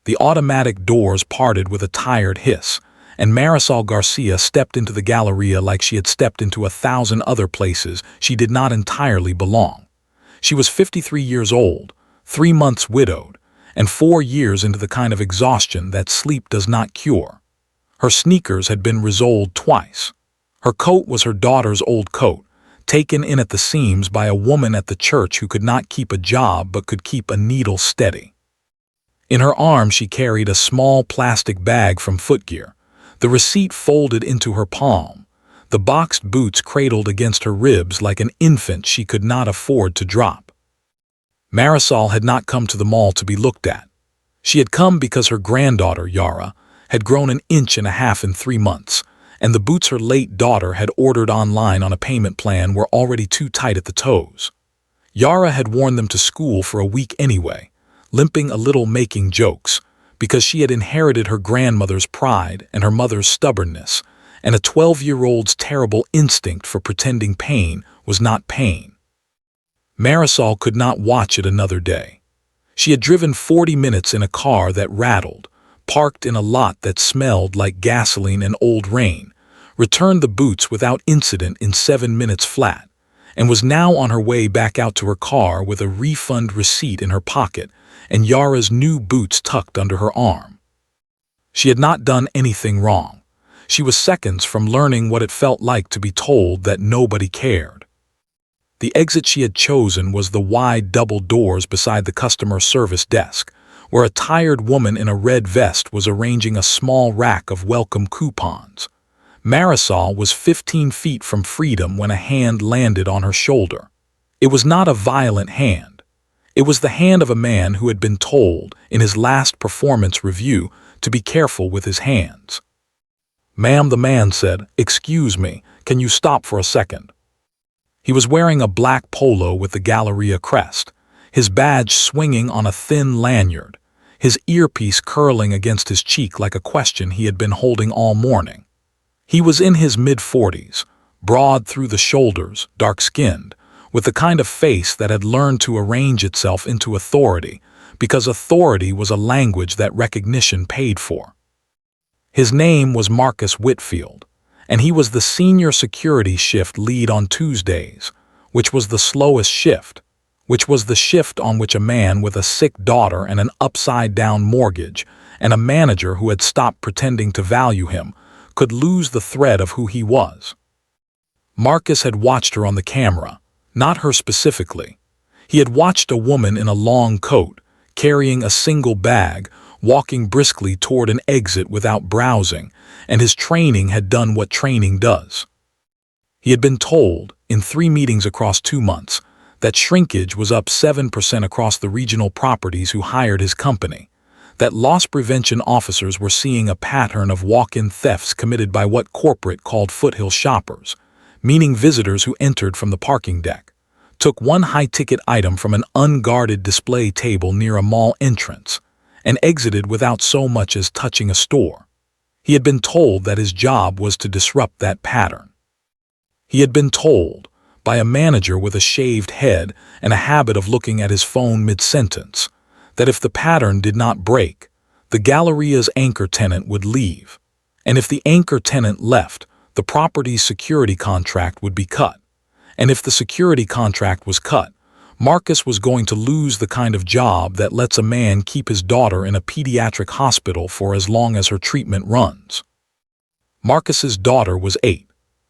The automatic doors parted with a tired hiss, and Marisol Garcia stepped into the Galleria like she had stepped into 1,000 other places she did not entirely belong. She was 53 years old, 3 months widowed, and 4 years into the kind of exhaustion that sleep does not cure. Her sneakers had been resoled twice. Her coat was her daughter's old coat, taken in at the seams by a woman at the church who could not keep a job but could keep a needle steady. In her arm she carried a small plastic bag from Footgear, the receipt folded into her palm, the boxed boots cradled against her ribs like an infant she could not afford to drop. Marisol had not come to the mall to be looked at. She had come because her granddaughter, Yara, had grown 1.5 inches in 3 months, and the boots her late daughter had ordered online on a payment plan were already too tight at the toes. Yara had worn them to school for a week anyway, limping a little, making jokes, because she had inherited her grandmother's pride and her mother's stubbornness, and a 12-year-old's terrible instinct for pretending pain was not pain. Marisol could not watch it another day. She had driven 40 minutes in a car that rattled, parked in a lot that smelled like gasoline and old rain, returned the boots without incident in 7 minutes flat, and was now on her way back out to her car with a refund receipt in her pocket and Yara's new boots tucked under her arm. She had not done anything wrong. She was seconds from learning what it felt like to be told that nobody cared. The exit she had chosen was the wide double doors beside the customer service desk, where a tired woman in a red vest was arranging a small rack of welcome coupons. Marisol was 15 feet from freedom when a hand landed on her shoulder. It was not a violent hand. It was the hand of a man who had been told, in his last performance review, to be careful with his hands. "Ma'am," the man said, "excuse me, can you stop for a second?" He was wearing a black polo with the Galleria crest, his badge swinging on a thin lanyard, his earpiece curling against his cheek like a question he had been holding all morning. He was in his mid-40s, broad through the shoulders, dark-skinned, with the kind of face that had learned to arrange itself into authority, because authority was a language that recognition paid for. His name was Marcus Whitfield, and he was the senior security shift lead on Tuesdays, which was the slowest shift, which was the shift on which a man with a sick daughter and an upside-down mortgage, and a manager who had stopped pretending to value him, could lose the thread of who he was. Marcus had watched her on the camera, not her specifically. He had watched a woman in a long coat, carrying a single bag, walking briskly toward an exit without browsing, and his training had done what training does. He had been told, in 3 meetings across 2 months, that shrinkage was up 7% across the regional properties who hired his company, that loss prevention officers were seeing a pattern of walk-in thefts committed by what corporate called foothill shoppers, meaning visitors who entered from the parking deck, took one high-ticket item from an unguarded display table near a mall entrance, and exited without so much as touching a store. He had been told that his job was to disrupt that pattern. He had been told, by a manager with a shaved head and a habit of looking at his phone mid-sentence, that if the pattern did not break, the Galleria's anchor tenant would leave, and if the anchor tenant left, the property's security contract would be cut, and if the security contract was cut, Marcus was going to lose the kind of job that lets a man keep his daughter in a pediatric hospital for as long as her treatment runs. Marcus's daughter was 8.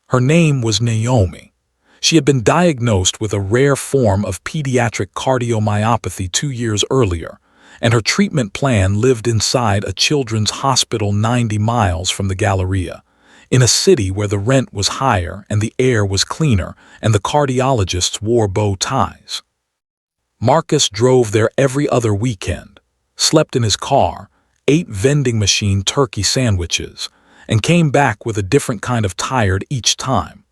Her name was Naomi. She had been diagnosed with a rare form of pediatric cardiomyopathy 2 years earlier, and her treatment plan lived inside a children's hospital 90 miles from the Galleria, in a city where the rent was higher and the air was cleaner and the cardiologists wore bow ties. Marcus drove there every other weekend, slept in his car, ate vending machine turkey sandwiches, and came back with a different kind of tired each time,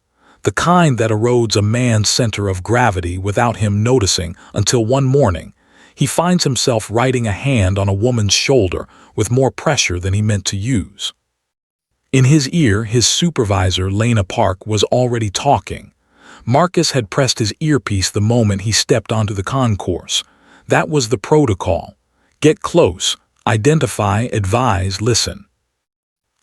the kind that erodes a man's center of gravity without him noticing until one morning he finds himself writing a hand on a woman's shoulder with more pressure than he meant to use. In his ear, his supervisor, Lena Park, was already talking. Marcus had pressed his earpiece the moment he stepped onto the concourse. That was the protocol. Get close, Identify, advise, listen.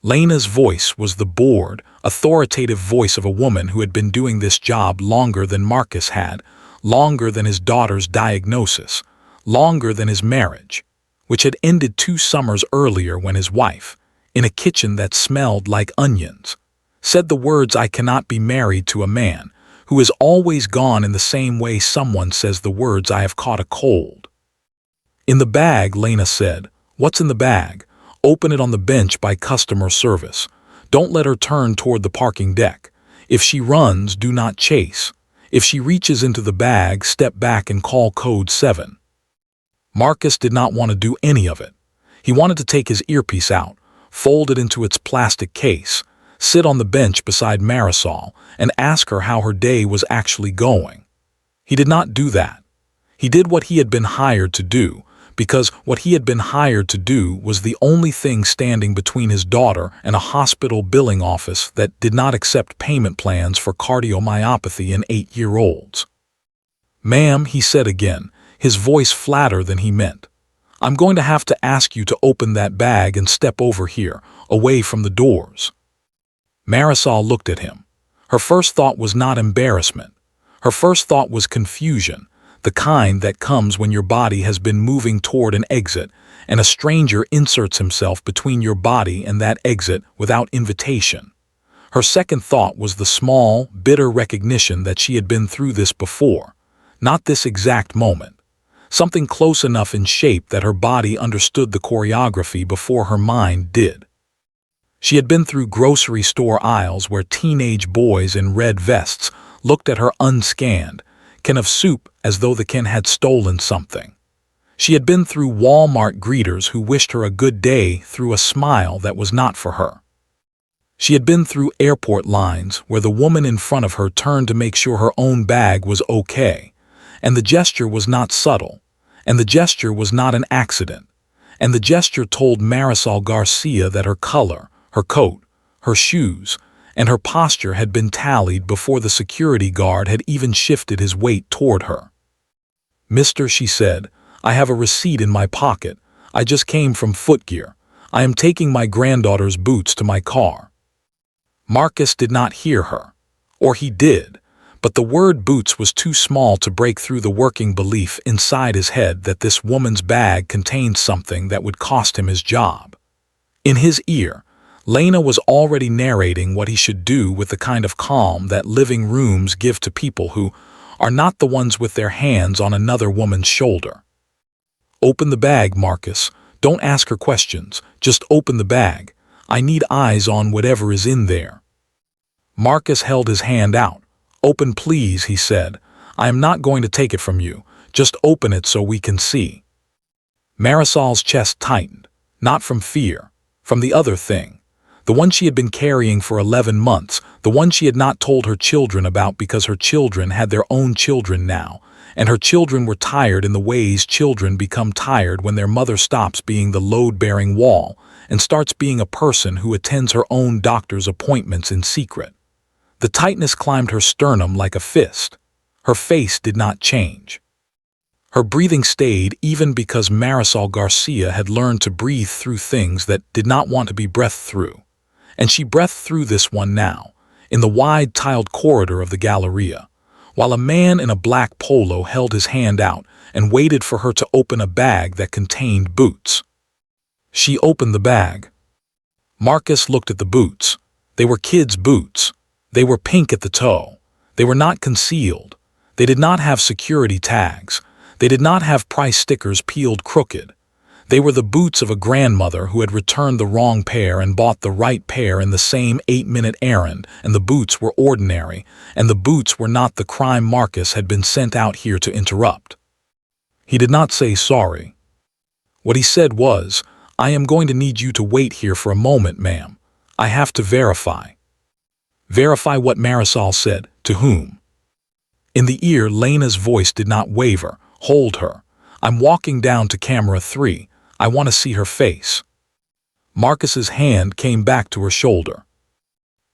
Lena's voice was the bored, authoritative voice of a woman who had been doing this job longer than Marcus had, longer than his daughter's diagnosis, longer than his marriage, which had ended 2 summers earlier when his wife, in a kitchen that smelled like onions, said the words, "I cannot be married to a man who is always gone," in the same way someone says the words, "I have caught a cold." "In the bag," Lena said. "What's in the bag?" "Open it on the bench by customer service. Don't let her turn toward the parking deck. If she runs, do not chase. If she reaches into the bag, step back and call code 7. Marcus did not want to do any of it. He wanted to take his earpiece out, fold it into its plastic case, sit on the bench beside Marisol, and ask her how her day was actually going. He did not do that. He did what he had been hired to do, because what he had been hired to do was the only thing standing between his daughter and a hospital billing office that did not accept payment plans for cardiomyopathy in 8-year-olds. "Ma'am," he said again, his voice flatter than he meant, "I'm going to have to ask you to open that bag and step over here, away from the doors." Marisol looked at him. Her first thought was not embarrassment. Her first thought was confusion, the kind that comes when your body has been moving toward an exit and a stranger inserts himself between your body and that exit without invitation. Her second thought was the small, bitter recognition that she had been through this before, not this exact moment. Something close enough in shape that her body understood the choreography before her mind did. She had been through grocery store aisles where teenage boys in red vests looked at her unscanned, can of soup as though the can had stolen something. She had been through Walmart greeters who wished her a good day through a smile that was not for her. She had been through airport lines where the woman in front of her turned to make sure her own bag was okay, and the gesture was not subtle, and the gesture was not an accident, and the gesture told Marisol Garcia that her color, her coat, her shoes, and her posture had been tallied before the security guard had even shifted his weight toward her. "Mister," she said, "I have a receipt in my pocket. I just came from Footgear. I am taking my granddaughter's boots to my car." Marcus did not hear her. Or he did, but the word boots was too small to break through the working belief inside his head that this woman's bag contained something that would cost him his job. In his ear, Lena was already narrating what he should do with the kind of calm that living rooms give to people who are not the ones with their hands on another woman's shoulder. "Open the bag, Marcus. Don't ask her questions. Just open the bag. I need eyes on whatever is in there." Marcus held his hand out. "Open, please," he said. "I am not going to take it from you. Just open it so we can see." Marisol's chest tightened, not from fear, from the other thing. The one she had been carrying for 11 months, the one she had not told her children about because her children had their own children now, and her children were tired in the ways children become tired when their mother stops being the load-bearing wall and starts being a person who attends her own doctor's appointments in secret. The tightness climbed her sternum like a fist. Her face did not change. Her breathing stayed even because Marisol Garcia had learned to breathe through things that did not want to be breathed through. And she breathed through this one now, in the wide tiled corridor of the Galleria, while a man in a black polo held his hand out and waited for her to open a bag that contained boots. She opened the bag. Marcus looked at the boots. They were kids' boots. They were pink at the toe. They were not concealed. They did not have security tags. They did not have price stickers peeled crooked. They were the boots of a grandmother who had returned the wrong pair and bought the right pair in the same 8-minute errand, and the boots were ordinary, and the boots were not the crime Marcus had been sent out here to interrupt. He did not say sorry. What he said was, "I am going to need you to wait here for a moment, ma'am. I have to verify." Verify what? Marisol said. To whom? In the ear, Lena's voice did not waver. Hold her. I'm walking down to camera 3. I want to see her face. Marcus's hand came back to her shoulder.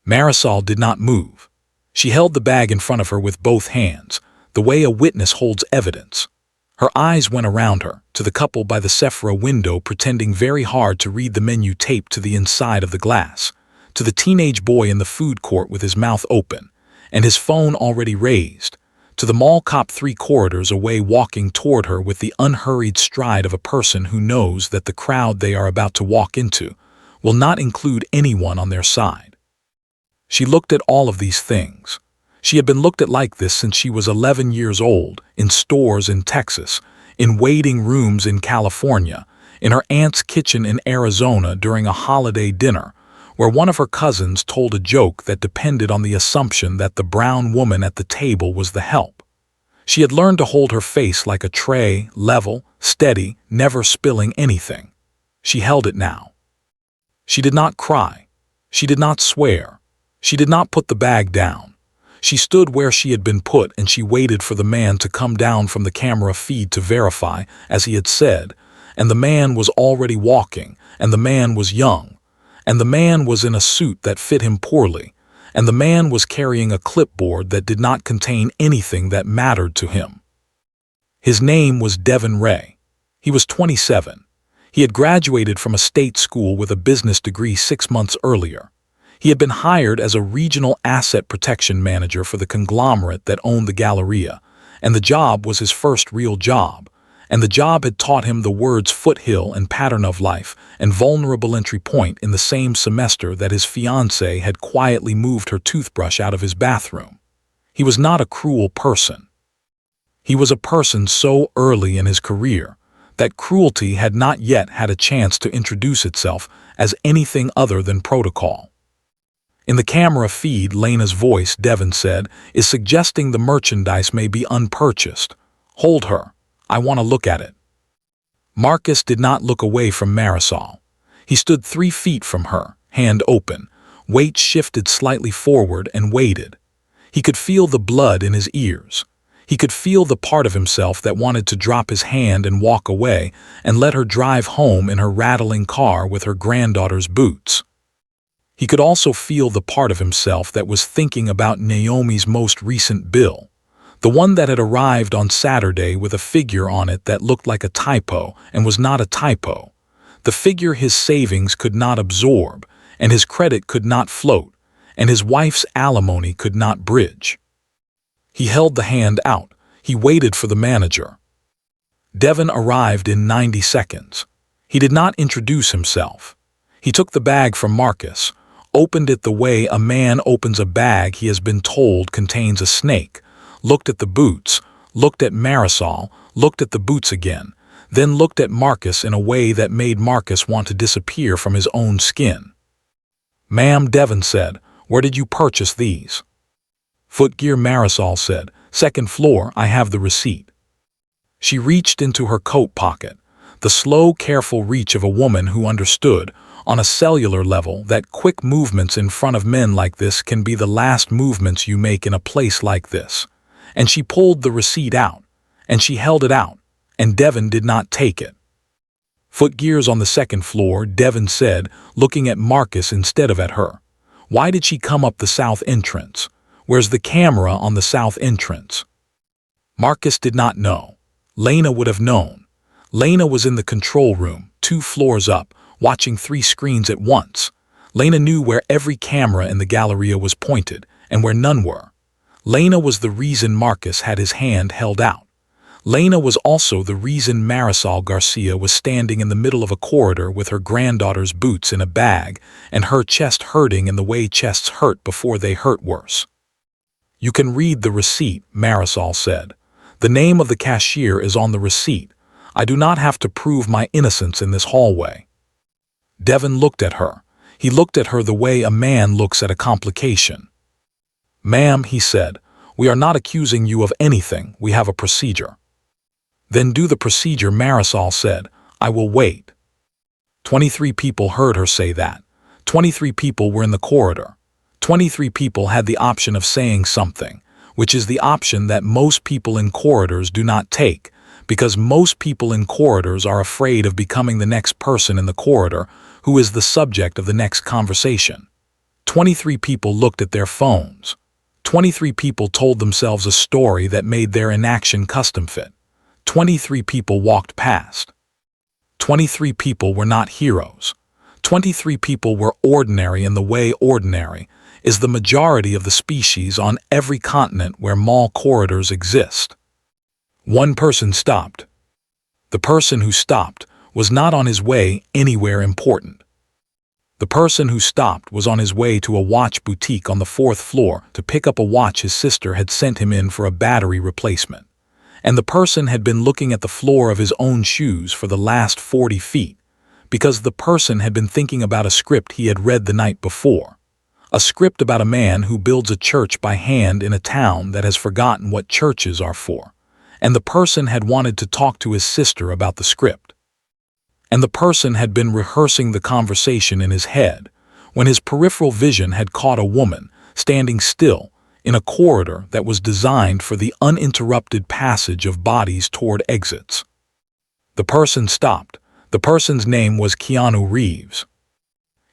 Marisol did not move. She held the bag in front of her with both hands, the way a witness holds evidence. Her eyes went around her, to the couple by the Sephora window pretending very hard to read the menu taped to the inside of the glass, to the teenage boy in the food court with his mouth open, and his phone already raised, to the mall cop 3 corridors away walking toward her with the unhurried stride of a person who knows that the crowd they are about to walk into will not include anyone on their side. She looked at all of these things. She had been looked at like this since she was 11 years old, in stores in Texas, in waiting rooms in California, in her aunt's kitchen in Arizona during a holiday dinner, where one of her cousins told a joke that depended on the assumption that the brown woman at the table was the help. She had learned to hold her face like a tray, level, steady, never spilling anything. She held it now. She did not cry. She did not swear. She did not put the bag down. She stood where she had been put and she waited for the man to come down from the camera feed to verify, as he had said, and the man was already walking, and the man was young, and the man was in a suit that fit him poorly, and the man was carrying a clipboard that did not contain anything that mattered to him. His name was Devin Ray. He was 27. He had graduated from a state school with a business degree 6 months earlier. He had been hired as a regional asset protection manager for the conglomerate that owned the Galleria, and the job was his first real job, and the job had taught him the words foothill and pattern of life and vulnerable entry point in the same semester that his fiancée had quietly moved her toothbrush out of his bathroom. He was not a cruel person. He was a person so early in his career that cruelty had not yet had a chance to introduce itself as anything other than protocol. In the camera feed, Lena's voice, Devin said, is suggesting the merchandise may be unpurchased. Hold her. I want to look at it. Marcus did not look away from Marisol. He stood 3 feet from her, hand open, weight shifted slightly forward and waited. He could feel the blood in his ears. He could feel the part of himself that wanted to drop his hand and walk away and let her drive home in her rattling car with her granddaughter's boots. He could also feel the part of himself that was thinking about Naomi's most recent bill, the one that had arrived on Saturday with a figure on it that looked like a typo and was not a typo, the figure his savings could not absorb, and his credit could not float, and his wife's alimony could not bridge. He held the hand out. He waited for the manager. Devin arrived in 90 seconds. He did not introduce himself. He took the bag from Marcus, opened it the way a man opens a bag he has been told contains a snake, looked at the boots, looked at Marisol, looked at the boots again, then looked at Marcus in a way that made Marcus want to disappear from his own skin. "Ma'am," Devin said, "where did you purchase these?" "Footgear," Marisol said. "Second floor, I have the receipt." She reached into her coat pocket, the slow, careful reach of a woman who understood, on a cellular level, that quick movements in front of men like this can be the last movements you make in a place like this. And she pulled the receipt out, and she held it out, and Devin did not take it. "Footgear's on the second floor," Devin said, looking at Marcus instead of at her. "Why did she come up the south entrance? Where's the camera on the south entrance?" Marcus did not know. Lena would have known. Lena was in the control room, 2 floors up, watching 3 screens at once. Lena knew where every camera in the Galleria was pointed and where none were. Lena was the reason Marcus had his hand held out. Lena was also the reason Marisol Garcia was standing in the middle of a corridor with her granddaughter's boots in a bag and her chest hurting in the way chests hurt before they hurt worse. "You can read the receipt," Marisol said. "The name of the cashier is on the receipt. I do not have to prove my innocence in this hallway." Devin looked at her. He looked at her the way a man looks at a complication. "Ma'am," he said, "we are not accusing you of anything. We have a procedure." "Then do the procedure," Marisol said. "I will wait." 23 people heard her say that. 23 people were in the corridor. 23 people had the option of saying something, which is the option that most people in corridors do not take, because most people in corridors are afraid of becoming the next person in the corridor who is the subject of the next conversation. 23 people looked at their phones. 23 people told themselves a story that made their inaction custom fit. 23 people walked past. 23 people were not heroes. 23 people were ordinary in the way ordinary is the majority of the species on every continent where mall corridors exist. One person stopped. The person who stopped was not on his way anywhere important. The person who stopped was on his way to a watch boutique on the 4th floor to pick up a watch his sister had sent him in for a battery replacement. And the person had been looking at the floor of his own shoes for the last 40 feet, because the person had been thinking about a script he had read the night before. A script about a man who builds a church by hand in a town that has forgotten what churches are for. And the person had wanted to talk to his sister about the script. And the person had been rehearsing the conversation in his head when his peripheral vision had caught a woman standing still in a corridor that was designed for the uninterrupted passage of bodies toward exits. The person stopped. The person's name was Keanu Reeves.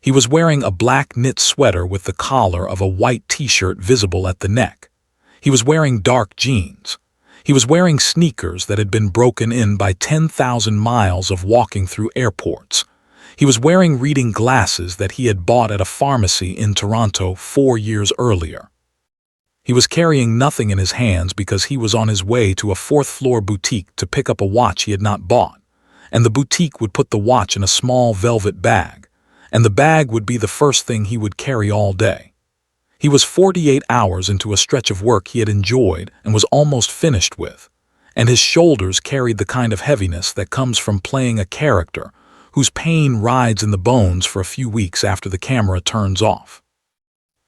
He was wearing a black knit sweater with the collar of a white t-shirt visible at the neck. He was wearing dark jeans. He was wearing sneakers that had been broken in by 10,000 miles of walking through airports. He was wearing reading glasses that he had bought at a pharmacy in Toronto 4 years earlier. He was carrying nothing in his hands because he was on his way to a 4th-floor boutique to pick up a watch he had not bought, and the boutique would put the watch in a small velvet bag, and the bag would be the first thing he would carry all day. He was 48 hours into a stretch of work he had enjoyed and was almost finished with, and his shoulders carried the kind of heaviness that comes from playing a character whose pain rides in the bones for a few weeks after the camera turns off.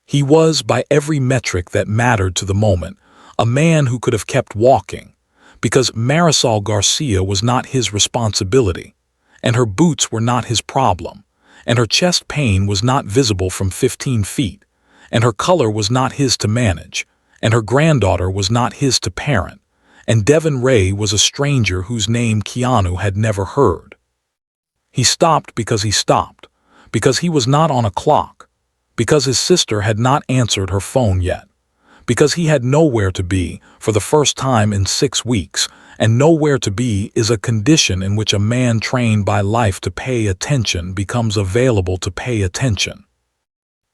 He was, by every metric that mattered to the moment, a man who could have kept walking, because Marisol Garcia was not his responsibility, and her boots were not his problem, and her chest pain was not visible from 15 feet, and her color was not his to manage, and her granddaughter was not his to parent, and Devon Ray was a stranger whose name Keanu had never heard. He stopped because he was not on a clock, because his sister had not answered her phone yet, because he had nowhere to be for the first time in 6 weeks, and nowhere to be is a condition in which a man trained by life to pay attention becomes available to pay attention.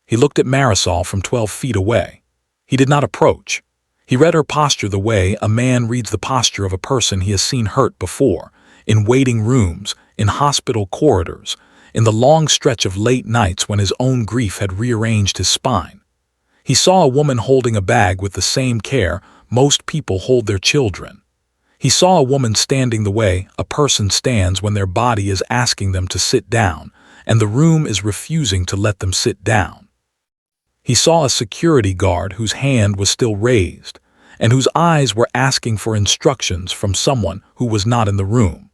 He looked at Marisol from 12 feet away. He did not approach. He read her posture the way a man reads the posture of a person he has seen hurt before, in waiting rooms, in hospital corridors, in the long stretch of late nights when his own grief had rearranged his spine. He saw a woman holding a bag with the same care most people hold their children. He saw a woman standing the way a person stands when their body is asking them to sit down, and the room is refusing to let them sit down. He saw a security guard whose hand was still raised, and whose eyes were asking for instructions from someone who was not in the room.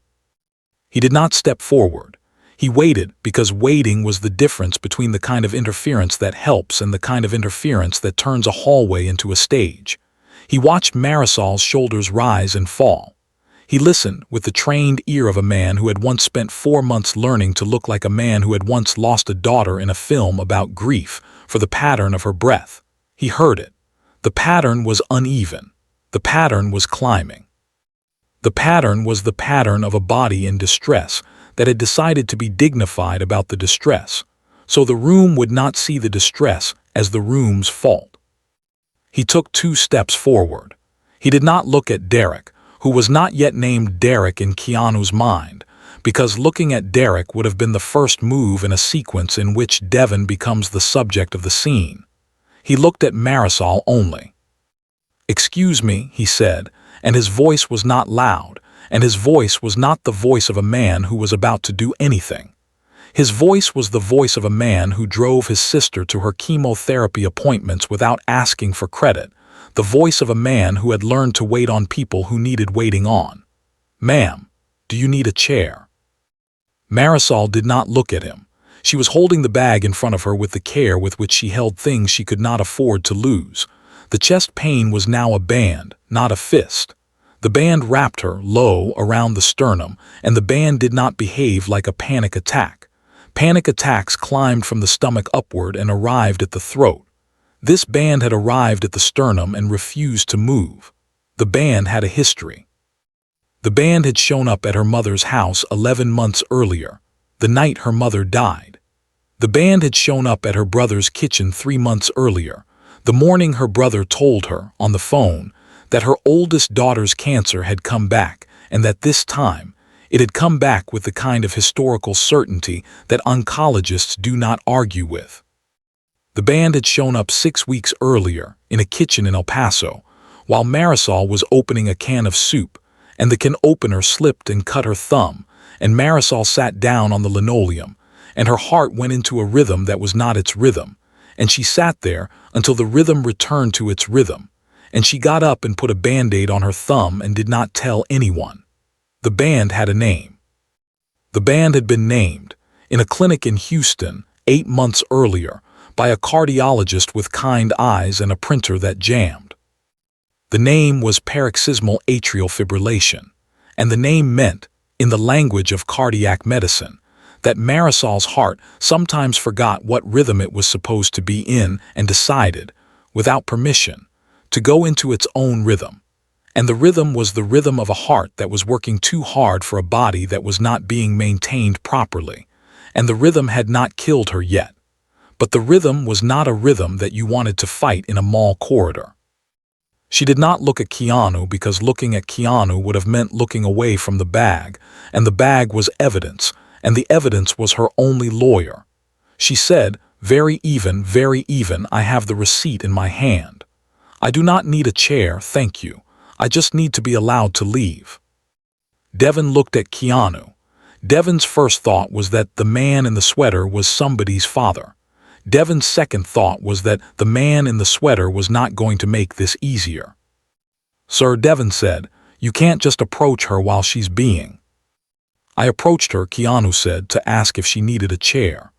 He did not step forward. He waited because waiting was the difference between the kind of interference that helps and the kind of interference that turns a hallway into a stage. He watched Marisol's shoulders rise and fall. He listened with the trained ear of a man who had once spent 4 months learning to look like a man who had once lost a daughter in a film about grief for the pattern of her breath. He heard it. The pattern was uneven. The pattern was climbing. The pattern was the pattern of a body in distress that had decided to be dignified about the distress, so the room would not see the distress as the room's fault. He took 2 steps forward. He did not look at Derek, who was not yet named Derek in Keanu's mind, because looking at Derek would have been the first move in a sequence in which Devon becomes the subject of the scene. He looked at Marisol only. "Excuse me," he said, and his voice was not loud, and his voice was not the voice of a man who was about to do anything. His voice was the voice of a man who drove his sister to her chemotherapy appointments without asking for credit, the voice of a man who had learned to wait on people who needed waiting on. "Ma'am, do you need a chair?" Marisol did not look at him. She was holding the bag in front of her with the care with which she held things she could not afford to lose. The chest pain was now a band, not a fist. The band wrapped her low around the sternum, and the band did not behave like a panic attack. Panic attacks climbed from the stomach upward and arrived at the throat. This band had arrived at the sternum and refused to move. The band had a history. The band had shown up at her mother's house 11 months earlier, the night her mother died. The band had shown up at her brother's kitchen 3 months earlier, the morning her brother told her, on the phone, that her oldest daughter's cancer had come back, and that this time, it had come back with the kind of historical certainty that oncologists do not argue with. The band had shown up 6 weeks earlier, in a kitchen in El Paso, while Marisol was opening a can of soup, and the can opener slipped and cut her thumb, and Marisol sat down on the linoleum, and her heart went into a rhythm that was not its rhythm, and she sat there until the rhythm returned to its rhythm, and she got up and put a Band-Aid on her thumb and did not tell anyone. The band had a name. The band had been named, in a clinic in Houston, 8 months earlier, by a cardiologist with kind eyes and a printer that jammed. The name was paroxysmal atrial fibrillation, and the name meant, in the language of cardiac medicine, that Marisol's heart sometimes forgot what rhythm it was supposed to be in and decided, without permission, to go into its own rhythm. And the rhythm was the rhythm of a heart that was working too hard for a body that was not being maintained properly, and the rhythm had not killed her yet. But the rhythm was not a rhythm that you wanted to fight in a mall corridor. She did not look at Keanu because looking at Keanu would have meant looking away from the bag, and the bag was evidence, and the evidence was her only lawyer. She said, very even, I have the receipt in my hand. I do not need a chair, thank you. I just need to be allowed to leave. Devin looked at Keanu. Devin's first thought was that the man in the sweater was somebody's father. Devin's second thought was that the man in the sweater was not going to make this easier. Sir, Devin said, you can't just approach her while she's being. I approached her, Keanu said, to ask if she needed a chair.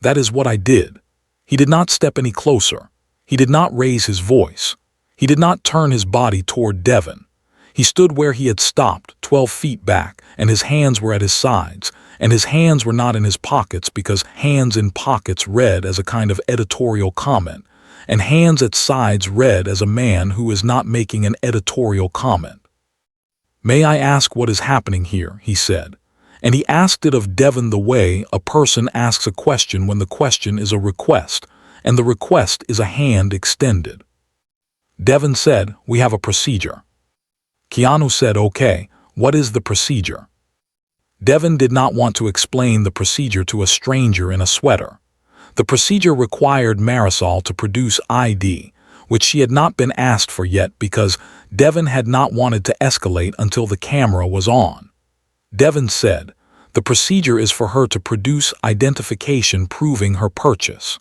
That is what I did. He did not step any closer. He did not raise his voice. He did not turn his body toward Devin. He stood where he had stopped, 12 feet back, and his hands were at his sides, and his hands were not in his pockets because hands in pockets read as a kind of editorial comment, and hands at sides read as a man who is not making an editorial comment. May I ask what is happening here, he said, and he asked it of Devin the way a person asks a question when the question is a request, and the request is a hand extended. Devin said, we have a procedure. Keanu said, okay, what is the procedure? Devin did not want to explain the procedure to a stranger in a sweater. The procedure required Marisol to produce ID, which she had not been asked for yet because Devin had not wanted to escalate until the camera was on. Devin said, the procedure is for her to produce identification proving her purchase.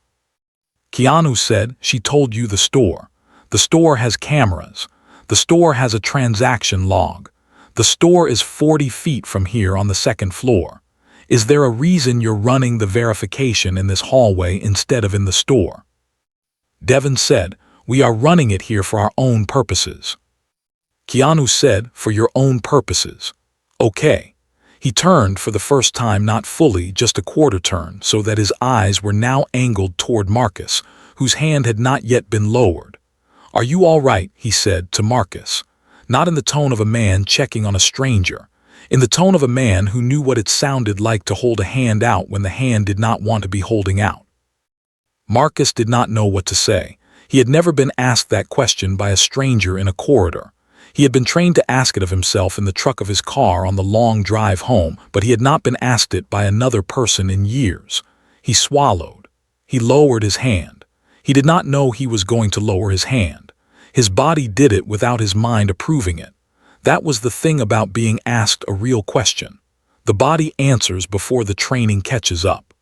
Keanu said, she told you the store. The store has cameras. The store has a transaction log. The store is 40 feet from here on the second floor. Is there a reason you're running the verification in this hallway instead of in the store? Devin said, we are running it here for our own purposes. Keanu said, for your own purposes. Okay. He turned for the first time, not fully, just a quarter turn, so that his eyes were now angled toward Marcus, whose hand had not yet been lowered. Are you all right? He said to Marcus. Not in the tone of a man checking on a stranger, in the tone of a man who knew what it sounded like to hold a hand out when the hand did not want to be holding out. Marcus did not know what to say. He had never been asked that question by a stranger in a corridor. He had been trained to ask it of himself in the truck of his car on the long drive home, but he had not been asked it by another person in years. He swallowed. He lowered his hand. He did not know he was going to lower his hand. His body did it without his mind approving it. That was the thing about being asked a real question. The body answers before the training catches up.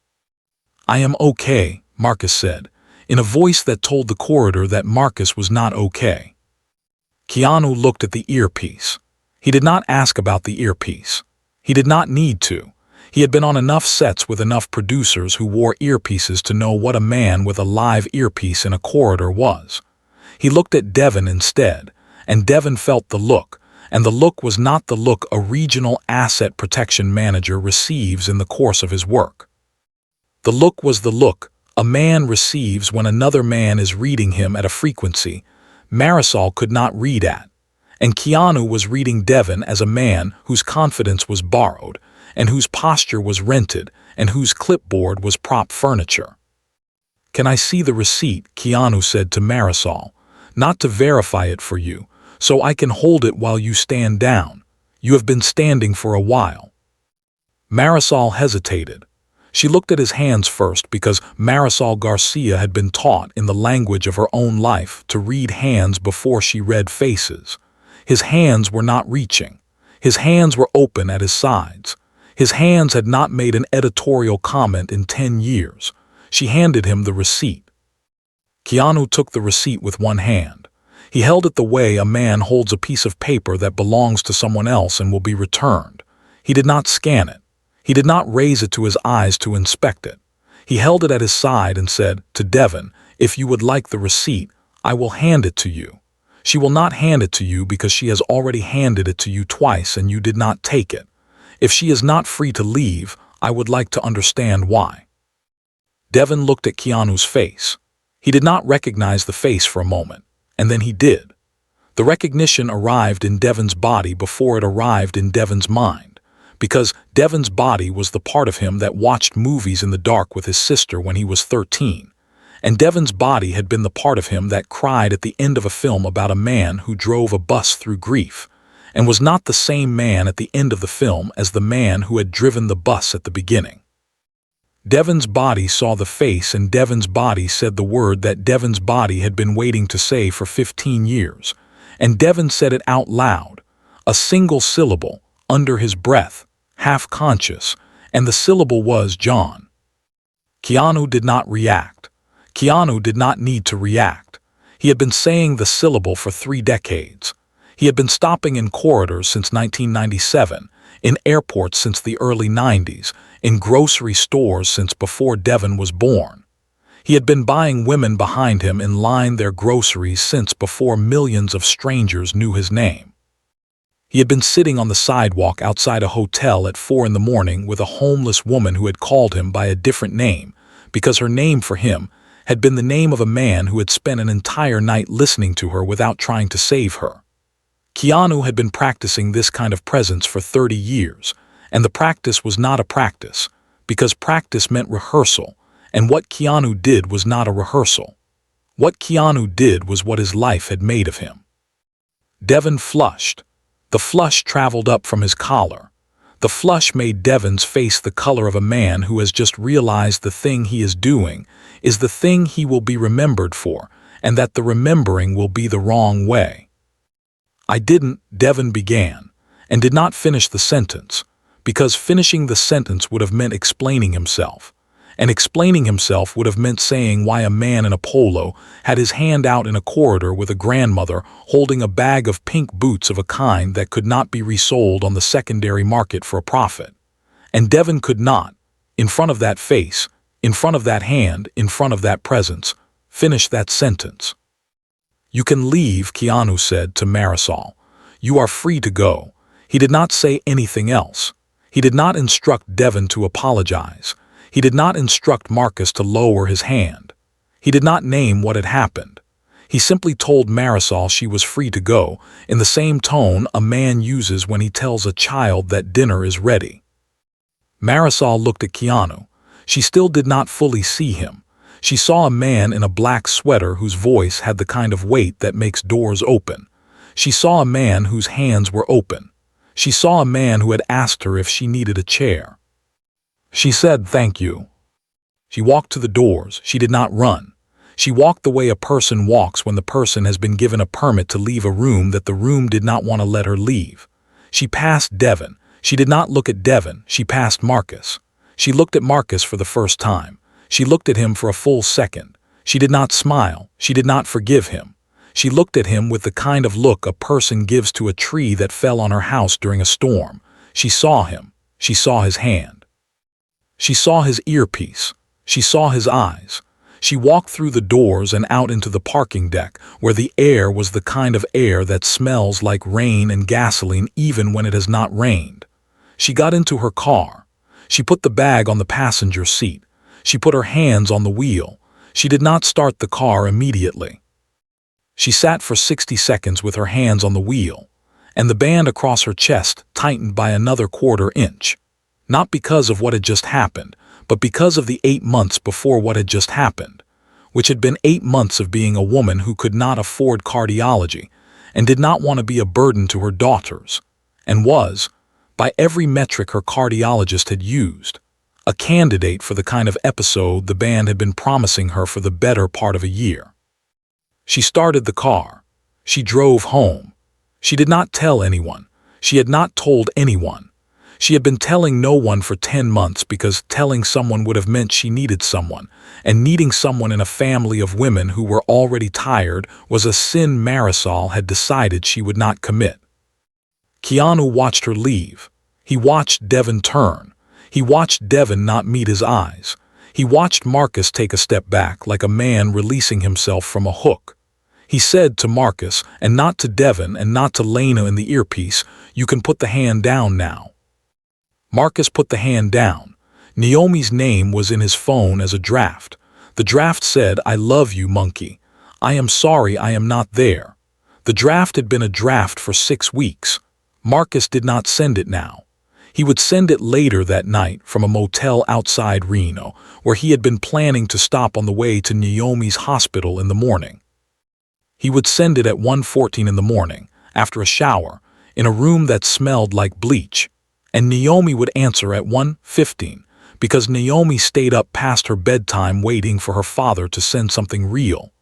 I am okay, Marcus said, in a voice that told the corridor that Marcus was not okay. Keanu looked at the earpiece. He did not ask about the earpiece. He did not need to. He had been on enough sets with enough producers who wore earpieces to know what a man with a live earpiece in a corridor was. He looked at Devin instead, and Devin felt the look, and the look was not the look a regional asset protection manager receives in the course of his work. The look was the look a man receives when another man is reading him at a frequency Marisol could not read at, And Keanu was reading Devon as a man whose confidence was borrowed, and whose posture was rented, and whose clipboard was prop furniture. "Can I see the receipt?" Keanu said to Marisol. "Not to verify it for you, so I can hold it while you stand down. You have been standing for a while." Marisol hesitated. She looked at his hands first because Marisol Garcia had been taught in the language of her own life to read hands before she read faces. His hands were not reaching. His hands were open at his sides. His hands had not made an editorial comment in 10 years. She handed him the receipt. Keanu took the receipt with one hand. He held it the way a man holds a piece of paper that belongs to someone else and will be returned. He did not scan it. He did not raise it to his eyes to inspect it. He held it at his side and said to Devon, "If you would like the receipt, I will hand it to you." She will not hand it to you because she has already handed it to you twice and you did not take it. If she is not free to leave, I would like to understand why. Devon looked at Keanu's face. He did not recognize the face for a moment, and then he did. The recognition arrived in Devon's body before it arrived in Devon's mind, because Devon's body was the part of him that watched movies in the dark with his sister when he was 13. And Devon's body had been the part of him that cried at the end of a film about a man who drove a bus through grief, and was not the same man at the end of the film as the man who had driven the bus at the beginning. Devon's body saw the face, and Devon's body said the word that Devon's body had been waiting to say for 15 years, and Devon said it out loud, a single syllable, under his breath, half-conscious, and the syllable was John. Keanu did not react. Keanu did not need to react. He had been saying the syllable for 3 decades. He had been stopping in corridors since 1997, in airports since the early 90s, in grocery stores since before Devon was born. He had been buying women behind him in line their groceries since before millions of strangers knew his name. He had been sitting on the sidewalk outside a hotel at 4 in the morning with a homeless woman who had called him by a different name, because her name for him had been the name of a man who had spent an entire night listening to her without trying to save her. Keanu had been practicing this kind of presence for 30 years, and the practice was not a practice, because practice meant rehearsal, and what Keanu did was not a rehearsal. What Keanu did was what his life had made of him. Devon flushed. The flush traveled up from his collar. The flush made Devon's face the color of a man who has just realized the thing he is doing is the thing he will be remembered for, and that the remembering will be the wrong way. "I didn't," Devon began, and did not finish the sentence, because finishing the sentence would have meant explaining himself, and explaining himself would have meant saying why a man in a polo had his hand out in a corridor with a grandmother holding a bag of pink boots of a kind that could not be resold on the secondary market for a profit. And Devon could not, in front of that face, in front of that hand, in front of that presence, finish that sentence. "You can leave," Keanu said to Marisol. "You are free to go." He did not say anything else. He did not instruct Devon to apologize. He did not instruct Marcus to lower his hand. He did not name what had happened. He simply told Marisol she was free to go, in the same tone a man uses when he tells a child that dinner is ready. Marisol looked at Keanu. She still did not fully see him. She saw a man in a black sweater whose voice had the kind of weight that makes doors open. She saw a man whose hands were open. She saw a man who had asked her if she needed a chair. She said, "Thank you." She walked to the doors. She did not run. She walked the way a person walks when the person has been given a permit to leave a room that the room did not want to let her leave. She passed Devon. She did not look at Devon. She passed Marcus. She looked at Marcus for the first time. She looked at him for a full second. She did not smile. She did not forgive him. She looked at him with the kind of look a person gives to a tree that fell on her house during a storm. She saw him. She saw his hand. She saw his earpiece. She saw his eyes. She walked through the doors and out into the parking deck, where the air was the kind of air that smells like rain and gasoline even when it has not rained. She got into her car. She put the bag on the passenger seat. She put her hands on the wheel. She did not start the car immediately. She sat for 60 seconds with her hands on the wheel, and the band across her chest tightened by another quarter inch. Not because of what had just happened, but because of the 8 months before what had just happened, which had been 8 months of being a woman who could not afford cardiology and did not want to be a burden to her daughters, and was, by every metric her cardiologist had used, a candidate for the kind of episode the band had been promising her for the better part of a year. She started the car. She drove home. She did not tell anyone. She had not told anyone. She had been telling no one for 10 months because telling someone would have meant she needed someone, and needing someone in a family of women who were already tired was a sin Marisol had decided she would not commit. Keanu watched her leave. He watched Devin turn. He watched Devin not meet his eyes. He watched Marcus take a step back like a man releasing himself from a hook. He said to Marcus, and not to Devin and not to Lena in the earpiece, "You can put the hand down now." Marcus put the hand down. Naomi's name was in his phone as a draft. The draft said, "I love you, monkey. I am sorry I am not there." The draft had been a draft for 6 weeks. Marcus did not send it now. He would send it later that night from a motel outside Reno, where he had been planning to stop on the way to Naomi's hospital in the morning. He would send it at 1:14 in the morning, after a shower, in a room that smelled like bleach. And Naomi would answer at 1:15, because Naomi stayed up past her bedtime waiting for her father to send something real.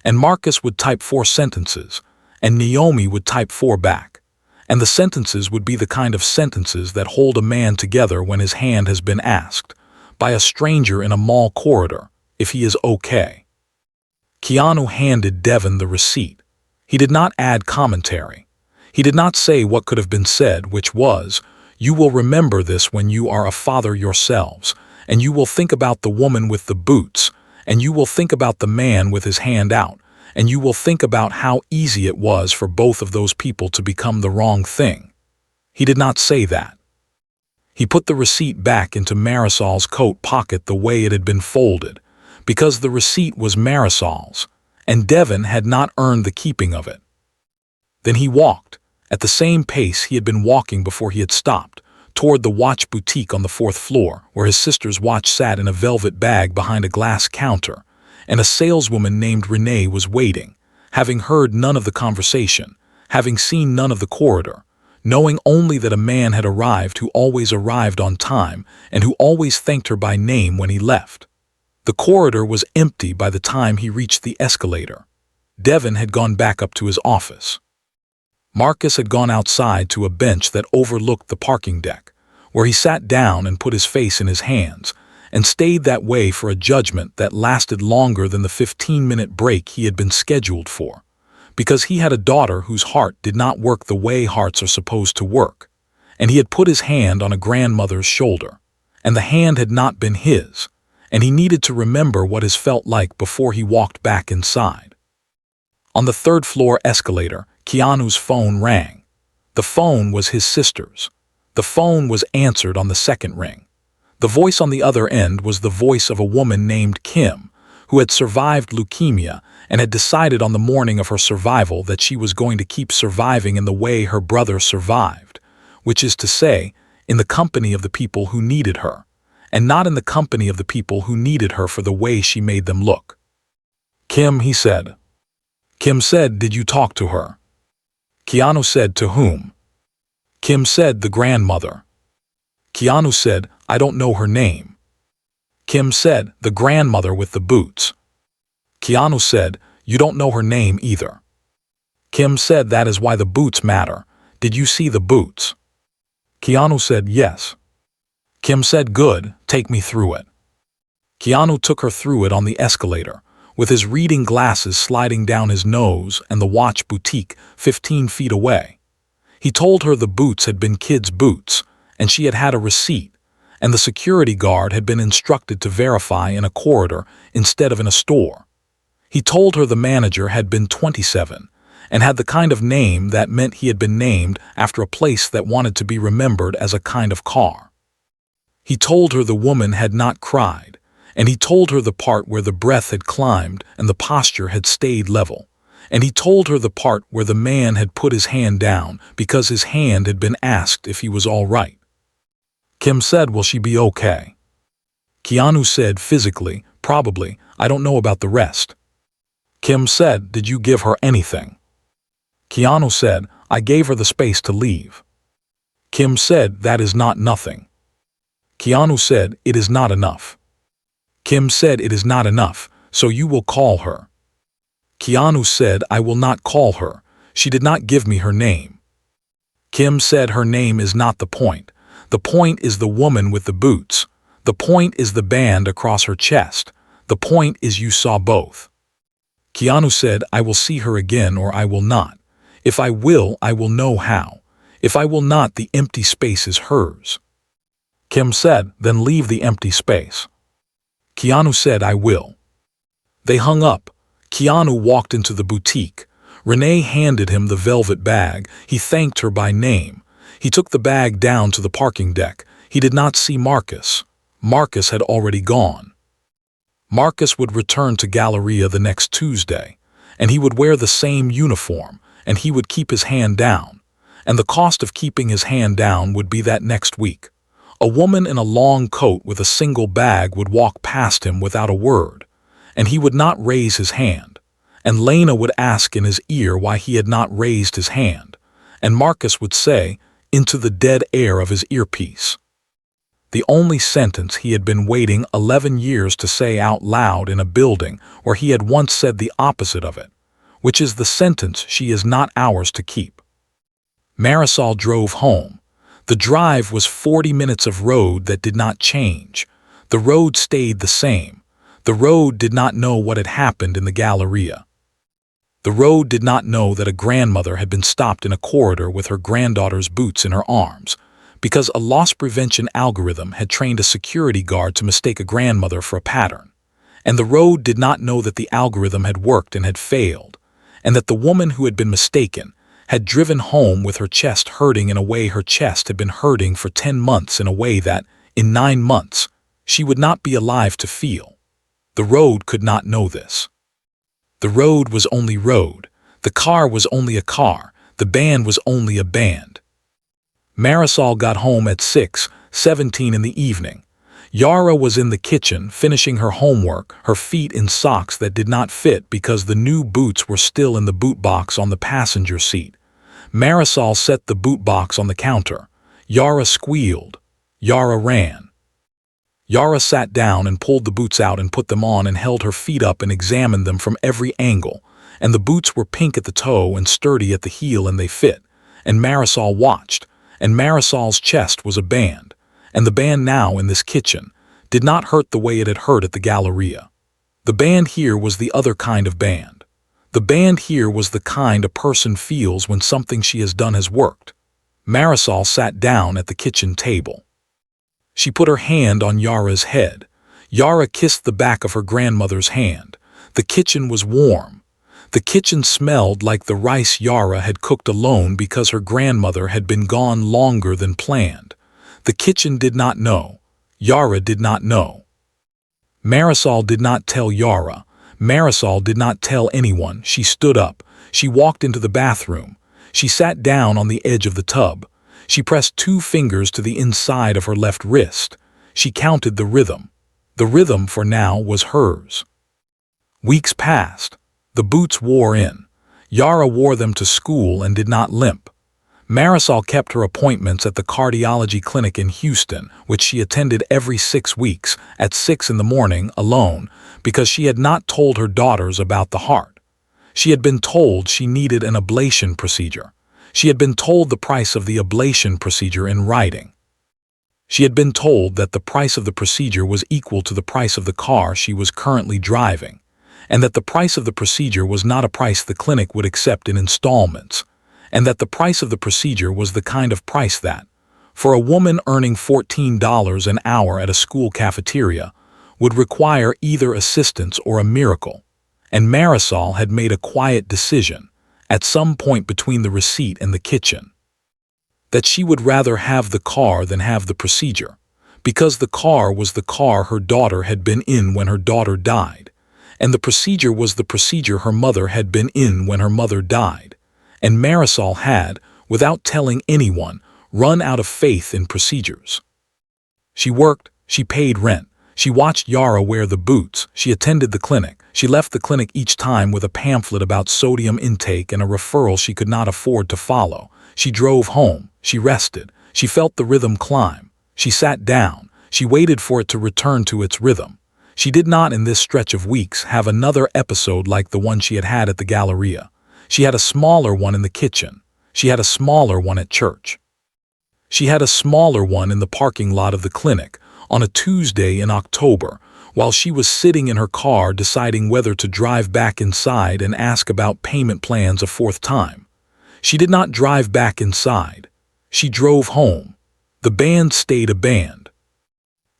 And Marcus would type 4 sentences, and Naomi would type 4 back. And the sentences would be the kind of sentences that hold a man together when his hand has been asked, by a stranger in a mall corridor, if he is okay. Keanu handed Devin the receipt. He did not add commentary. He did not say what could have been said, which was, "You will remember this when you are a father yourselves, and you will think about the woman with the boots, and you will think about the man with his hand out, and you will think about how easy it was for both of those people to become the wrong thing." He did not say that. He put the receipt back into Marisol's coat pocket the way it had been folded, because the receipt was Marisol's, and Devin had not earned the keeping of it. Then he walked, at the same pace he had been walking before he had stopped, toward the watch boutique on the 4th floor, where his sister's watch sat in a velvet bag behind a glass counter, and a saleswoman named Renee was waiting, having heard none of the conversation, having seen none of the corridor, knowing only that a man had arrived who always arrived on time and who always thanked her by name when he left. The corridor was empty by the time he reached the escalator. Devin had gone back up to his office. Marcus had gone outside to a bench that overlooked the parking deck, where he sat down and put his face in his hands, and stayed that way for a judgment that lasted longer than the 15-minute break he had been scheduled for, because he had a daughter whose heart did not work the way hearts are supposed to work, and he had put his hand on a grandmother's shoulder, and the hand had not been his, and he needed to remember what his felt like before he walked back inside. On the 3rd floor escalator, Keanu's phone rang. The phone was his sister's. The phone was answered on the 2nd ring. The voice on the other end was the voice of a woman named Kim, who had survived leukemia and had decided on the morning of her survival that she was going to keep surviving in the way her brother survived, which is to say, in the company of the people who needed her, and not in the company of the people who needed her for the way she made them look. "Kim," he said. Kim said, "Did you talk to her?" Keanu said, "To whom?" Kim said, "The grandmother." Keanu said, "I don't know her name." Kim said, "The grandmother with the boots." Keanu said, "You don't know her name either." Kim said, "That is why the boots matter. Did you see the boots?" Keanu said, "Yes." Kim said, "Good, take me through it." Keanu took her through it on the escalator, with his reading glasses sliding down his nose and the watch boutique 15 feet away. He told her the boots had been kids' boots, and she had had a receipt, and the security guard had been instructed to verify in a corridor instead of in a store. He told her the manager had been 27, and had the kind of name that meant he had been named after a place that wanted to be remembered as a kind of car. He told her the woman had not cried, and he told her the part where the breath had climbed and the posture had stayed level, and he told her the part where the man had put his hand down because his hand had been asked if he was all right. Kim said, "Will she be okay?" Keanu said, "Physically, probably. I don't know about the rest." Kim said, "Did you give her anything?" Keanu said, "I gave her the space to leave." Kim said, "That is not nothing." Keanu said, "It is not enough." Kim said, "It is not enough, so you will call her." Keanu said, "I will not call her. She did not give me her name." Kim said, "Her name is not the point. The point is the woman with the boots. The point is the band across her chest. The point is you saw both." Keanu said, "I will see her again or I will not. If I will, I will know how. If I will not, the empty space is hers." Kim said, "Then leave the empty space." Keanu said, "I will." They hung up. Keanu walked into the boutique. Renee handed him the velvet bag. He thanked her by name. He took the bag down to the parking deck. He did not see Marcus. Marcus had already gone. Marcus would return to Galleria the next Tuesday, and he would wear the same uniform, and he would keep his hand down. And the cost of keeping his hand down would be that next week. A woman in a long coat with a single bag would walk past him without a word, and he would not raise his hand. And Lena would ask in his ear why he had not raised his hand, and Marcus would say, into the dead air of his earpiece, the only sentence he had been waiting 11 years to say out loud in a building where he had once said the opposite of it, which is the sentence, "She is not ours to keep." Marisol drove home. The drive was 40 minutes of road that did not change. The road stayed the same. The road did not know what had happened in the Galleria. The road did not know that a grandmother had been stopped in a corridor with her granddaughter's boots in her arms, because a loss prevention algorithm had trained a security guard to mistake a grandmother for a pattern. And the road did not know that the algorithm had worked and had failed, and that the woman who had been mistaken had driven home with her chest hurting in a way her chest had been hurting for 10 months, in a way that, in 9 months, she would not be alive to feel. The road could not know this. The road was only road. The car was only a car. The band was only a band. Marisol got home at 6:17 in the evening. Yara was in the kitchen finishing her homework, her feet in socks that did not fit because the new boots were still in the boot box on the passenger seat. Marisol set the boot box on the counter. Yara squealed. Yara ran. Yara sat down and pulled the boots out and put them on and held her feet up and examined them from every angle, and the boots were pink at the toe and sturdy at the heel, and they fit. And Marisol watched, and Marisol's chest was a band, and the band now in this kitchen did not hurt the way it had hurt at the Galleria. The band here was the other kind of band. The band here was the kind a person feels when something she has done has worked. Marisol sat down at the kitchen table. She put her hand on Yara's head. Yara kissed the back of her grandmother's hand. The kitchen was warm. The kitchen smelled like the rice Yara had cooked alone because her grandmother had been gone longer than planned. The kitchen did not know. Yara did not know. Marisol did not tell Yara. Marisol did not tell anyone. She stood up. She walked into the bathroom. She sat down on the edge of the tub. She pressed 2 fingers to the inside of her left wrist. She counted the rhythm. The rhythm for now was hers. Weeks passed. The boots wore in. Yara wore them to school and did not limp. Marisol kept her appointments at the cardiology clinic in Houston, which she attended every 6 weeks, at 6 in the morning, alone, because she had not told her daughters about the heart. She had been told she needed an ablation procedure. She had been told the price of the ablation procedure in writing. She had been told that the price of the procedure was equal to the price of the car she was currently driving, and that the price of the procedure was not a price the clinic would accept in installments, and that the price of the procedure was the kind of price that, for a woman earning $14 an hour at a school cafeteria, would require either assistance or a miracle. And Marisol had made a quiet decision, at some point between the receipt and the kitchen, that she would rather have the car than have the procedure, because the car was the car her daughter had been in when her daughter died, And the procedure was the procedure her mother had been in when her mother died. And Marisol had, without telling anyone, run out of faith in procedures. She worked, she paid rent, she watched Yara wear the boots, she attended the clinic, she left the clinic each time with a pamphlet about sodium intake and a referral she could not afford to follow. She drove home, she rested, she felt the rhythm climb, she sat down, she waited for it to return to its rhythm. She did not in this stretch of weeks have another episode like the one she had had at the Galleria. She had a smaller one in the kitchen. She had a smaller one at church. She had a smaller one in the parking lot of the clinic on a Tuesday in October while she was sitting in her car deciding whether to drive back inside and ask about payment plans a fourth time. She did not drive back inside. She drove home. The band stayed a band.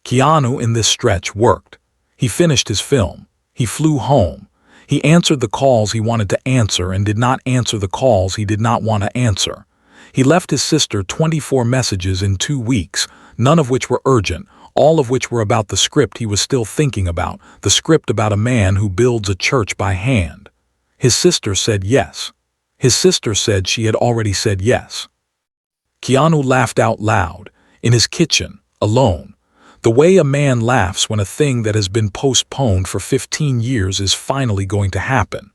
Keanu in this stretch worked. He finished his film. He flew home. He answered the calls he wanted to answer and did not answer the calls he did not want to answer. He left his sister 24 messages in 2 weeks, none of which were urgent, all of which were about the script he was still thinking about, the script about a man who builds a church by hand. His sister said yes. His sister said she had already said yes. Keanu laughed out loud, in his kitchen, alone. The way a man laughs when a thing that has been postponed for 15 years is finally going to happen.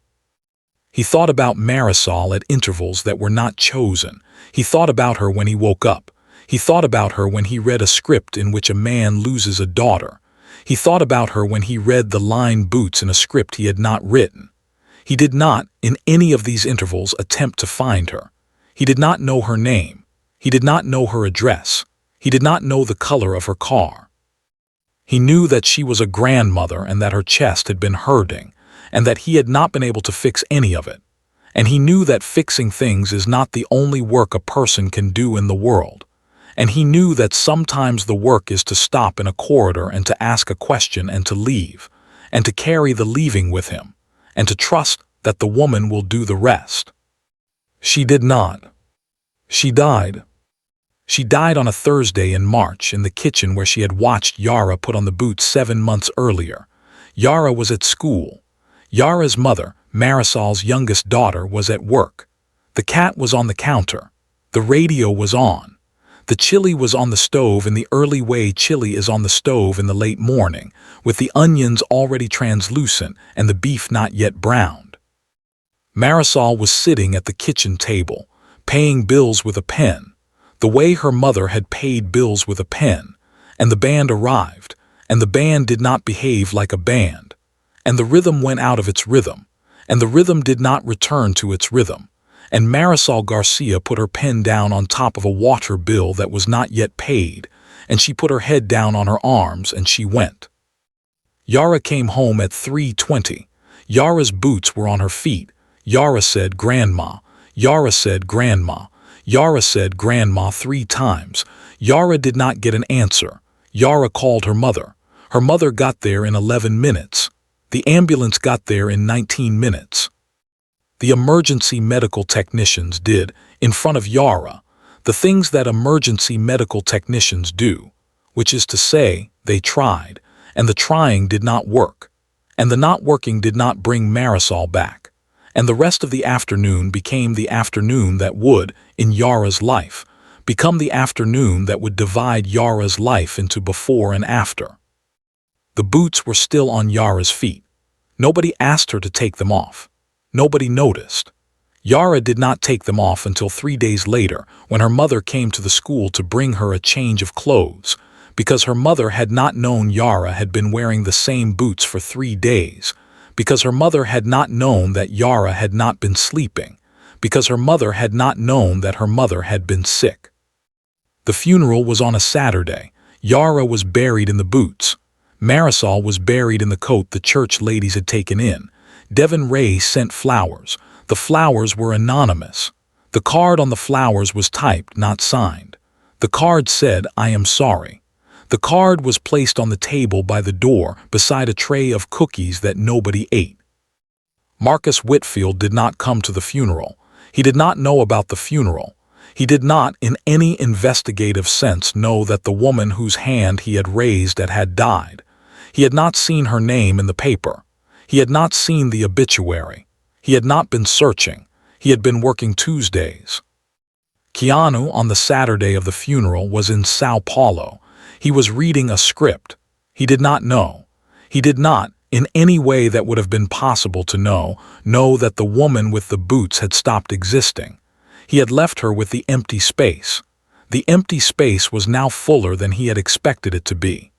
He thought about Marisol at intervals that were not chosen. He thought about her when he woke up. He thought about her when he read a script in which a man loses a daughter. He thought about her when he read the line boots in a script he had not written. He did not, in any of these intervals, attempt to find her. He did not know her name. He did not know her address. He did not know the color of her car. He knew that she was a grandmother and that her chest had been hurting, and that he had not been able to fix any of it. And he knew that fixing things is not the only work a person can do in the world. And he knew that sometimes the work is to stop in a corridor and to ask a question and to leave, and to carry the leaving with him, and to trust that the woman will do the rest. She did not. She died. She died on a Thursday in March in the kitchen where she had watched Yara put on the boots 7 months earlier. Yara was at school. Yara's mother, Marisol's youngest daughter, was at work. The cat was on the counter. The radio was on. The chili was on the stove in the early way chili is on the stove in the late morning, with the onions already translucent and the beef not yet browned. Marisol was sitting at the kitchen table, paying bills with a pen, the way her mother had paid bills with a pen, and the band arrived, and the band did not behave like a band, and the rhythm went out of its rhythm, and the rhythm did not return to its rhythm, and Marisol Garcia put her pen down on top of a water bill that was not yet paid, and she put her head down on her arms and she went. Yara came home at 3:20. Yara's boots were on her feet. Yara said, "Grandma." Yara said, "Grandma." Yara said, "Grandma," 3 times. Yara did not get an answer. Yara called her mother. Her mother got there in 11 minutes. The ambulance got there in 19 minutes. The emergency medical technicians did, in front of Yara, the things that emergency medical technicians do, which is to say, they tried, and the trying did not work, and the not working did not bring Marisol back. And the rest of the afternoon became the afternoon that would, in Yara's life, become the afternoon that would divide Yara's life into before and after. The boots were still on Yara's feet. Nobody asked her to take them off. Nobody noticed. Yara did not take them off until 3 days later when her mother came to the school to bring her a change of clothes, because her mother had not known Yara had been wearing the same boots for 3 days, because her mother had not known that Yara had not been sleeping, because her mother had not known that her mother had been sick. The funeral was on a Saturday. Yara was buried in the boots. Marisol was buried in the coat the church ladies had taken in. Devin Ray sent flowers. The flowers were anonymous. The card on the flowers was typed, not signed. The card said, "I am sorry." The card was placed on the table by the door beside a tray of cookies that nobody ate. Marcus Whitfield did not come to the funeral. He did not know about the funeral. He did not, in any investigative sense, know that the woman whose hand he had raised had died. He had not seen her name in the paper. He had not seen the obituary. He had not been searching. He had been working Tuesdays. Keanu, on the Saturday of the funeral, was in Sao Paulo. He was reading a script. He did not know. He did not, in any way that would have been possible to know that the woman with the boots had stopped existing. He had left her with the empty space. The empty space was now fuller than he had expected it to be.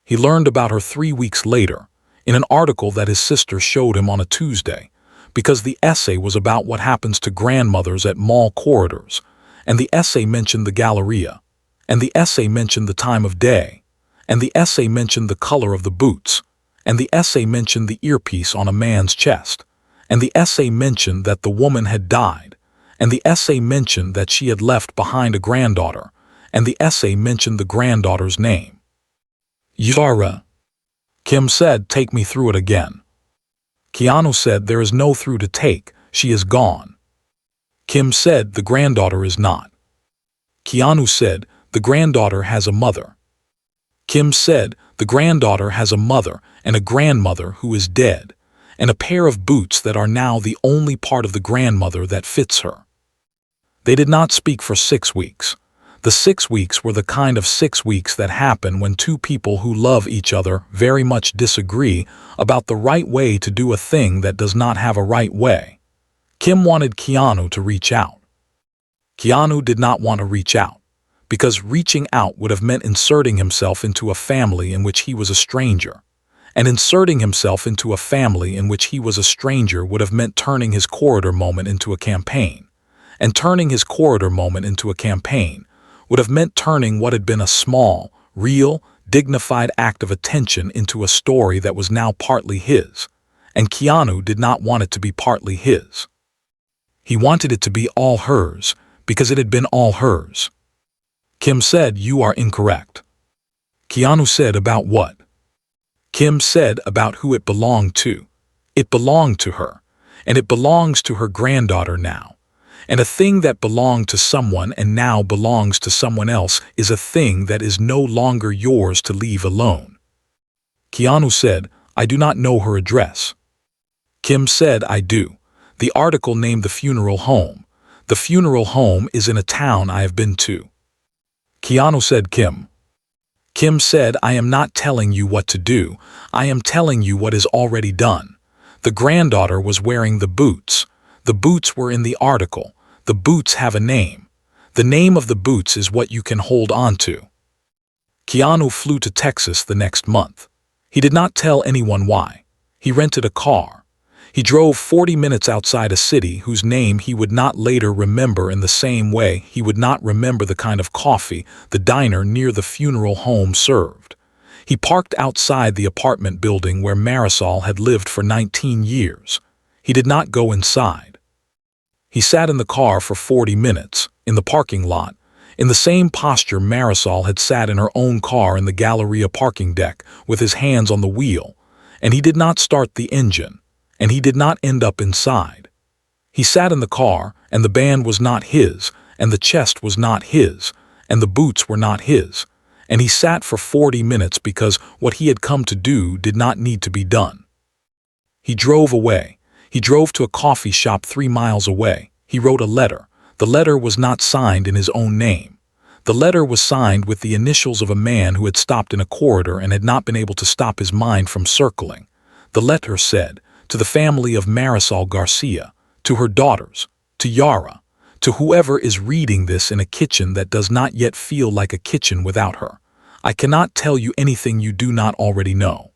He learned about her 3 weeks later, in an article that his sister showed him on a Tuesday, because the essay was about what happens to grandmothers at mall corridors, and the essay mentioned the Galleria, and the essay mentioned the time of day, and the essay mentioned the color of the boots, and the essay mentioned the earpiece on a man's chest, and the essay mentioned that the woman had died, and the essay mentioned that she had left behind a granddaughter, and the essay mentioned the granddaughter's name. Yara. Kim said, "Take me through it again." Keanu said, "There is no through to take, she is gone." Kim said, "The granddaughter is not." Keanu said, "The granddaughter has a mother." Kim said, "The granddaughter has a mother and a grandmother who is dead, and a pair of boots that are now the only part of the grandmother that fits her." They did not speak for 6 weeks. The 6 weeks were the kind of 6 weeks that happen when two people who love each other very much disagree about the right way to do a thing that does not have a right way. Kim wanted Keanu to reach out. Keanu did not want to reach out, because reaching out would have meant inserting himself into a family in which he was a stranger. And inserting himself into a family in which he was a stranger would have meant turning his corridor moment into a campaign. And turning his corridor moment into a campaign would have meant turning what had been a small, real, dignified act of attention into a story that was now partly his. And Keanu did not want it to be partly his. He wanted it to be all hers, because it had been all hers. Kim said, "You are incorrect." Keanu said, "About what?" Kim said, "About who it belonged to. It belonged to her, and it belongs to her granddaughter now. And a thing that belonged to someone and now belongs to someone else is a thing that is no longer yours to leave alone." Keanu said, "I do not know her address." Kim said, "I do. The article named the funeral home. The funeral home is in a town I have been to." Keanu said, "Kim." Kim said, "I am not telling you what to do. I am telling you what is already done. The granddaughter was wearing the boots. The boots were in the article. The boots have a name. The name of the boots is what you can hold on to." Keanu flew to Texas the next month. He did not tell anyone why. He rented a car. He drove 40 minutes outside a city whose name he would not later remember, in the same way he would not remember the kind of coffee the diner near the funeral home served. He parked outside the apartment building where Marisol had lived for 19 years. He did not go inside. He sat in the car for 40 minutes, in the parking lot, in the same posture Marisol had sat in her own car in the Galleria parking deck, with his hands on the wheel, and he did not start the engine, and he did not end up inside. He sat in the car, and the band was not his, and the chest was not his, and the boots were not his, and he sat for 40 minutes because what he had come to do did not need to be done. He drove away. He drove to a coffee shop 3 miles away. He wrote a letter. The letter was not signed in his own name. The letter was signed with the initials of a man who had stopped in a corridor and had not been able to stop his mind from circling. The letter said, "To the family of Marisol Garcia, to her daughters, to Yara, to whoever is reading this in a kitchen that does not yet feel like a kitchen without her. I cannot tell you anything you do not already know.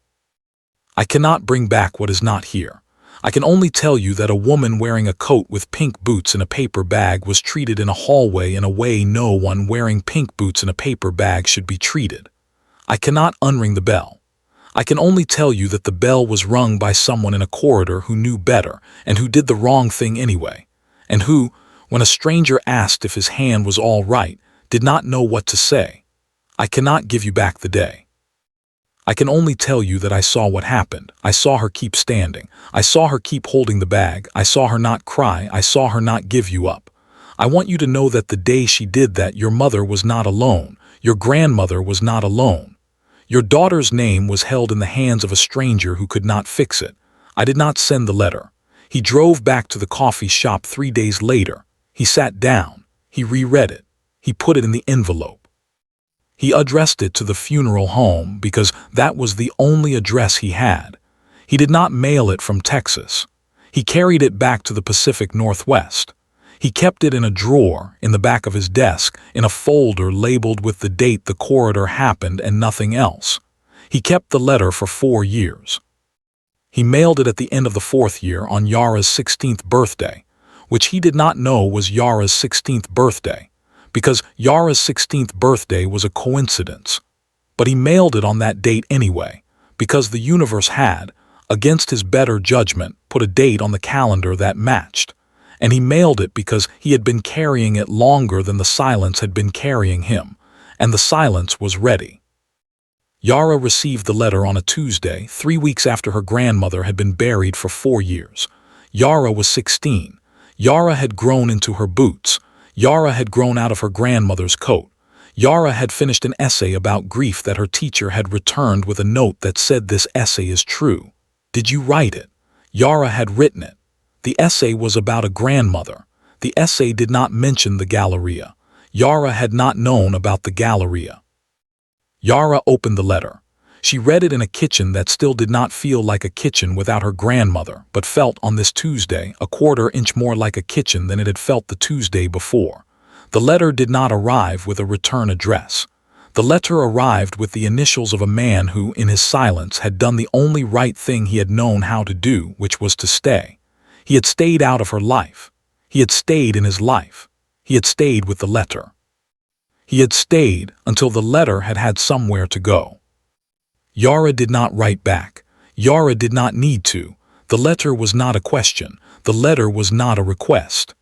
I cannot bring back what is not here. I can only tell you that a woman wearing a coat with pink boots and a paper bag was treated in a hallway in a way no one wearing pink boots and a paper bag should be treated. I cannot unring the bell. I can only tell you that the bell was rung by someone in a corridor who knew better and who did the wrong thing anyway, and who, when a stranger asked if his hand was all right, did not know what to say. I cannot give you back the day. I can only tell you that I saw what happened. I saw her keep standing. I saw her keep holding the bag. I saw her not cry. I saw her not give you up. I want you to know that the day she did that, your mother was not alone. Your grandmother was not alone. Your daughter's name was held in the hands of a stranger who could not fix it. I did not send the letter. He drove back to the coffee shop 3 days later. He sat down. He reread it. He put it in the envelope. He addressed it to the funeral home because that was the only address he had. He did not mail it from Texas. He carried it back to the Pacific Northwest. He kept it in a drawer in the back of his desk in a folder labeled with the date the corridor happened and nothing else. He kept the letter for 4 years. He mailed it at the end of the 4th year on Yara's 16th birthday, which he did not know was Yara's 16th birthday, because Yara's 16th birthday was a coincidence. But he mailed it on that date anyway, because the universe had, against his better judgment, put a date on the calendar that matched. And he mailed it because he had been carrying it longer than the silence had been carrying him, and the silence was ready. Yara received the letter on a Tuesday, 3 weeks after her grandmother had been buried for 4 years. Yara was 16. Yara had grown into her boots. Yara had grown out of her grandmother's coat. Yara had finished an essay about grief that her teacher had returned with a note that said, "This essay is true. Did you write it?" Yara had written it. The essay was about a grandmother. The essay did not mention the Galleria. Yara had not known about the Galleria. Yara opened the letter. She read it in a kitchen that still did not feel like a kitchen without her grandmother, but felt on this Tuesday a 1/4 inch more like a kitchen than it had felt the Tuesday before. The letter did not arrive with a return address. The letter arrived with the initials of a man who, in his silence, had done the only right thing he had known how to do, which was to stay. He had stayed out of her life. He had stayed in his life. He had stayed with the letter. He had stayed until the letter had had somewhere to go. Yara did not write back. Yara did not need to. The letter was not a question. The letter was not a request.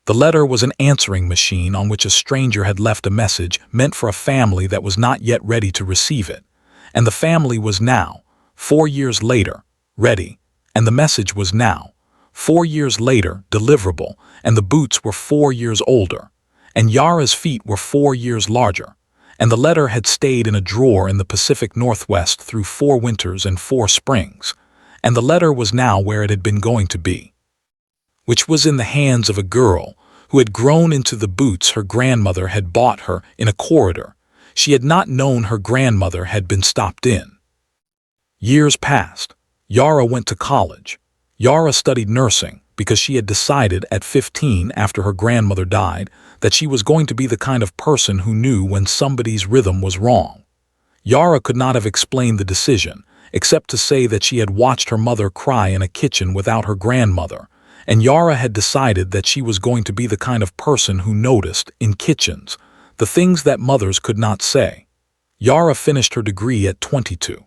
The letter was an answering machine on which a stranger had left a message meant for a family that was not yet ready to receive it. And the family was now, 4 years later, ready. And the message was now, 4 years later, deliverable. And the boots were 4 years older. And Yara's feet were 4 years larger, and the letter had stayed in a drawer in the Pacific Northwest through 4 winters and 4 springs, and the letter was now where it had been going to be, which was in the hands of a girl who had grown into the boots her grandmother had bought her in a corridor. She had not known her grandmother had been stopped in. Years passed. Yara went to college. Yara studied nursing because she had decided at 15, after her grandmother died, that she was going to be the kind of person who knew when somebody's rhythm was wrong. Yara could not have explained the decision, except to say that she had watched her mother cry in a kitchen without her grandmother, and Yara had decided that she was going to be the kind of person who noticed, in kitchens, the things that mothers could not say. Yara finished her degree at 22.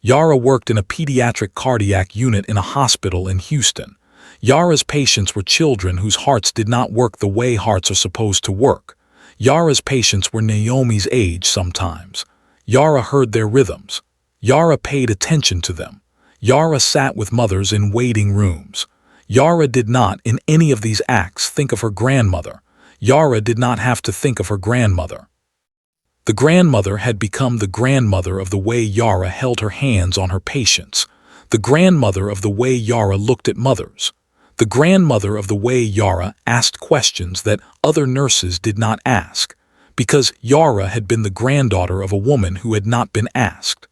Yara worked in a pediatric cardiac unit in a hospital in Houston. Yara's patients were children whose hearts did not work the way hearts are supposed to work. Yara's patients were Naomi's age sometimes. Yara heard their rhythms. Yara paid attention to them. Yara sat with mothers in waiting rooms. Yara did not, in any of these acts, think of her grandmother. Yara did not have to think of her grandmother. The grandmother had become the grandmother of the way Yara held her hands on her patients, the grandmother of the way Yara looked at mothers, the grandmother of the way Yara asked questions that other nurses did not ask, because Yara had been the granddaughter of a woman who had not been asked.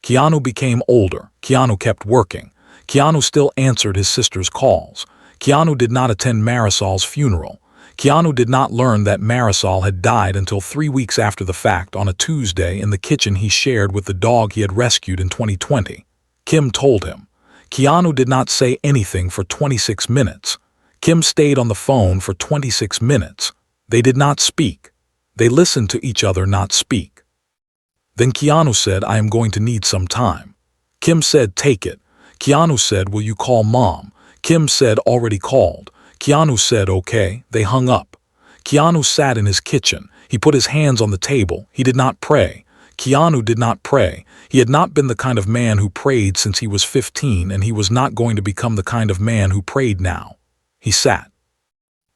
Keanu became older. Keanu kept working. Keanu still answered his sister's calls. Keanu did not attend Marisol's funeral. Keanu did not learn that Marisol had died until 3 weeks after the fact on a Tuesday in the kitchen he shared with the dog he had rescued in 2020. Kim told him. Keanu did not say anything for 26 minutes. Kim stayed on the phone for 26 minutes. They did not speak. They listened to each other not speak. Then Keanu said, "I am going to need some time." Kim said, "Take it." Keanu said, "Will you call Mom?" Kim said, "Already called." Keanu said, "Okay." They hung up. Keanu sat in his kitchen. He put his hands on the table. He did not pray. Keanu did not pray. He had not been the kind of man who prayed since he was 15, and he was not going to become the kind of man who prayed now. He sat.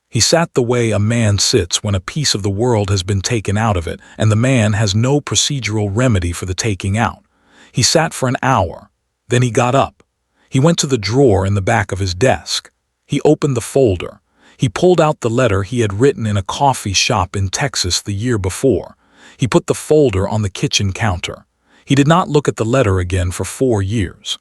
He sat the way a man sits when a piece of the world has been taken out of it, and the man has no procedural remedy for the taking out. He sat for an hour. Then he got up. He went to the drawer in the back of his desk. He opened the folder. He pulled out the letter he had written in a coffee shop in Texas the year before. He put the folder on the kitchen counter. He did not look at the letter again for 4 years.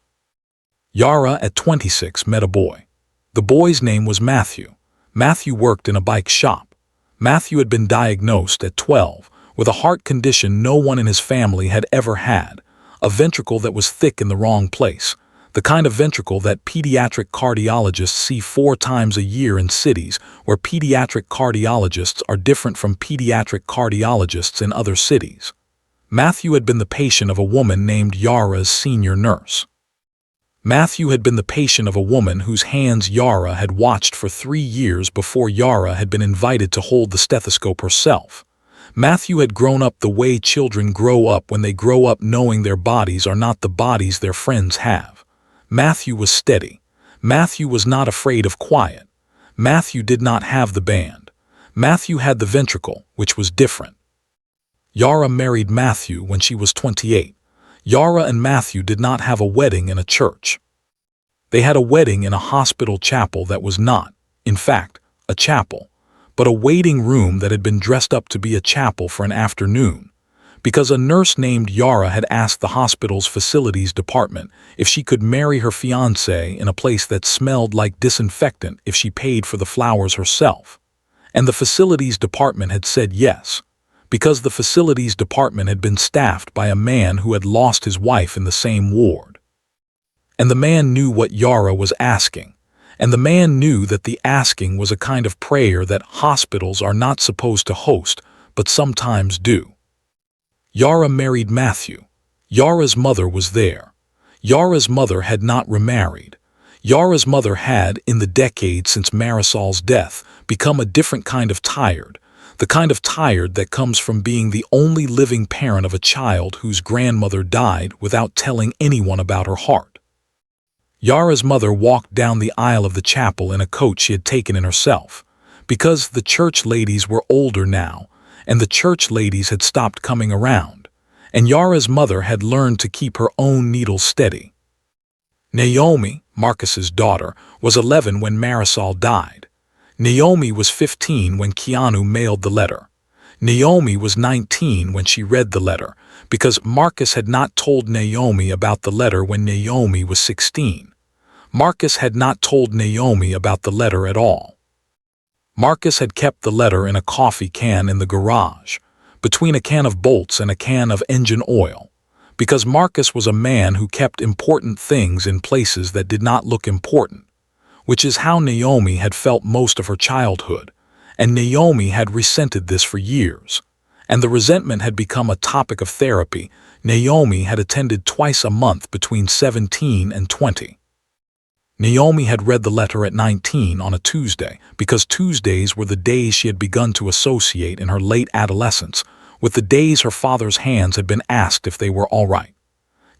Yara, at 26, met a boy. The boy's name was Matthew. Matthew worked in a bike shop. Matthew had been diagnosed at 12 with a heart condition no one in his family had ever had, a ventricle that was thick in the wrong place, the kind of ventricle that pediatric cardiologists see 4 times a year in cities where pediatric cardiologists are different from pediatric cardiologists in other cities. Matthew had been the patient of a woman named Yara's senior nurse. Matthew had been the patient of a woman whose hands Yara had watched for 3 years before Yara had been invited to hold the stethoscope herself. Matthew had grown up the way children grow up when they grow up knowing their bodies are not the bodies their friends have. Matthew was steady. Matthew was not afraid of quiet. Matthew did not have the band. Matthew had the ventricle, which was different. Yara married Matthew when she was 28. Yara and Matthew did not have a wedding in a church. They had a wedding in a hospital chapel that was not, in fact, a chapel, but a waiting room that had been dressed up to be a chapel for an afternoon, because a nurse named Yara had asked the hospital's facilities department if she could marry her fiancé in a place that smelled like disinfectant if she paid for the flowers herself. And the facilities department had said yes, because the facilities department had been staffed by a man who had lost his wife in the same ward. And the man knew what Yara was asking, and the man knew that the asking was a kind of prayer that hospitals are not supposed to host, but sometimes do. Yara married Matthew. Yara's mother was there. Yara's mother had not remarried. Yara's mother had, in the decade since Marisol's death, become a different kind of tired, the kind of tired that comes from being the only living parent of a child whose grandmother died without telling anyone about her heart. Yara's mother walked down the aisle of the chapel in a coat she had taken in herself, because the church ladies were older now, and the church ladies had stopped coming around, and Yara's mother had learned to keep her own needle steady. Naomi, Marcus's daughter, was 11 when Marisol died. Naomi was 15 when Keanu mailed the letter. Naomi was 19 when she read the letter, because Marcus had not told Naomi about the letter when Naomi was 16. Marcus had not told Naomi about the letter at all. Marcus had kept the letter in a coffee can in the garage, between a can of bolts and a can of engine oil, because Marcus was a man who kept important things in places that did not look important, which is how Naomi had felt most of her childhood, and Naomi had resented this for years, and the resentment had become a topic of therapy Naomi had attended twice a month between 17 and 20. Naomi had read the letter at 19 on a Tuesday, because Tuesdays were the days she had begun to associate in her late adolescence with the days her father's hands had been asked if they were all right.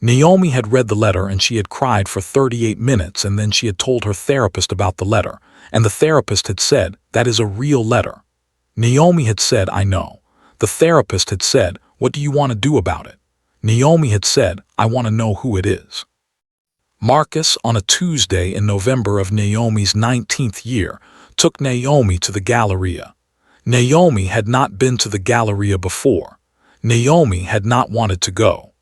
Naomi had read the letter and she had cried for 38 minutes, and then she had told her therapist about the letter, and the therapist had said, "That is a real letter." Naomi had said, "I know." The therapist had said, "What do you want to do about it?" Naomi had said, "I want to know who it is." Marcus, on a Tuesday in November of Naomi's 19th year, took Naomi to the Galleria. Naomi had not been to the Galleria before. Naomi had not wanted to go.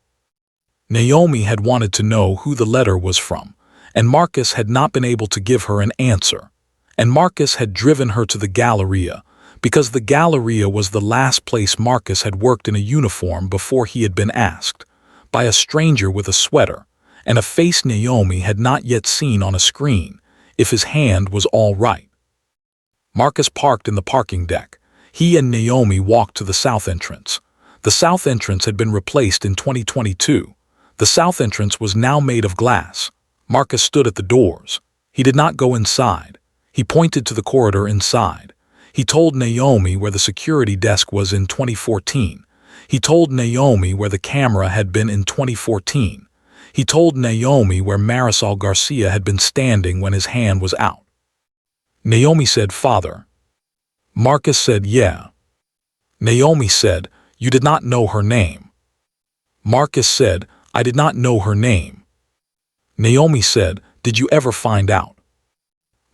Naomi had wanted to know who the letter was from, and Marcus had not been able to give her an answer. And Marcus had driven her to the Galleria, because the Galleria was the last place Marcus had worked in a uniform before he had been asked, by a stranger with a sweater, and a face Naomi had not yet seen on a screen, if his hand was all right. Marcus parked in the parking deck. He and Naomi walked to the south entrance. The south entrance had been replaced in 2022. The south entrance was now made of glass. Marcus stood at the doors. He did not go inside. He pointed to the corridor inside. He told Naomi where the security desk was in 2014. He told Naomi where the camera had been in 2014. He told Naomi where Marisol Garcia had been standing when his hand was out. Naomi said, "Father." Marcus said, "Yeah." Naomi said, "You did not know her name." Marcus said, "I did not know her name." Naomi said, did you ever find out?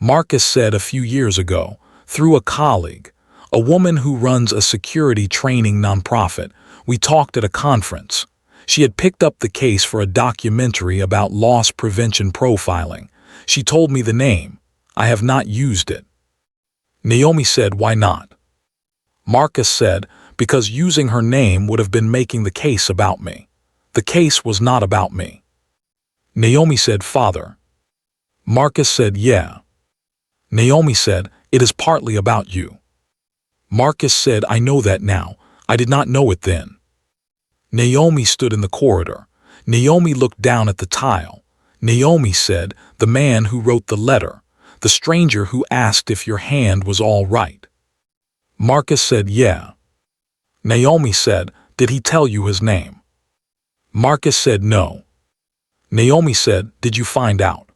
Marcus said a few years ago, through a colleague, a woman who runs a security training nonprofit. We talked at a conference. She had picked up the case for a documentary about loss prevention profiling. She told me the name. I have not used it. Naomi said, why not? Marcus said, because using her name would have been making the case about me. The case was not about me. Naomi said, Father. Marcus said, yeah. Naomi said, it is partly about you. Marcus said, I know that now. I did not know it then. Naomi stood in the corridor. Naomi looked down at the tile. Naomi said, the man who wrote the letter, the stranger who asked if your hand was all right. Marcus said, yeah. Naomi said, did he tell you his name? Marcus said, no. Naomi said, did you find out?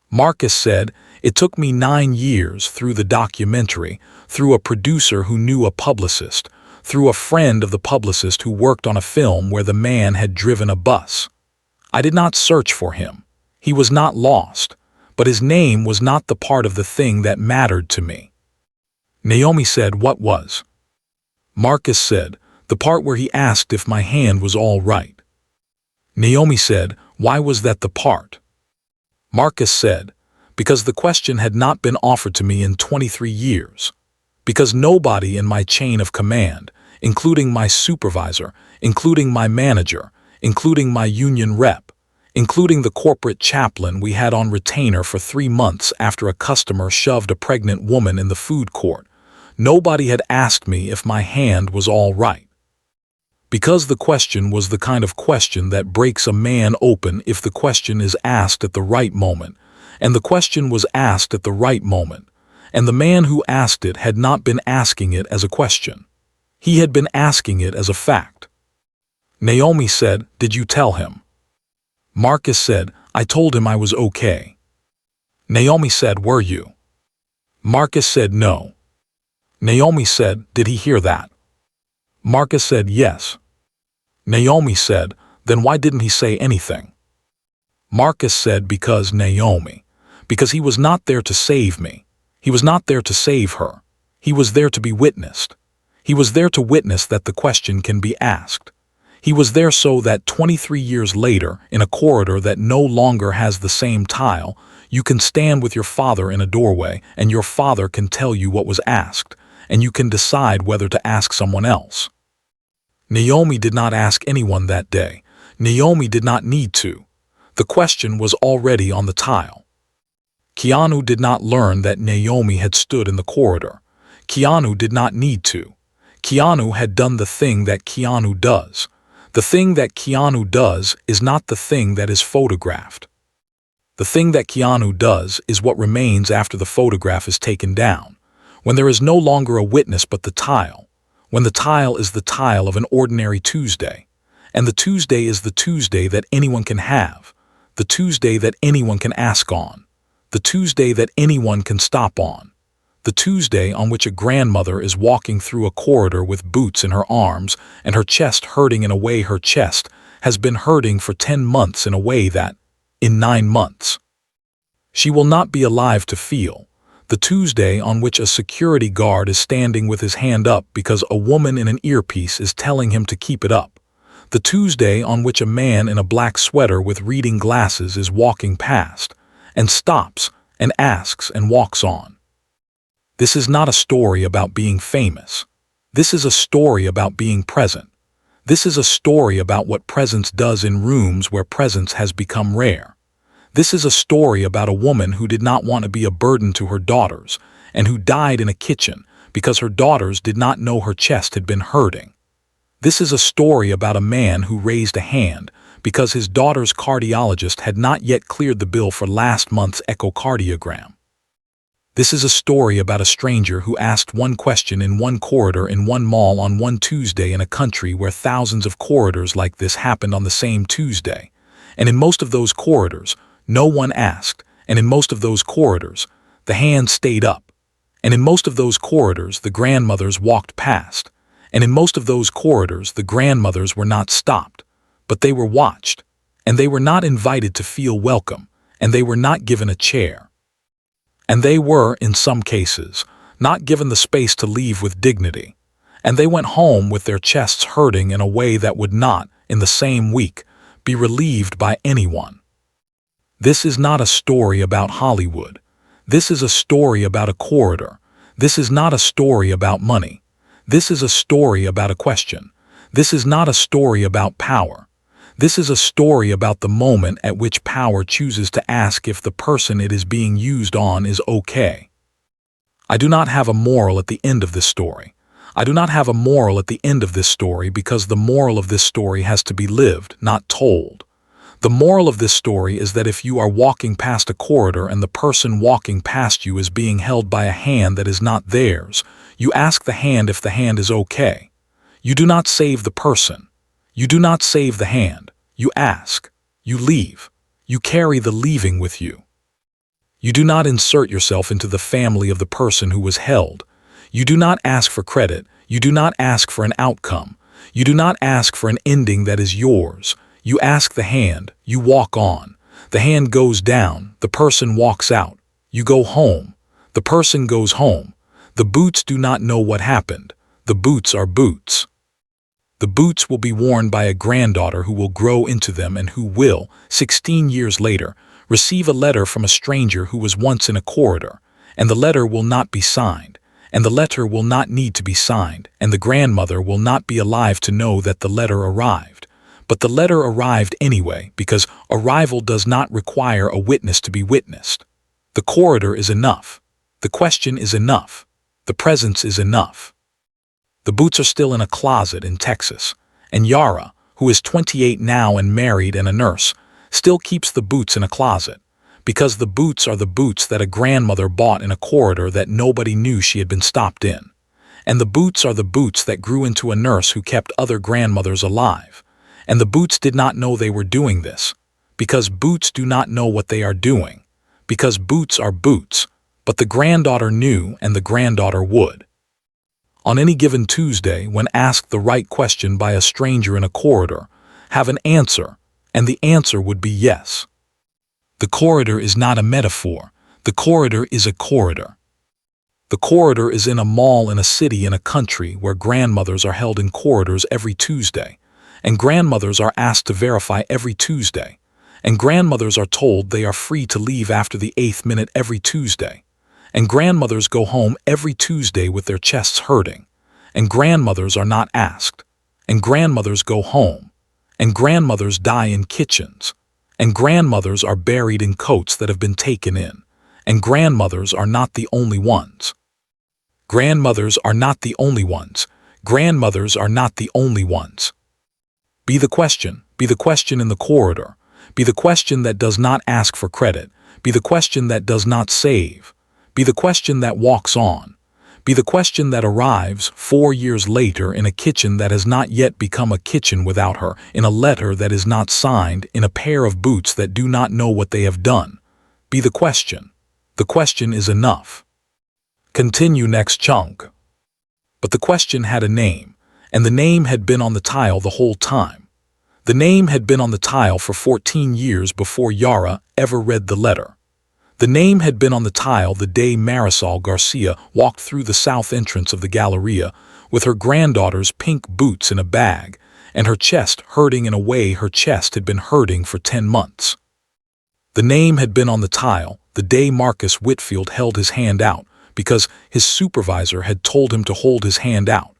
Marcus said, it took me 9 years through the documentary, through a producer who knew a publicist, through a friend of the publicist who worked on a film where the man had driven a bus. I did not search for him. He was not lost, but his name was not the part of the thing that mattered to me. Naomi said, what was? Marcus said, the part where he asked if my hand was all right. Naomi said, why was that the part? Marcus said, because the question had not been offered to me in 23 years. Because nobody in my chain of command, including my supervisor, including my manager, including my union rep, including the corporate chaplain we had on retainer for 3 months after a customer shoved a pregnant woman in the food court, nobody had asked me if my hand was all right. Because the question was the kind of question that breaks a man open if the question is asked at the right moment, and the question was asked at the right moment, and the man who asked it had not been asking it as a question. He had been asking it as a fact. Naomi said, did you tell him? Marcus said, I told him I was okay. Naomi said, were you? Marcus said, no. Naomi said, did he hear that? Marcus said, yes. Naomi said, then why didn't he say anything? Marcus said, because Naomi. Because he was not there to save me. He was not there to save her. He was there to be witnessed. He was there to witness that the question can be asked. He was there so that 23 years later, in a corridor that no longer has the same tile, you can stand with your father in a doorway and your father can tell you what was asked, and you can decide whether to ask someone else. Naomi did not ask anyone that day. Naomi did not need to. The question was already on the tile. Keanu did not learn that Naomi had stood in the corridor. Keanu did not need to. Keanu had done the thing that Keanu does. The thing that Keanu does is not the thing that is photographed. The thing that Keanu does is what remains after the photograph is taken down, when there is no longer a witness but the tile, when the tile is the tile of an ordinary Tuesday, and the Tuesday is the Tuesday that anyone can have, the Tuesday that anyone can ask on, the Tuesday that anyone can stop on, the Tuesday on which a grandmother is walking through a corridor with boots in her arms and her chest hurting in a way her chest has been hurting for 10 months in a way that, in 9 months, she will not be alive to feel, the Tuesday on which a security guard is standing with his hand up because a woman in an earpiece is telling him to keep it up, the Tuesday on which a man in a black sweater with reading glasses is walking past, and stops and asks and walks on. This is not a story about being famous. This is a story about being present. This is a story about what presence does in rooms where presence has become rare. This is a story about a woman who did not want to be a burden to her daughters and who died in a kitchen because her daughters did not know her chest had been hurting. This is a story about a man who raised a hand because his daughter's cardiologist had not yet cleared the bill for last month's echocardiogram. This is a story about a stranger who asked one question in one corridor in one mall on one Tuesday in a country where thousands of corridors like this happened on the same Tuesday. And in most of those corridors, no one asked, and in most of those corridors, the hand stayed up. And in most of those corridors, the grandmothers walked past. And in most of those corridors, the grandmothers were not stopped, but they were watched. And they were not invited to feel welcome, and they were not given a chair. And they were, in some cases, not given the space to leave with dignity. And they went home with their chests hurting in a way that would not, in the same week, be relieved by anyone. This is not a story about Hollywood. This is a story about a corridor. This is not a story about money. This is a story about a question. This is not a story about power. This is a story about the moment at which power chooses to ask if the person it is being used on is okay. I do not have a moral at the end of this story. I do not have a moral at the end of this story because the moral of this story has to be lived, not told. The moral of this story is that if you are walking past a corridor and the person walking past you is being held by a hand that is not theirs, you ask the hand if the hand is okay. You do not save the person. You do not save the hand. You ask. You leave. You carry the leaving with you. You do not insert yourself into the family of the person who was held. You do not ask for credit. You do not ask for an outcome. You do not ask for an ending that is yours. You ask the hand. You walk on. The hand goes down. The person walks out. You go home. The person goes home. The boots do not know what happened. The boots are boots. The boots will be worn by a granddaughter who will grow into them and who will, 16 years later, receive a letter from a stranger who was once in a corridor, and the letter will not be signed, and the letter will not need to be signed, and the grandmother will not be alive to know that the letter arrived. But the letter arrived anyway because arrival does not require a witness to be witnessed. The corridor is enough. The question is enough. The presence is enough. The boots are still in a closet in Texas, and Yara, who is 28 now and married and a nurse, still keeps the boots in a closet, because the boots are the boots that a grandmother bought in a corridor that nobody knew she had been stopped in. And the boots are the boots that grew into a nurse who kept other grandmothers alive. And the boots did not know they were doing this, because boots do not know what they are doing, because boots are boots, but the granddaughter knew and the granddaughter would. On any given Tuesday, when asked the right question by a stranger in a corridor, have an answer, and the answer would be yes. The corridor is not a metaphor. The corridor is a corridor. The corridor is in a mall in a city in a country where grandmothers are held in corridors every Tuesday, and grandmothers are asked to verify every Tuesday, and grandmothers are told they are free to leave after the 8th minute every Tuesday, and grandmothers go home every Tuesday with their chests hurting, and grandmothers are not asked, and grandmothers go home, and grandmothers die in kitchens, and grandmothers are buried in coats that have been taken in, and grandmothers are not the only ones. Grandmothers are not the only ones. Grandmothers are not the only ones. Be the question in the corridor, be the question that does not ask for credit, be the question that does not save, be the question that walks on, be the question that arrives 4 years later in a kitchen that has not yet become a kitchen without her, in a letter that is not signed, in a pair of boots that do not know what they have done. Be the question. The question is enough. Continue next chunk. But the question had a name, and the name had been on the tile the whole time. The name had been on the tile for 14 years before Yara ever read the letter. The name had been on the tile the day Marisol Garcia walked through the south entrance of the Galleria with her granddaughter's pink boots in a bag, and her chest hurting in a way her chest had been hurting for 10 months. The name had been on the tile the day Marcus Whitfield held his hand out because his supervisor had told him to hold his hand out,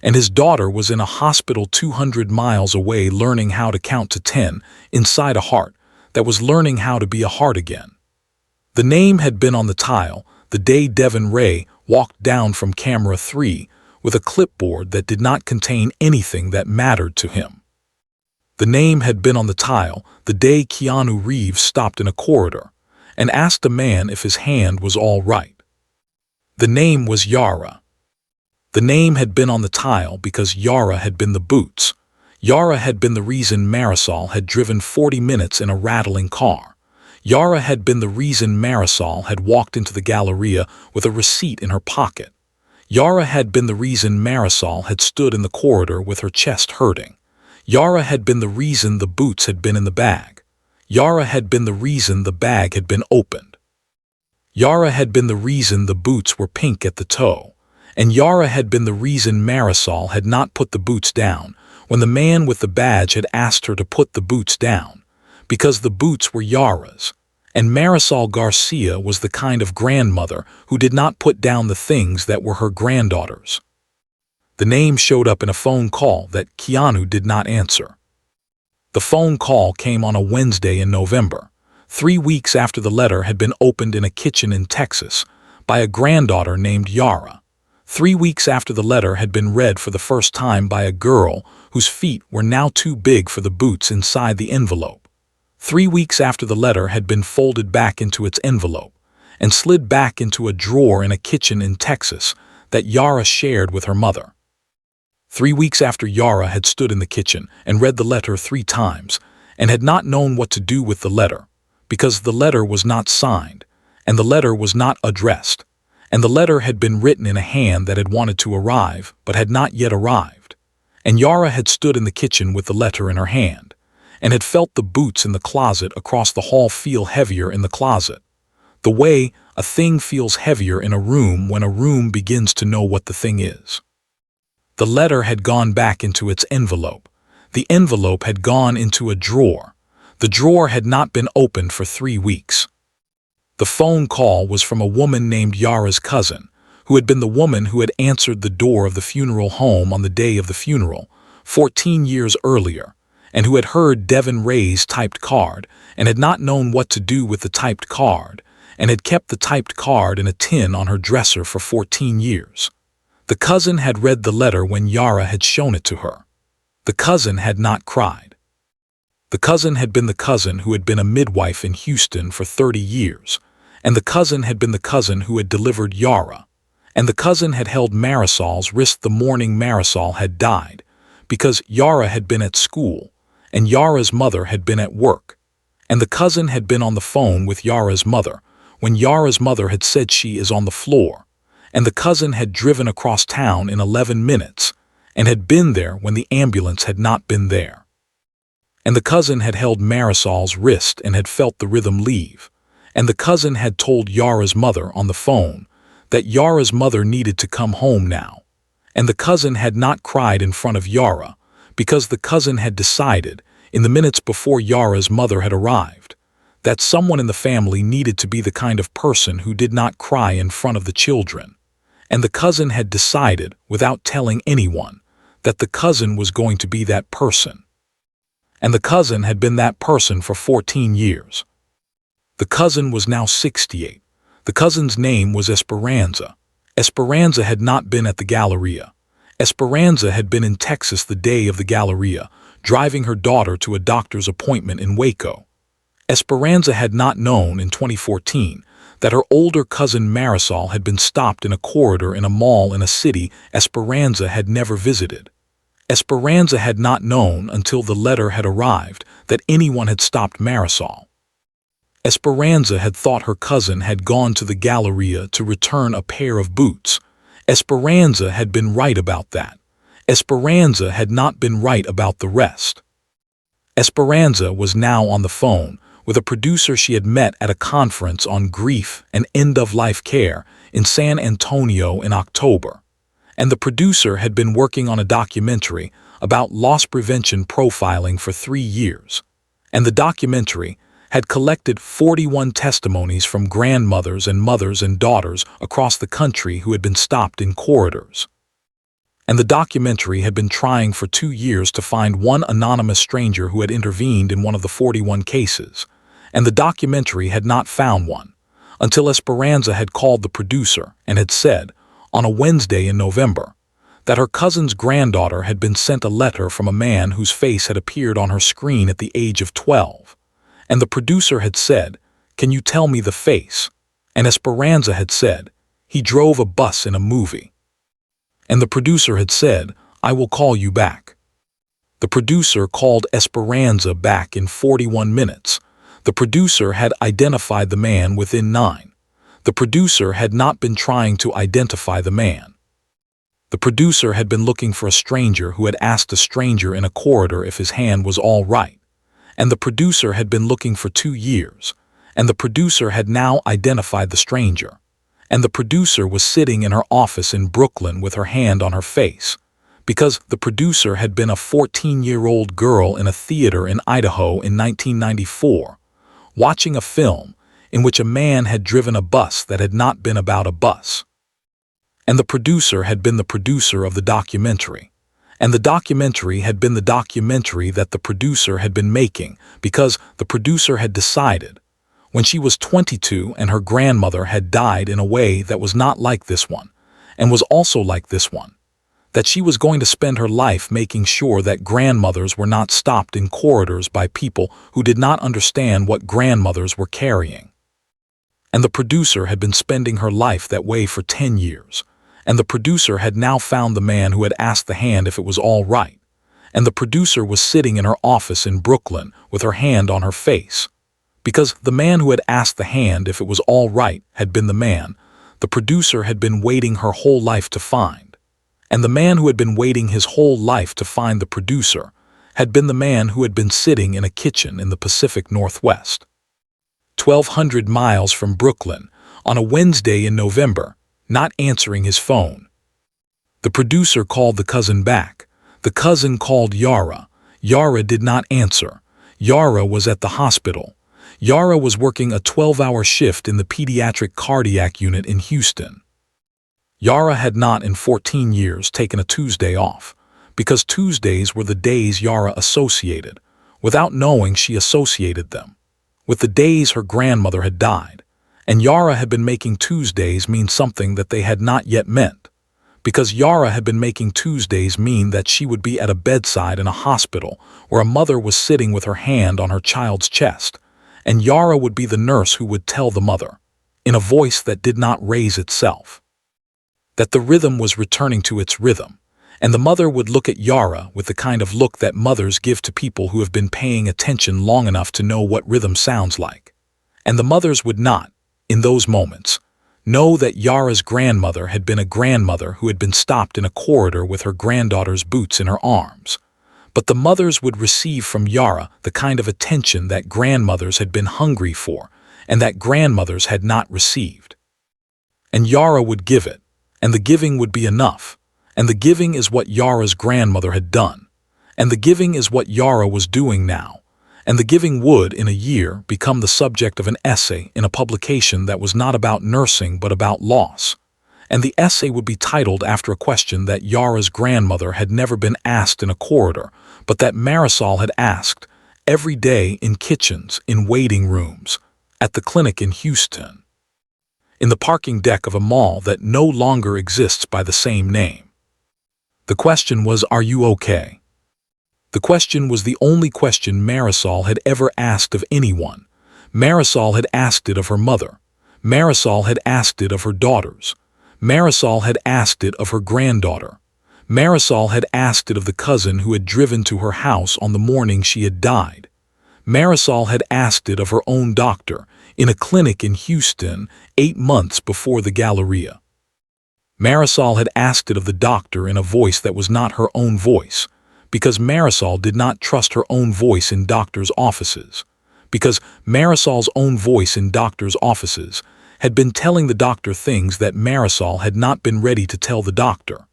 and his daughter was in a hospital 200 miles away learning how to count to 10 inside a heart that was learning how to be a heart again. The name had been on the tile the day Devin Ray walked down from camera 3 with a clipboard that did not contain anything that mattered to him. The name had been on the tile the day Keanu Reeves stopped in a corridor and asked a man if his hand was all right. The name was Yara. The name had been on the tile because Yara had been the boots. Yara had been the reason Marisol had driven 40 minutes in a rattling car. Yara had been the reason Marisol had walked into the Galleria with a receipt in her pocket. Yara had been the reason Marisol had stood in the corridor with her chest hurting. Yara had been the reason the boots had been in the bag. Yara had been the reason the bag had been opened. Yara had been the reason the boots were pink at the toe. And Yara had been the reason Marisol had not put the boots down when the man with the badge had asked her to put the boots down, because the boots were Yara's. And Marisol Garcia was the kind of grandmother who did not put down the things that were her granddaughter's. The name showed up in a phone call that Keanu did not answer. The phone call came on a Wednesday in November, 3 weeks after the letter had been opened in a kitchen in Texas by a granddaughter named Yara. 3 weeks after the letter had been read for the first time by a girl whose feet were now too big for the boots inside the envelope. 3 weeks after the letter had been folded back into its envelope and slid back into a drawer in a kitchen in Texas that Yara shared with her mother. 3 weeks after Yara had stood in the kitchen and read the letter 3 times and had not known what to do with the letter, because the letter was not signed, and the letter was not addressed, and the letter had been written in a hand that had wanted to arrive but had not yet arrived. And Yara had stood in the kitchen with the letter in her hand, and had felt the boots in the closet across the hall feel heavier in the closet, the way a thing feels heavier in a room when a room begins to know what the thing is. The letter had gone back into its envelope. The envelope had gone into a drawer. The drawer had not been opened for 3 weeks. The phone call was from a woman named Yara's cousin, who had been the woman who had answered the door of the funeral home on the day of the funeral, 14 years earlier, and who had heard Devin Ray's typed card and had not known what to do with the typed card, and had kept the typed card in a tin on her dresser for 14 years. The cousin had read the letter when Yara had shown it to her. The cousin had not cried. The cousin had been the cousin who had been a midwife in Houston for 30 years, and the cousin had been the cousin who had delivered Yara, and the cousin had held Marisol's wrist the morning Marisol had died, because Yara had been at school, and Yara's mother had been at work, and the cousin had been on the phone with Yara's mother when Yara's mother had said she is on the floor, and the cousin had driven across town in 11 minutes, and had been there when the ambulance had not been there. And the cousin had held Marisol's wrist and had felt the rhythm leave, and the cousin had told Yara's mother on the phone that Yara's mother needed to come home now, and the cousin had not cried in front of Yara because the cousin had decided, in the minutes before Yara's mother had arrived, that someone in the family needed to be the kind of person who did not cry in front of the children, and the cousin had decided, without telling anyone, that the cousin was going to be that person. And the cousin had been that person for 14 years. The cousin was now 68. The cousin's name was Esperanza. Esperanza had not been at the Galleria. Esperanza had been in Texas the day of the Galleria, driving her daughter to a doctor's appointment in Waco. Esperanza had not known in 2014 that her older cousin Marisol had been stopped in a corridor in a mall in a city Esperanza had never visited. Esperanza had not known until the letter had arrived that anyone had stopped Marisol. Esperanza had thought her cousin had gone to the Galleria to return a pair of boots. Esperanza had been right about that. Esperanza had not been right about the rest. Esperanza was now on the phone with a producer she had met at a conference on grief and end-of-life care in San Antonio in October. And the producer had been working on a documentary about loss prevention profiling for 3 years. And the documentary had collected 41 testimonies from grandmothers and mothers and daughters across the country who had been stopped in corridors. And the documentary had been trying for 2 years to find one anonymous stranger who had intervened in one of the 41 cases. And the documentary had not found one, until Esperanza had called the producer and had said, on a Wednesday in November, that her cousin's granddaughter had been sent a letter from a man whose face had appeared on her screen at the age of 12. And the producer had said, "Can you tell me the face?" And Esperanza had said, "He drove a bus in a movie." And the producer had said, "I will call you back." The producer called Esperanza back in 41 minutes. The producer had identified the man within 9. The producer had not been trying to identify the man. The producer had been looking for a stranger who had asked a stranger in a corridor if his hand was all right. and the producer had been looking for 2 years, and the producer had now identified the stranger, and the producer was sitting in her office in Brooklyn with her hand on her face, because the producer had been a 14-year-old girl in a theater in Idaho in 1994, watching a film in which a man had driven a bus that had not been about a bus. And the producer had been the producer of the documentary. And the documentary had been the documentary that the producer had been making because the producer had decided, when she was 22 and her grandmother had died in a way that was not like this one, and was also like this one, that she was going to spend her life making sure that grandmothers were not stopped in corridors by people who did not understand what grandmothers were carrying. And the producer had been spending her life that way for 10 years. And the producer had now found the man who had asked the hand if it was all right. And the producer was sitting in her office in Brooklyn with her hand on her face. Because the man who had asked the hand if it was all right had been the man the producer had been waiting her whole life to find. And the man who had been waiting his whole life to find the producer had been the man who had been sitting in a kitchen in the Pacific Northwest. 1,200 miles from Brooklyn, on a Wednesday in November, not answering his phone. The producer called the cousin back. The cousin called Yara. Yara did not answer. Yara was at the hospital. Yara was working a 12-hour shift in the pediatric cardiac unit in Houston. Yara had not in 14 years taken a Tuesday off, because Tuesdays were the days Yara associated, without knowing she associated them, with the days her grandmother had died. And Yara had been making Tuesdays mean something that they had not yet meant, because Yara had been making Tuesdays mean that she would be at a bedside in a hospital where a mother was sitting with her hand on her child's chest, and Yara would be the nurse who would tell the mother, in a voice that did not raise itself, that the rhythm was returning to its rhythm, and the mother would look at Yara with the kind of look that mothers give to people who have been paying attention long enough to know what rhythm sounds like. And the mothers would not, in those moments, know that Yara's grandmother had been a grandmother who had been stopped in a corridor with her granddaughter's boots in her arms. But the mothers would receive from Yara the kind of attention that grandmothers had been hungry for and that grandmothers had not received. And Yara would give it, and the giving would be enough. And the giving is what Yara's grandmother had done. And the giving is what Yara was doing now. And the giving would, in a year, become the subject of an essay in a publication that was not about nursing but about loss. And the essay would be titled after a question that Yara's grandmother had never been asked in a corridor, but that Marisol had asked every day in kitchens, in waiting rooms, at the clinic in Houston, in the parking deck of a mall that no longer exists by the same name. The question was, "Are you okay?" The question was the only question Marisol had ever asked of anyone. Marisol had asked it of her mother. Marisol had asked it of her daughters. Marisol had asked it of her granddaughter. Marisol had asked it of the cousin who had driven to her house on the morning she had died. Marisol had asked it of her own doctor in a clinic in Houston 8 months before the Galleria. Marisol had asked it of the doctor in a voice that was not her own voice, because Marisol did not trust her own voice in doctors' offices, because Marisol's own voice in doctors' offices had been telling the doctor things that Marisol had not been ready to tell the doctor.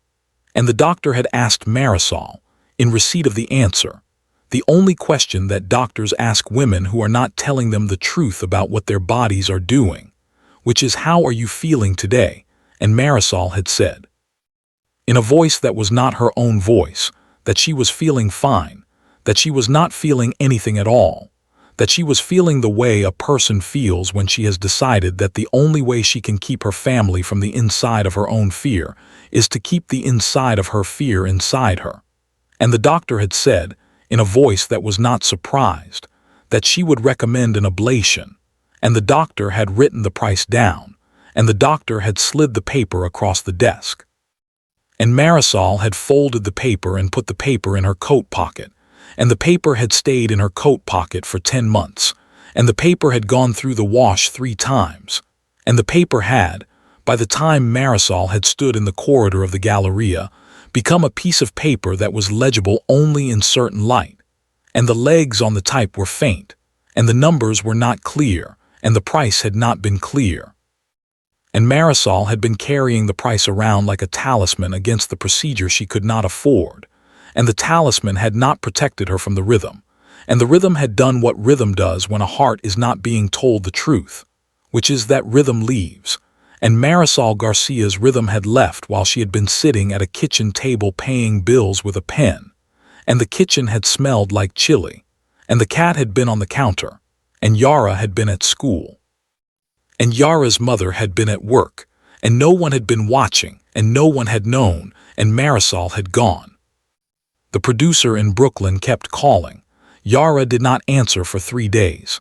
And the doctor had asked Marisol, in receipt of the answer, the only question that doctors ask women who are not telling them the truth about what their bodies are doing, which is, "How are you feeling today?" And Marisol had said, in a voice that was not her own voice, that she was feeling fine, that she was not feeling anything at all, that she was feeling the way a person feels when she has decided that the only way she can keep her family from the inside of her own fear is to keep the inside of her fear inside her. And the doctor had said, in a voice that was not surprised, that she would recommend an ablation, and the doctor had written the price down, and the doctor had slid the paper across the desk. And Marisol had folded the paper and put the paper in her coat pocket, and the paper had stayed in her coat pocket for 10 months, and the paper had gone through the wash 3 times, and the paper had, by the time Marisol had stood in the corridor of the Galleria, become a piece of paper that was legible only in certain light, and the legs on the type were faint, and the numbers were not clear, and the price had not been clear. And Marisol had been carrying the price around like a talisman against the procedure she could not afford, and the talisman had not protected her from the rhythm, and the rhythm had done what rhythm does when a heart is not being told the truth, which is that rhythm leaves, and Marisol Garcia's rhythm had left while she had been sitting at a kitchen table paying bills with a pen, and the kitchen had smelled like chili, and the cat had been on the counter, and Yara had been at school. And Yara's mother had been at work, and no one had been watching, and no one had known, and Marisol had gone. The producer in Brooklyn kept calling. Yara did not answer for 3 days.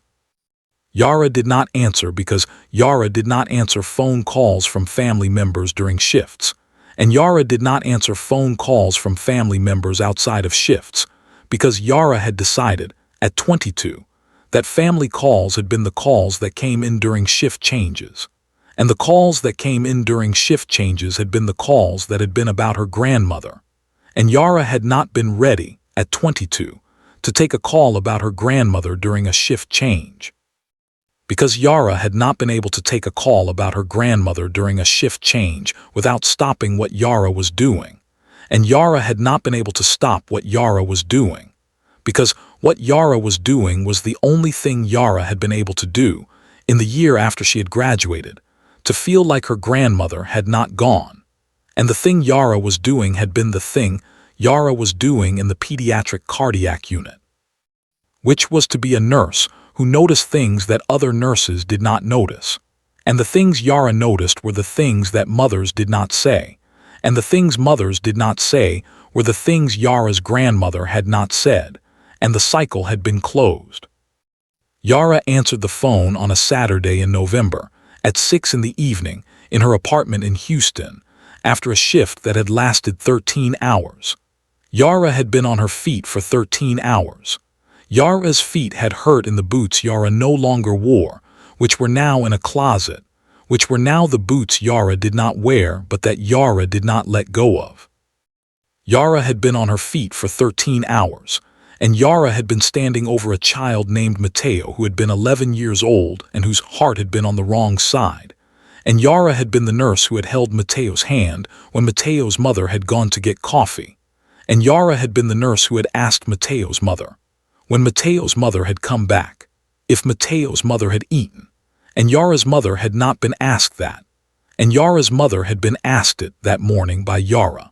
Yara did not answer because Yara did not answer phone calls from family members during shifts, and Yara did not answer phone calls from family members outside of shifts, because Yara had decided, at 22, that family calls had been the calls that came in during shift changes, and the calls that came in during shift changes had been the calls that had been about her grandmother, and Yara had not been ready, at 22, to take a call about her grandmother during a shift change. Because Yara had not been able to take a call about her grandmother during a shift change without stopping what Yara was doing, and Yara had not been able to stop what Yara was doing, because what Yara was doing was the only thing Yara had been able to do in the year after she had graduated, to feel like her grandmother had not gone, and the thing Yara was doing had been the thing Yara was doing in the pediatric cardiac unit, which was to be a nurse who noticed things that other nurses did not notice, and the things Yara noticed were the things that mothers did not say, and the things mothers did not say were the things Yara's grandmother had not said, and the cycle had been closed. Yara answered the phone on a Saturday in November, at 6 in the evening, in her apartment in Houston, after a shift that had lasted 13 hours. Yara had been on her feet for 13 hours. Yara's feet had hurt in the boots Yara no longer wore, which were now in a closet, which were now the boots Yara did not wear but that Yara did not let go of. Yara had been on her feet for 13 hours, and Yara had been standing over a child named Mateo who had been 11 years old and whose heart had been on the wrong side, and Yara had been the nurse who had held Mateo's hand when Mateo's mother had gone to get coffee, and Yara had been the nurse who had asked Mateo's mother, when Mateo's mother had come back, if Mateo's mother had eaten, and Yara's mother had not been asked that, and Yara's mother had been asked it that morning by Yara.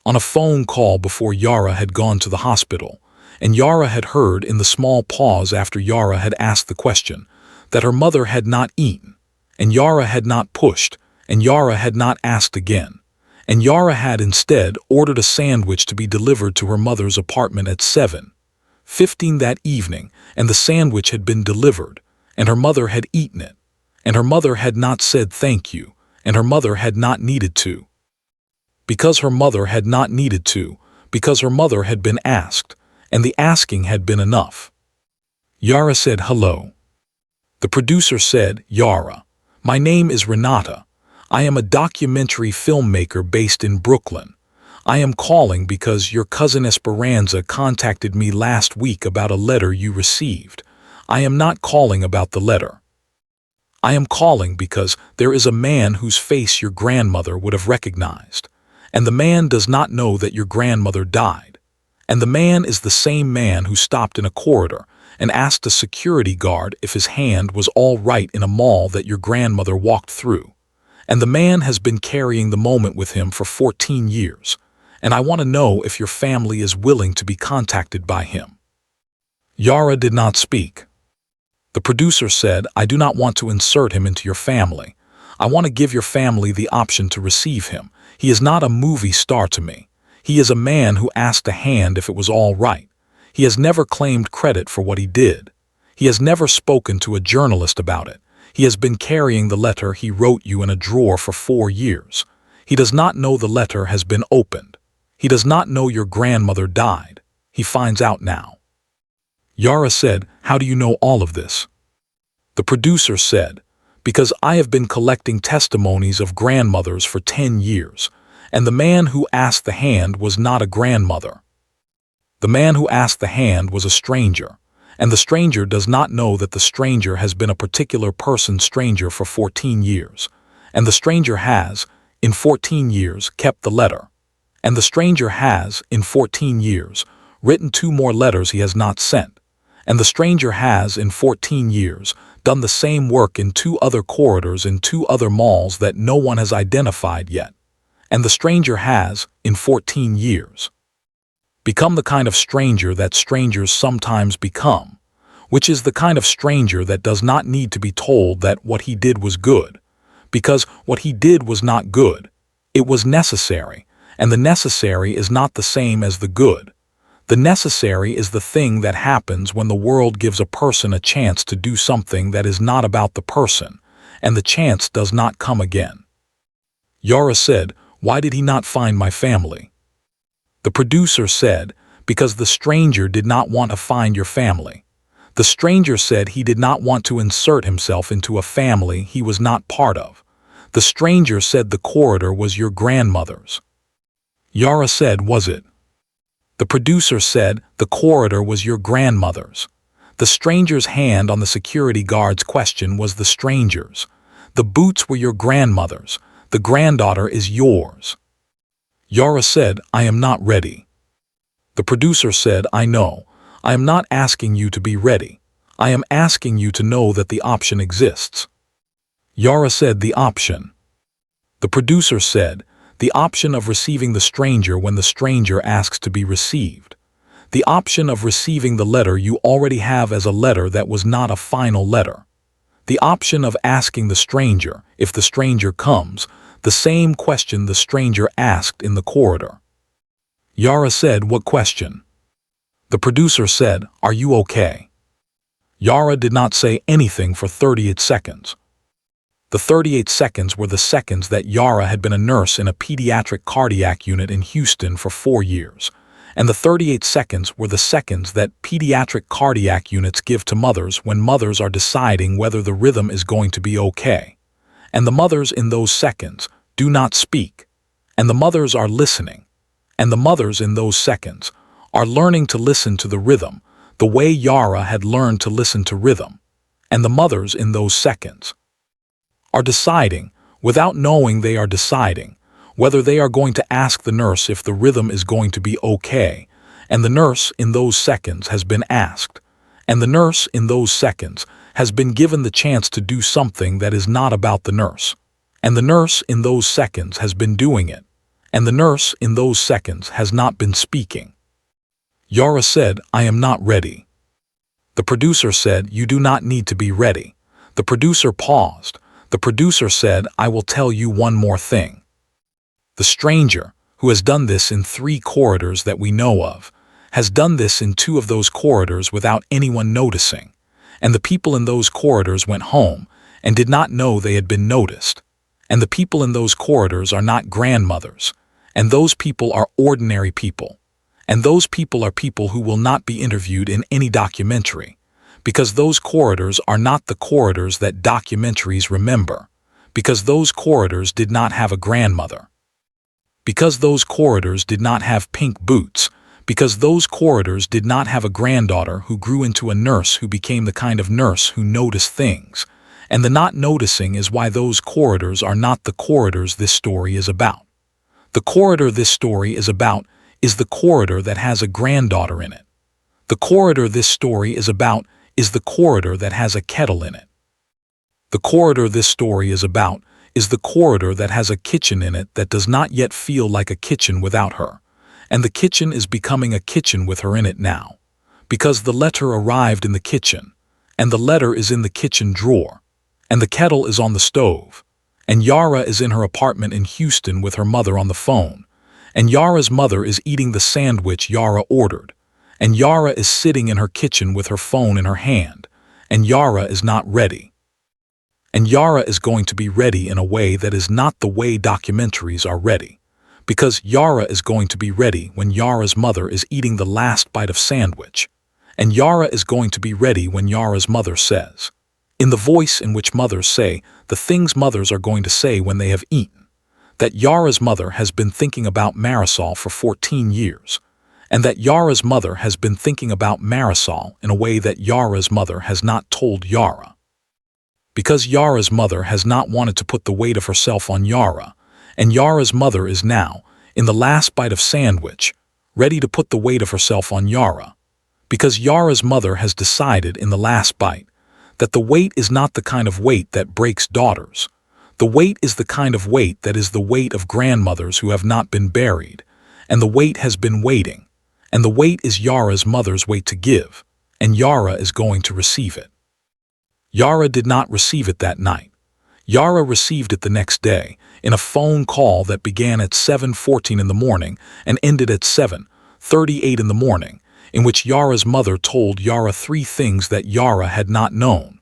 On a phone call before Yara had gone to the hospital, and Yara had heard in the small pause after Yara had asked the question, that her mother had not eaten, and Yara had not pushed, and Yara had not asked again, and Yara had instead ordered a sandwich to be delivered to her mother's apartment at 7:15 that evening, and the sandwich had been delivered, and her mother had eaten it, and her mother had not said thank you, and her mother had not needed to. Because her mother had not needed to, because her mother had been asked, and the asking had been enough. Yara said hello. The producer said, Yara, my name is Renata. I am a documentary filmmaker based in Brooklyn. I am calling because your cousin Esperanza contacted me last week about a letter you received. I am not calling about the letter. I am calling because there is a man whose face your grandmother would have recognized, and the man does not know that your grandmother died. And the man is the same man who stopped in a corridor and asked a security guard if his hand was all right in a mall that your grandmother walked through. And the man has been carrying the moment with him for 14 years. And I want to know if your family is willing to be contacted by him. Yara did not speak. The producer said, I do not want to insert him into your family. I want to give your family the option to receive him. He is not a movie star to me. He is a man who asked a hand if it was all right. He has never claimed credit for what he did. He has never spoken to a journalist about it. He has been carrying the letter he wrote you in a drawer for 4 years. He does not know the letter has been opened. He does not know your grandmother died. He finds out now. Yara said, how do you know all of this? The producer said, because I have been collecting testimonies of grandmothers for 10 years, and the man who asked the hand was not a grandmother. The man who asked the hand was a stranger, and the stranger does not know that the stranger has been a particular person's stranger for 14 years, and the stranger has, in 14 years, kept the letter, and the stranger has, in 14 years, written 2 more letters he has not sent, and the stranger has, in 14 years, done the same work in 2 other corridors in 2 other malls that no one has identified yet, and the stranger has, in 14 years, become the kind of stranger that strangers sometimes become, which is the kind of stranger that does not need to be told that what he did was good, because what he did was not good. It was necessary, and the necessary is not the same as the good. The necessary is the thing that happens when the world gives a person a chance to do something that is not about the person, and the chance does not come again. Yara said, "Why did he not find my family?" The producer said, "Because the stranger did not want to find your family." The stranger said he did not want to insert himself into a family he was not part of. The stranger said the corridor was your grandmother's. Yara said, "Was it?" The producer said, "The corridor was your grandmother's." The stranger's hand on the security guard's question was the stranger's. The boots were your grandmother's. The granddaughter is yours. Yara said, "I am not ready." The producer said, "I know. I am not asking you to be ready. I am asking you to know that the option exists." Yara said, "The option." The producer said, "The option of receiving the stranger when the stranger asks to be received. The option of receiving the letter you already have as a letter that was not a final letter. The option of asking the stranger, if the stranger comes, the same question the stranger asked in the corridor." Yara said, "What question?" The producer said, "Are you okay?" Yara did not say anything for 38 seconds. The 38 seconds were the seconds that Yara had been a nurse in a pediatric cardiac unit in Houston for 4 years, and the 38 seconds were the seconds that pediatric cardiac units give to mothers when mothers are deciding whether the rhythm is going to be okay. And the mothers in those seconds do not speak, and the mothers are listening, and the mothers in those seconds are learning to listen to the rhythm the way Yara had learned to listen to rhythm, and the mothers in those seconds are deciding, without knowing they are deciding, whether they are going to ask the nurse if the rhythm is going to be okay, and the nurse in those seconds has been asked, and the nurse in those seconds has been given the chance to do something that is not about the nurse, and the nurse in those seconds has been doing it, and the nurse in those seconds has not been speaking. Yara said, "I am not ready." The producer said, "You do not need to be ready." The producer paused. The producer said, "I will tell you one more thing. The stranger, who has done this in 3 corridors that we know of, has done this in 2 of those corridors without anyone noticing, and the people in those corridors went home and did not know they had been noticed, and the people in those corridors are not grandmothers, and those people are ordinary people, and those people are people who will not be interviewed in any documentary, because those corridors are not the corridors that documentaries remember, because those corridors did not have a grandmother, because those corridors did not have pink boots, because those corridors did not have a granddaughter who grew into a nurse who became the kind of nurse who noticed things, and the not noticing is why those corridors are not the corridors this story is about. The corridor this story is about is the corridor that has a granddaughter in it. The corridor this story is about is the corridor that has a kettle in it. The corridor this story is about is the corridor that has a kitchen in it that does not yet feel like a kitchen without her, and the kitchen is becoming a kitchen with her in it now, because the letter arrived in the kitchen, and the letter is in the kitchen drawer, and the kettle is on the stove, and Yara is in her apartment in Houston with her mother on the phone, and Yara's mother is eating the sandwich Yara ordered, and Yara is sitting in her kitchen with her phone in her hand, and Yara is not ready. And Yara is going to be ready in a way that is not the way documentaries are ready, because Yara is going to be ready when Yara's mother is eating the last bite of sandwich, and Yara is going to be ready when Yara's mother says, in the voice in which mothers say the things mothers are going to say when they have eaten, that Yara's mother has been thinking about Marisol for 14 years, and that Yara's mother has been thinking about Marisol in a way that Yara's mother has not told Yara. Because Yara's mother has not wanted to put the weight of herself on Yara, and Yara's mother is now, in the last bite of sandwich, ready to put the weight of herself on Yara. Because Yara's mother has decided in the last bite that the weight is not the kind of weight that breaks daughters. The weight is the kind of weight that is the weight of grandmothers who have not been buried, and the weight has been waiting, and the weight is Yara's mother's weight to give, and Yara is going to receive it. Yara did not receive it that night. Yara received it the next day in a phone call that began at 7:14 in the morning and ended at 7:38 in the morning, in which Yara's mother told Yara 3 things that Yara had not known.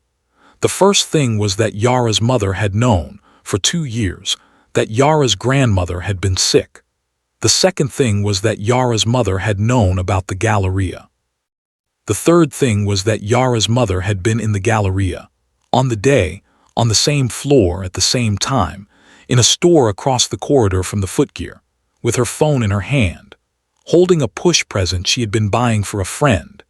The first thing was that Yara's mother had known, for 2 years, that Yara's grandmother had been sick. The second thing was that Yara's mother had known about the Galleria. The third thing was that Yara's mother had been in the Galleria, on the day, on the same floor at the same time, in a store across the corridor from the footgear, with her phone in her hand, holding a push present she had been buying for a friend,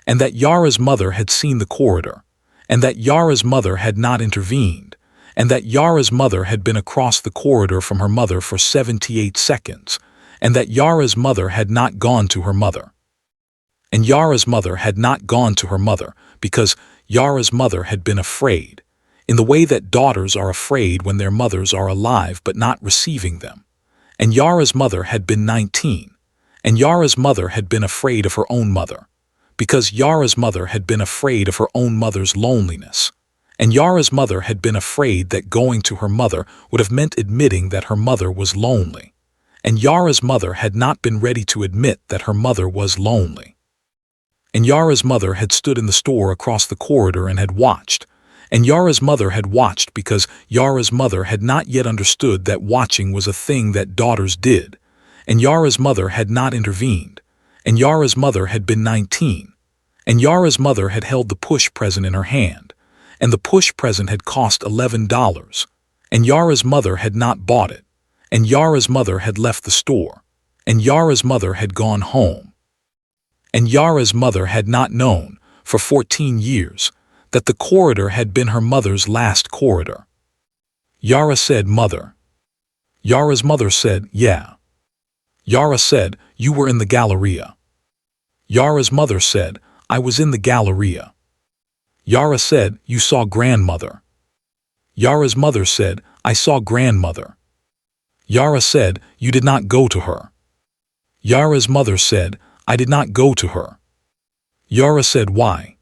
and that Yara's mother had seen the corridor, and that Yara's mother had not intervened, and that Yara's mother had been across the corridor from her mother for 78 seconds, and that Yara's mother had not gone to her mother. And Yara's mother had not gone to her mother because Yara's mother had been afraid, in the way that daughters are afraid when their mothers are alive but not receiving them. And Yara's mother had been 19, and Yara's mother had been afraid of her own mother, because Yara's mother had been afraid of her own mother's loneliness. And Yara's mother had been afraid that going to her mother would have meant admitting that her mother was lonely. And Yara's mother had not been ready to admit that her mother was lonely. And Yara's mother had stood in the store across the corridor and had watched. And Yara's mother had watched because Yara's mother had not yet understood that watching was a thing that daughters did. And Yara's mother had not intervened. And Yara's mother had been 19. And Yara's mother had held the push present in her hand. And the push present had cost $11. And Yara's mother had not bought it. And Yara's mother had left the store. And Yara's mother had gone home. And Yara's mother had not known, for 14 years, that the corridor had been her mother's last corridor. Yara said, "Mother." Yara's mother said, "Yeah." Yara said, "You were in the Galleria." Yara's mother said, "I was in the Galleria." Yara said, "You saw grandmother." Yara's mother said, "I saw grandmother." Yara said, "You did not go to her." Yara's mother said, "I did not go to her." Yara said, "Why?"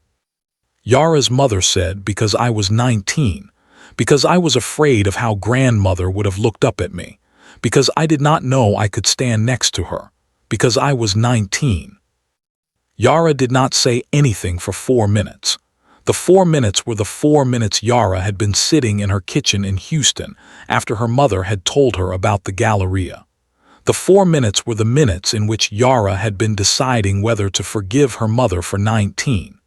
Yara's mother said, "Because I was 19, because I was afraid of how grandmother would have looked up at me, because I did not know I could stand next to her, because I was 19. Yara did not say anything for 4 minutes. The 4 minutes were the 4 minutes Yara had been sitting in her kitchen in Houston after her mother had told her about the Galleria. The 4 minutes were the minutes in which Yara had been deciding whether to forgive her mother for 19.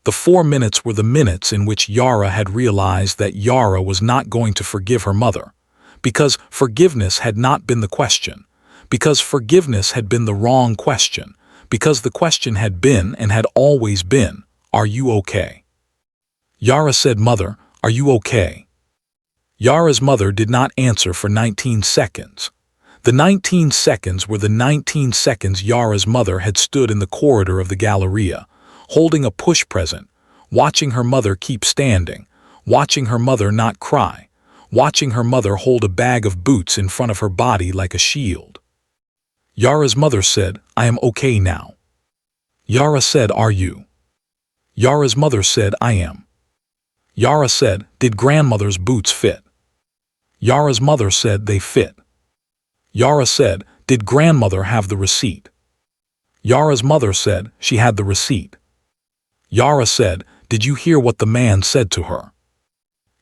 The 4 minutes were the minutes in which Yara had realized that Yara was not going to forgive her mother, because forgiveness had not been the question, because forgiveness had been the wrong question, because the question had been and had always been, "Are you okay?" Yara said, "Mother, are you okay?" Yara's mother did not answer for 19 seconds. The 19 seconds were the 19 seconds Yara's mother had stood in the corridor of the Galleria, holding a push present, watching her mother keep standing, watching her mother not cry, watching her mother hold a bag of boots in front of her body like a shield. Yara's mother said, "I am okay now." Yara said, "Are you?" Yara's mother said, "I am." Yara said, "Did grandmother's boots fit?" Yara's mother said, "They fit." Yara said, "Did grandmother have the receipt?" Yara's mother said, "She had the receipt." Yara said, "Did you hear what the man said to her?"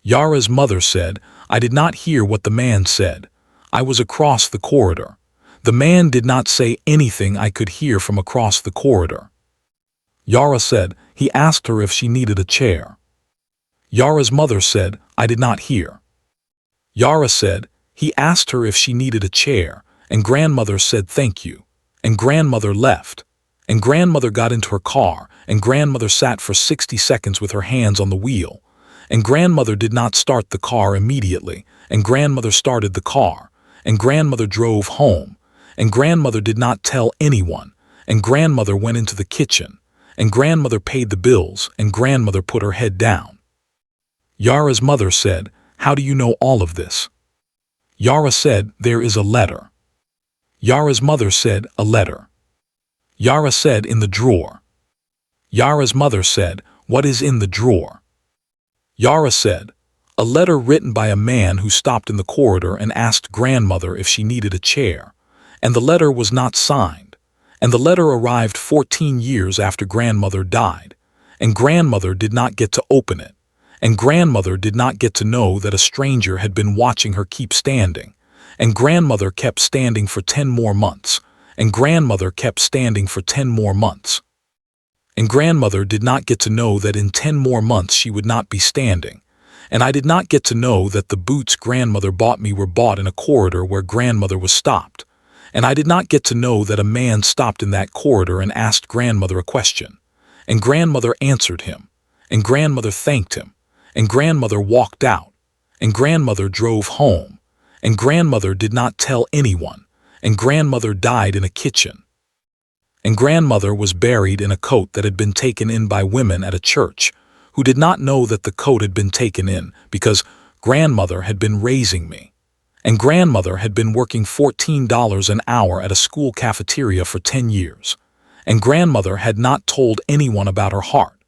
Yara's mother said, "I did not hear what the man said. I was across the corridor. The man did not say anything I could hear from across the corridor." Yara said, "He asked her if she needed a chair." Yara's mother said, "I did not hear." Yara said, "He asked her if she needed a chair, and grandmother said thank you, and grandmother left. And grandmother got into her car, and grandmother sat for 60 seconds with her hands on the wheel. And grandmother did not start the car immediately, and grandmother started the car, and grandmother drove home, and grandmother did not tell anyone, and grandmother went into the kitchen, and grandmother paid the bills, and grandmother put her head down. Yara's mother said, "How do you know all of this?" Yara said, "There is a letter." Yara's mother said, "A letter." Yara said, "In the drawer." Yara's mother said, "What is in the drawer?" Yara said, "A letter written by a man who stopped in the corridor and asked grandmother if she needed a chair, and the letter was not signed, and the letter arrived 14 years after grandmother died, and grandmother did not get to open it, and grandmother did not get to know that a stranger had been watching her keep standing, and grandmother kept standing for 10 more months, and grandmother kept standing for 10 more months. And grandmother did not get to know that in 10 more months she would not be standing, and I did not get to know that the boots grandmother bought me were bought in a corridor where grandmother was stopped, and I did not get to know that a man stopped in that corridor and asked grandmother a question, and grandmother answered him, and grandmother thanked him, and grandmother walked out, and grandmother drove home, and grandmother did not tell anyone, and grandmother died in a kitchen. And grandmother was buried in a coat that had been taken in by women at a church, who did not know that the coat had been taken in because grandmother had been raising me. And grandmother had been working $14 an hour at a school cafeteria for 10 years. And grandmother had not told anyone about her heart.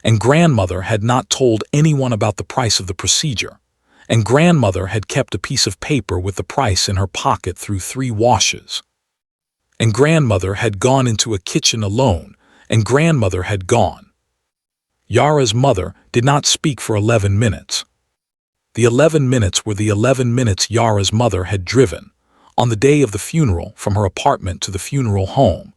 And grandmother had not told anyone about the price of the procedure. And grandmother had kept a piece of paper with the price in her pocket through 3 washes. And grandmother had gone into a kitchen alone, and grandmother had gone. Yara's mother did not speak for 11 minutes. The 11 minutes were the 11 minutes Yara's mother had driven, on the day of the funeral, from her apartment to the funeral home,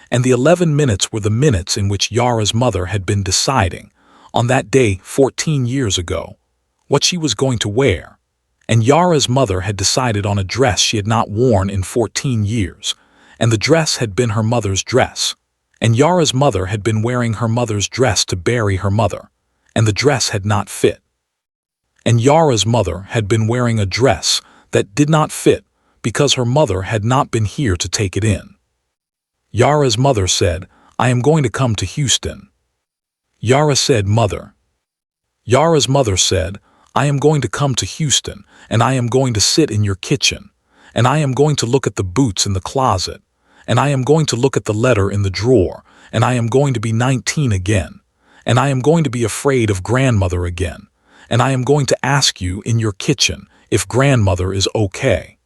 and the 11 minutes were the minutes in which Yara's mother had been deciding, on that day 14 years ago, what she was going to wear, and Yara's mother had decided on a dress she had not worn in 14 years, and the dress had been her mother's dress, and Yara's mother had been wearing her mother's dress to bury her mother, and the dress had not fit. And Yara's mother had been wearing a dress that did not fit because her mother had not been here to take it in. Yara's mother said, "I am going to come to Houston." Yara said, "Mother." Yara's mother said, "I am going to come to Houston, and I am going to sit in your kitchen, and I am going to look at the boots in the closet, and I am going to look at the letter in the drawer, and I am going to be 19 again, and I am going to be afraid of grandmother again, and I am going to ask you in your kitchen if grandmother is okay."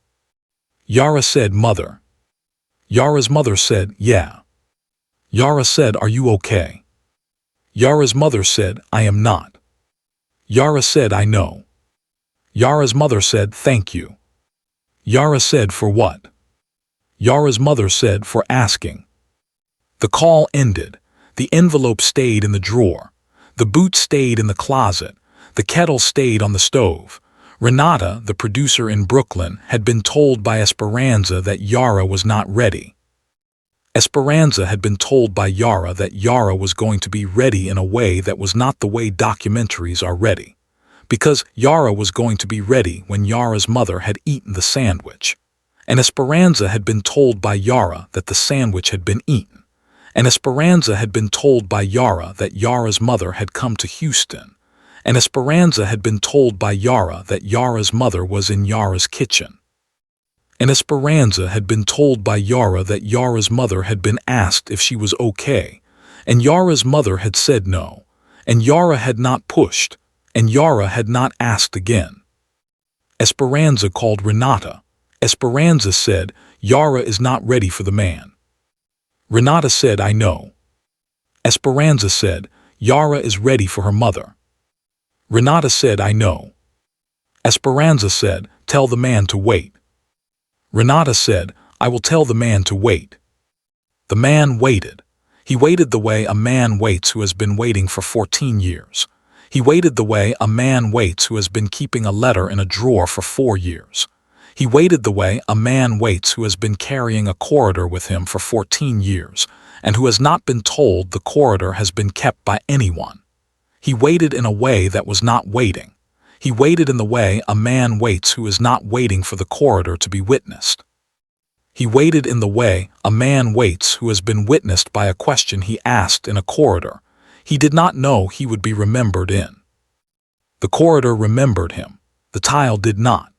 Yara said, "Mother." Yara's mother said, "Yeah." Yara said, "Are you okay?" Yara's mother said, "I am not." Yara said, "I know." Yara's mother said, "Thank you." Yara said, "For what?" Yara's mother said, "For asking." The call ended. The envelope stayed in the drawer. The boot stayed in the closet. The kettle stayed on the stove. Renata, the producer in Brooklyn, had been told by Esperanza that Yara was not ready. Esperanza had been told by Yara that Yara was going to be ready in a way that was not the way documentaries are ready, because Yara was going to be ready when Yara's mother had eaten the sandwich. And Esperanza had been told by Yara that the sandwich had been eaten. And Esperanza had been told by Yara that Yara's mother had come to Houston. And Esperanza had been told by Yara that Yara's mother was in Yara's kitchen. And Esperanza had been told by Yara that Yara's mother had been asked if she was okay, and Yara's mother had said no, and Yara had not pushed, and Yara had not asked again. Esperanza called Renata. Esperanza said, "Yara is not ready for the man." Renata said, "I know." Esperanza said, "Yara is ready for her mother." Renata said, "I know." Esperanza said, "Tell the man to wait." Renata said, "I will tell the man to wait." The man waited. He waited the way a man waits who has been waiting for 14 years. He waited the way a man waits who has been keeping a letter in a drawer for 4 years. He waited the way a man waits who has been carrying a corridor with him for 14 years, and who has not been told the corridor has been kept by anyone. He waited in a way that was not waiting. He waited in the way a man waits who is not waiting for the corridor to be witnessed. He waited in the way a man waits who has been witnessed by a question he asked in a corridor he did not know he would be remembered in. The corridor remembered him. The tile did not.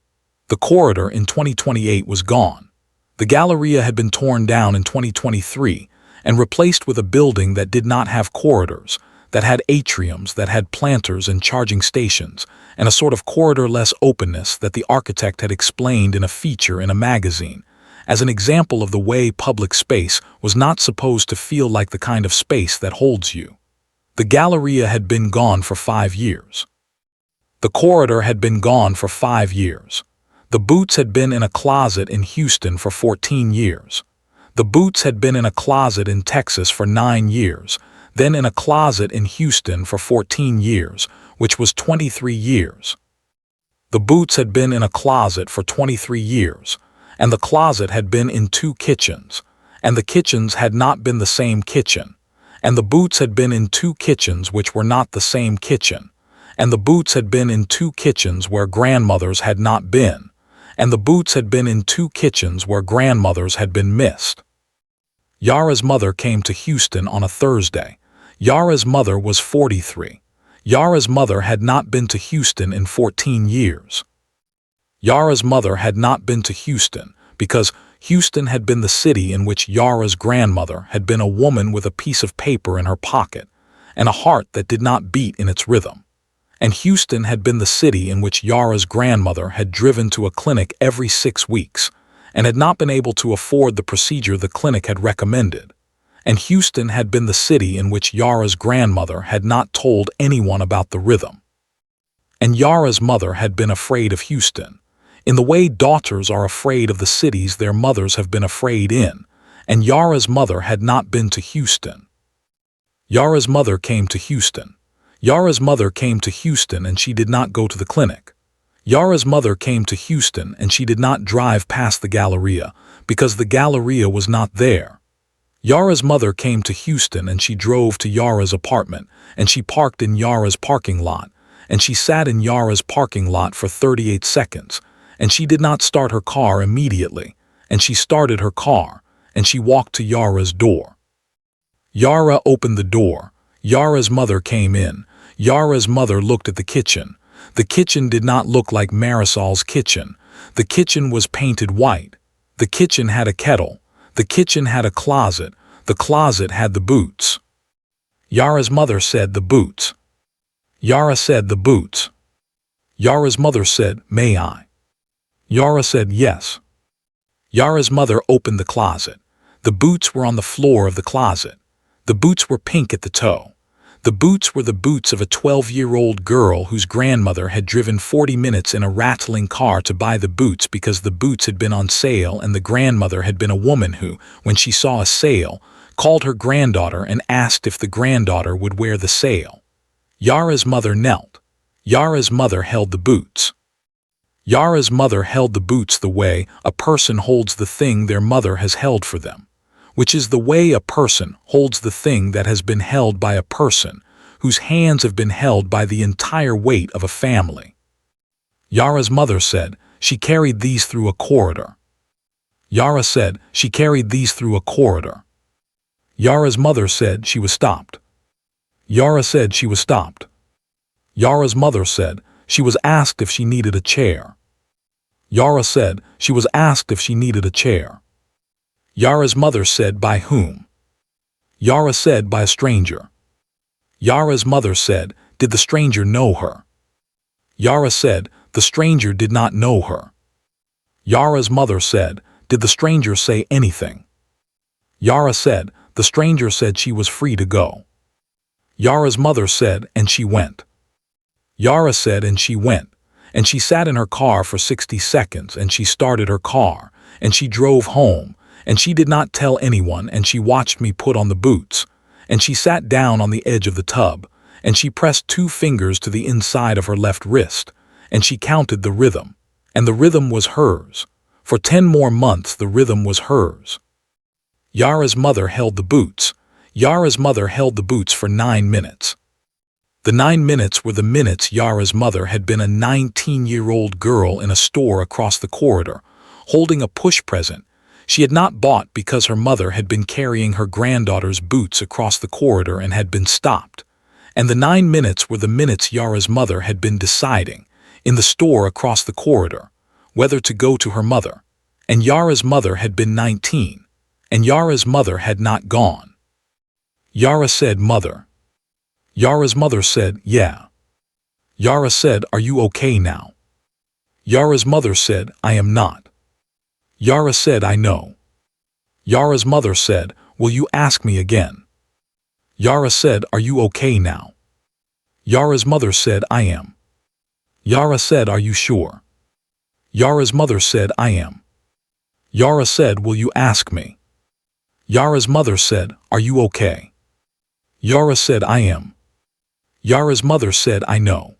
The corridor in 2028 was gone. The Galleria had been torn down in 2023 and replaced with a building that did not have corridors, that had atriums, that had planters and charging stations, and a sort of corridor-less openness that the architect had explained in a feature in a magazine, as an example of the way public space was not supposed to feel like the kind of space that holds you. The Galleria had been gone for 5 years. The corridor had been gone for 5 years. The Boots had been in a closet in Houston for 14 years. The Boots had been in a closet in Texas for 9 years, then in a closet in Houston for 14 years, which was 23 years. The Boots had been in a closet for 23 years, and the closet had been in 2 kitchens, and the kitchens had not been the same kitchen, and the Boots had been in 2 kitchens which were not the same kitchen, and the Boots had been in 2 kitchens where grandmothers had not been, and the Boots had been in 2 kitchens where grandmothers had been missed. Yara's mother came to Houston on a Thursday. Yara's mother was 43. Yara's mother had not been to Houston in 14 years. Yara's mother had not been to Houston because Houston had been the city in which Yara's grandmother had been a woman with a piece of paper in her pocket and a heart that did not beat in its rhythm. And Houston had been the city in which Yara's grandmother had driven to a clinic every 6 weeks and had not been able to afford the procedure the clinic had recommended. And Houston had been the city in which Yara's grandmother had not told anyone about the rhythm. And Yara's mother had been afraid of Houston, in the way daughters are afraid of the cities their mothers have been afraid in, and Yara's mother had not been to Houston. Yara's mother came to Houston. Yara's mother came to Houston and she did not go to the clinic. Yara's mother came to Houston and she did not drive past the Galleria because the Galleria was not there. Yara's mother came to Houston and she drove to Yara's apartment and she parked in Yara's parking lot and she sat in Yara's parking lot for 38 seconds and she did not start her car immediately and she started her car and she walked to Yara's door. Yara opened the door. Yara's mother came in. Yara's mother looked at the kitchen. The kitchen did not look like Marisol's kitchen. The kitchen was painted white. The kitchen had a kettle. The kitchen had a closet. The closet had the Boots. Yara's mother said the Boots. Yara said the Boots. Yara's mother said, "May I?" Yara said yes. Yara's mother opened the closet. The Boots were on the floor of the closet. The Boots were pink at the toe. The Boots were the boots of a 12-year-old girl whose grandmother had driven 40 minutes in a rattling car to buy the boots because the boots had been on sale, and the grandmother had been a woman who, when she saw a sale, called her granddaughter and asked if the granddaughter would wear the sale. Yara's mother knelt. Yara's mother held the boots. Yara's mother held the boots the way a person holds the thing their mother has held for them, which is the way a person holds the thing that has been held by a person whose hands have been held by the entire weight of a family. Yara's mother said she carried these through a corridor. Yara said she carried these through a corridor. Yara's mother said she was stopped. Yara said she was stopped. Yara's mother said she was asked if she needed a chair. Yara said she was asked if she needed a chair. Yara's mother said by whom? Yara said by a stranger. Yara's mother said, did the stranger know her? Yara said, the stranger did not know her. Yara's mother said, did the stranger say anything? Yara said, the stranger said she was free to go. Yara's mother said, and she went. Yara said, and she went, and she sat in her car for 60 seconds, and she started her car, and she drove home, and she did not tell anyone, and she watched me put on the boots, and she sat down on the edge of the tub, and she pressed 2 fingers to the inside of her left wrist, and she counted the rhythm, And the rhythm was hers. For 10 more months the rhythm was hers. Yara's mother held the boots. Yara's mother held the boots for 9 minutes. The 9 minutes were the minutes Yara's mother had been a 19-year-old girl in a store across the corridor, holding a push present she had not bought because her mother had been carrying her granddaughter's boots across the corridor and had been stopped. And the 9 minutes were the minutes Yara's mother had been deciding, in the store across the corridor, whether to go to her mother. And Yara's mother had been 19, and Yara's mother had not gone. Yara said, "Mother." Yara's mother said, "Yeah." Yara said, "Are you okay now?" Yara's mother said, "I am not." Yara said, "I know." Yara's mother said, "Will you ask me again?" Yara said, "Are you okay now?" Yara's mother said, "I am." Yara said, "Are you sure?" Yara's mother said, "I am." Yara said, "Will you ask me?" Yara's mother said, "Are you okay?" Yara said, "I am." Yara's mother said, "I know."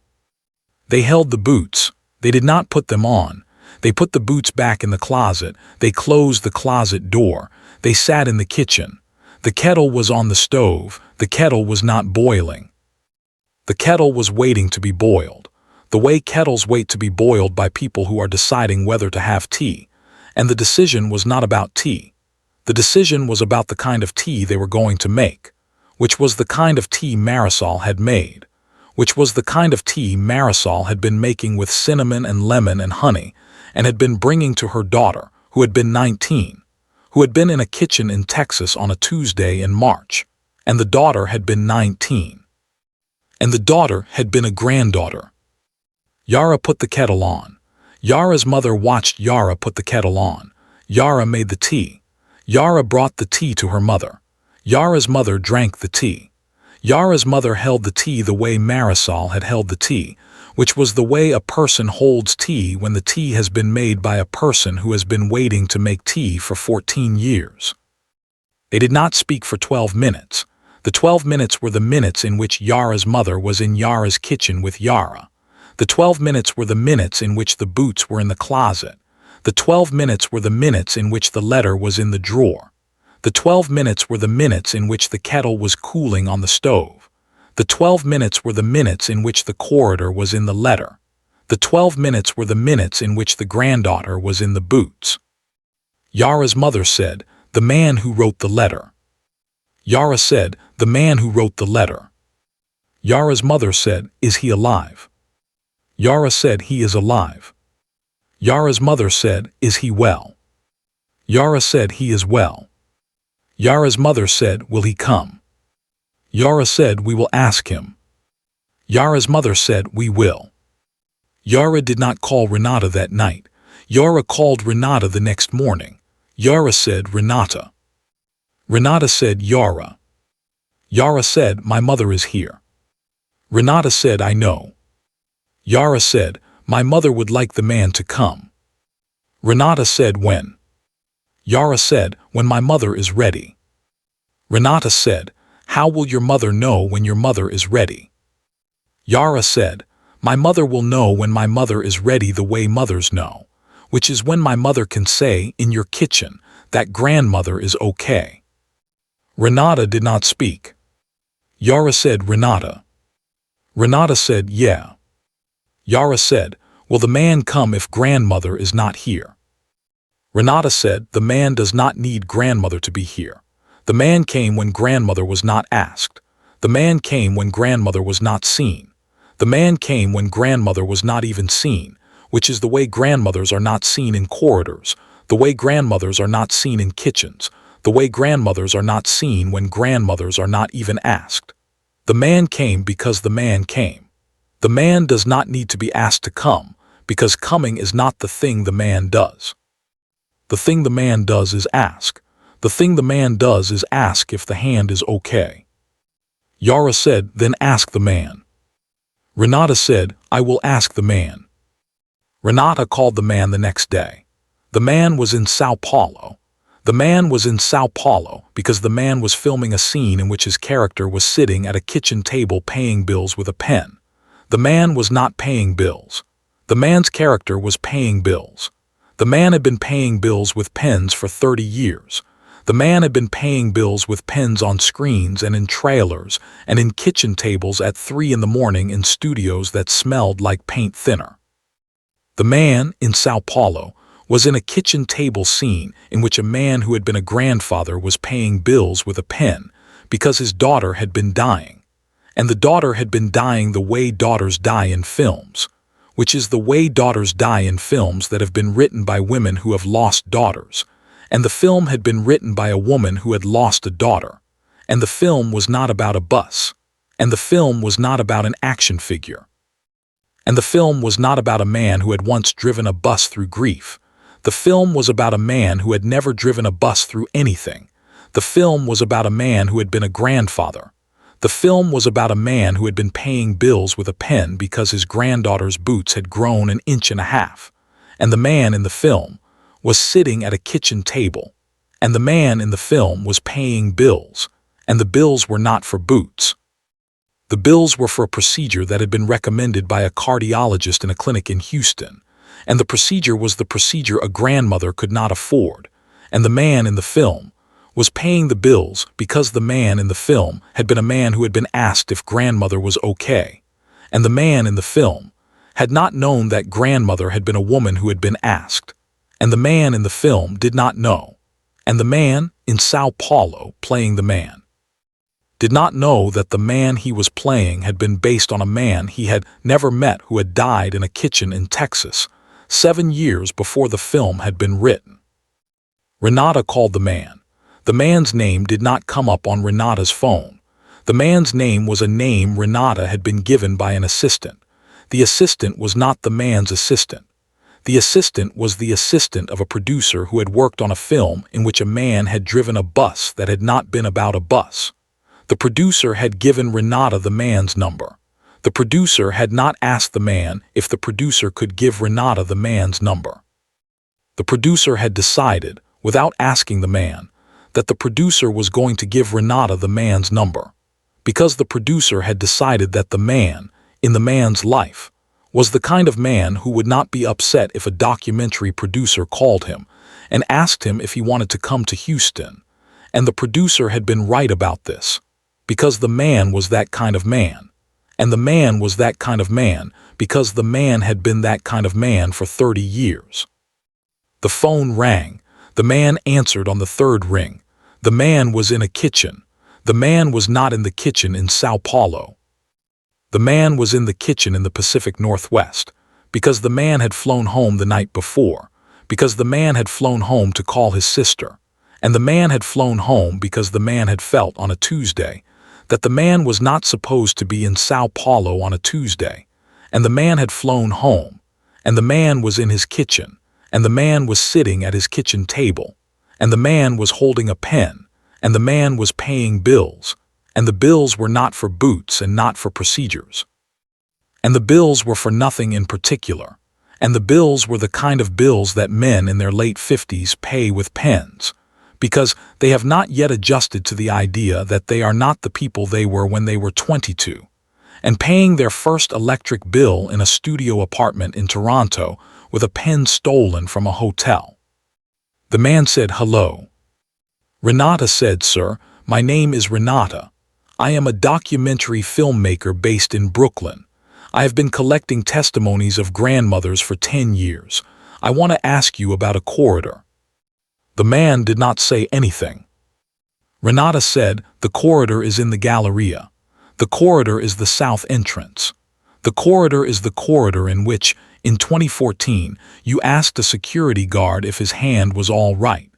They held the boots. They did not put them on. They put the boots back in the closet. They closed the closet door. They sat in the kitchen. The kettle was on the stove. The kettle was not boiling. The kettle was waiting to be boiled. The way kettles wait to be boiled by people who are deciding whether to have tea. And the decision was not about tea. The decision was about the kind of tea they were going to make, which was the kind of tea Marisol had made, which was the kind of tea Marisol had been making with cinnamon and lemon and honey, and had been bringing to her daughter, who had been 19, who had been in a kitchen in Texas on a Tuesday in March, and the daughter had been 19. And the daughter had been a granddaughter. Yara put the kettle on. Yara's mother watched Yara put the kettle on. Yara made the tea. Yara brought the tea to her mother. Yara's mother drank the tea. Yara's mother held the tea the way Marisol had held the tea, which was the way a person holds tea when the tea has been made by a person who has been waiting to make tea for 14 years. They did not speak for 12 minutes. The 12 minutes were the minutes in which Yara's mother was in Yara's kitchen with Yara. The 12 minutes were the minutes in which the boots were in the closet. The 12 minutes were the minutes in which the letter was in the drawer. The 12 minutes were the minutes in which the kettle was cooling on the stove. The 12 minutes were the minutes in which the corridor was in the letter. The 12 minutes were the minutes in which the granddaughter was in the boots. Yara's mother said, "The man who wrote the letter." Yara said, "The man who wrote the letter." Yara's mother said, "Is he alive?" Yara said, "He is alive." Yara's mother said, "Is he well?" Yara said, "He is well." Yara's mother said, "Will he come?" Yara said, "We will ask him." Yara's mother said, "We will." Yara did not call Renata that night. Yara called Renata the next morning. Yara said, "Renata." Renata said, "Yara." Yara said, "My mother is here." Renata said, "I know." Yara said, "My mother would like the man to come." Renata said, "When?" Yara said, "When my mother is ready." Renata said, "How will your mother know when your mother is ready?" Yara said, "My mother will know when my mother is ready the way mothers know, which is when my mother can say, in your kitchen, that grandmother is okay." Renata did not speak. Yara said, "Renata." Renata said, "Yeah." Yara said, "Will the man come if grandmother is not here?" Renata said, "The man does not need grandmother to be here. The man came when grandmother was not asked. The man came when grandmother was not seen. The man came when grandmother was not even seen, which is the way grandmothers are not seen in corridors, the way grandmothers are not seen in kitchens, the way grandmothers are not seen when grandmothers are not even asked. The man came because the man came. The man does not need to be asked to come, because coming is not the thing the man does. The thing the man does is ask. The thing the man does is ask if the hand is okay." Yara said, "Then ask the man." Renata said, "I will ask the man." Renata called the man the next day. The man was in Sao Paulo. The man was in Sao Paulo because the man was filming a scene in which his character was sitting at a kitchen table paying bills with a pen. The man was not paying bills. The man's character was paying bills. The man had been paying bills with pens for 30 years. The man had been paying bills with pens on screens and in trailers and in kitchen tables at 3 in the morning in studios that smelled like paint thinner. The man, in Sao Paulo, was in a kitchen table scene in which a man who had been a grandfather was paying bills with a pen because his daughter had been dying. And the daughter had been dying the way daughters die in films, which is the way daughters die in films that have been written by women who have lost daughters. And the film had been written by a woman who had lost a daughter. And the film was not about a bus. And the film was not about an action figure. And the film was not about a man who had once driven a bus through grief. The film was about a man who had never driven a bus through anything. The film was about a man who had been a grandfather. The film was about a man who had been paying bills with a pen because his granddaughter's boots had grown an inch and a half. And the man in the film was sitting at a kitchen table. And the man in the film was paying bills. And the bills were not for boots. The bills were for a procedure that had been recommended by a cardiologist in a clinic in Houston. And the procedure was the procedure a grandmother could not afford. And the man in the film was paying the bills because the man in the film had been a man who had been asked if grandmother was okay. And the man in the film had not known that grandmother had been a woman who had been asked. And the man in the film did not know. And the man in Sao Paulo playing the man did not know that the man he was playing had been based on a man he had never met who had died in a kitchen in Texas 7 years before the film had been written. Renata called the man. The man's name did not come up on Renata's phone. The man's name was a name Renata had been given by an assistant. The assistant was not the man's assistant. The assistant was the assistant of a producer who had worked on a film in which a man had driven a bus that had not been about a bus. The producer had given Renata the man's number. The producer had not asked the man if the producer could give Renata the man's number. The producer had decided, without asking the man, that the producer was going to give Renata the man's number, because the producer had decided that the man, in the man's life, was the kind of man who would not be upset if a documentary producer called him and asked him if he wanted to come to Houston. And the producer had been right about this, because the man was that kind of man. And the man was that kind of man because the man had been that kind of man for 30 years. The phone rang. The man answered on the third ring. The man was in a kitchen. The man was not in the kitchen in Sao Paulo. The man was in the kitchen in the Pacific Northwest, because the man had flown home the night before, because the man had flown home to call his sister, and the man had flown home because the man had felt on a Tuesday that the man was not supposed to be in Sao Paulo on a Tuesday, and the man had flown home, and the man was in his kitchen, and the man was sitting at his kitchen table, and the man was holding a pen, and the man was paying bills, and the bills were not for boots and not for procedures. And the bills were for nothing in particular, and the bills were the kind of bills that men in their late 50s pay with pens, because they have not yet adjusted to the idea that they are not the people they were when they were 22, and paying their first electric bill in a studio apartment in Toronto with a pen stolen from a hotel. The man said, "Hello." Renata said, "Sir, my name is Renata. I am a documentary filmmaker based in Brooklyn. I have been collecting testimonies of grandmothers for 10 years. I want to ask you about a corridor." The man did not say anything. Renata said, "The corridor is in the Galleria. The corridor is the south entrance. The corridor is the corridor in which, in 2014, you asked a security guard if his hand was all right."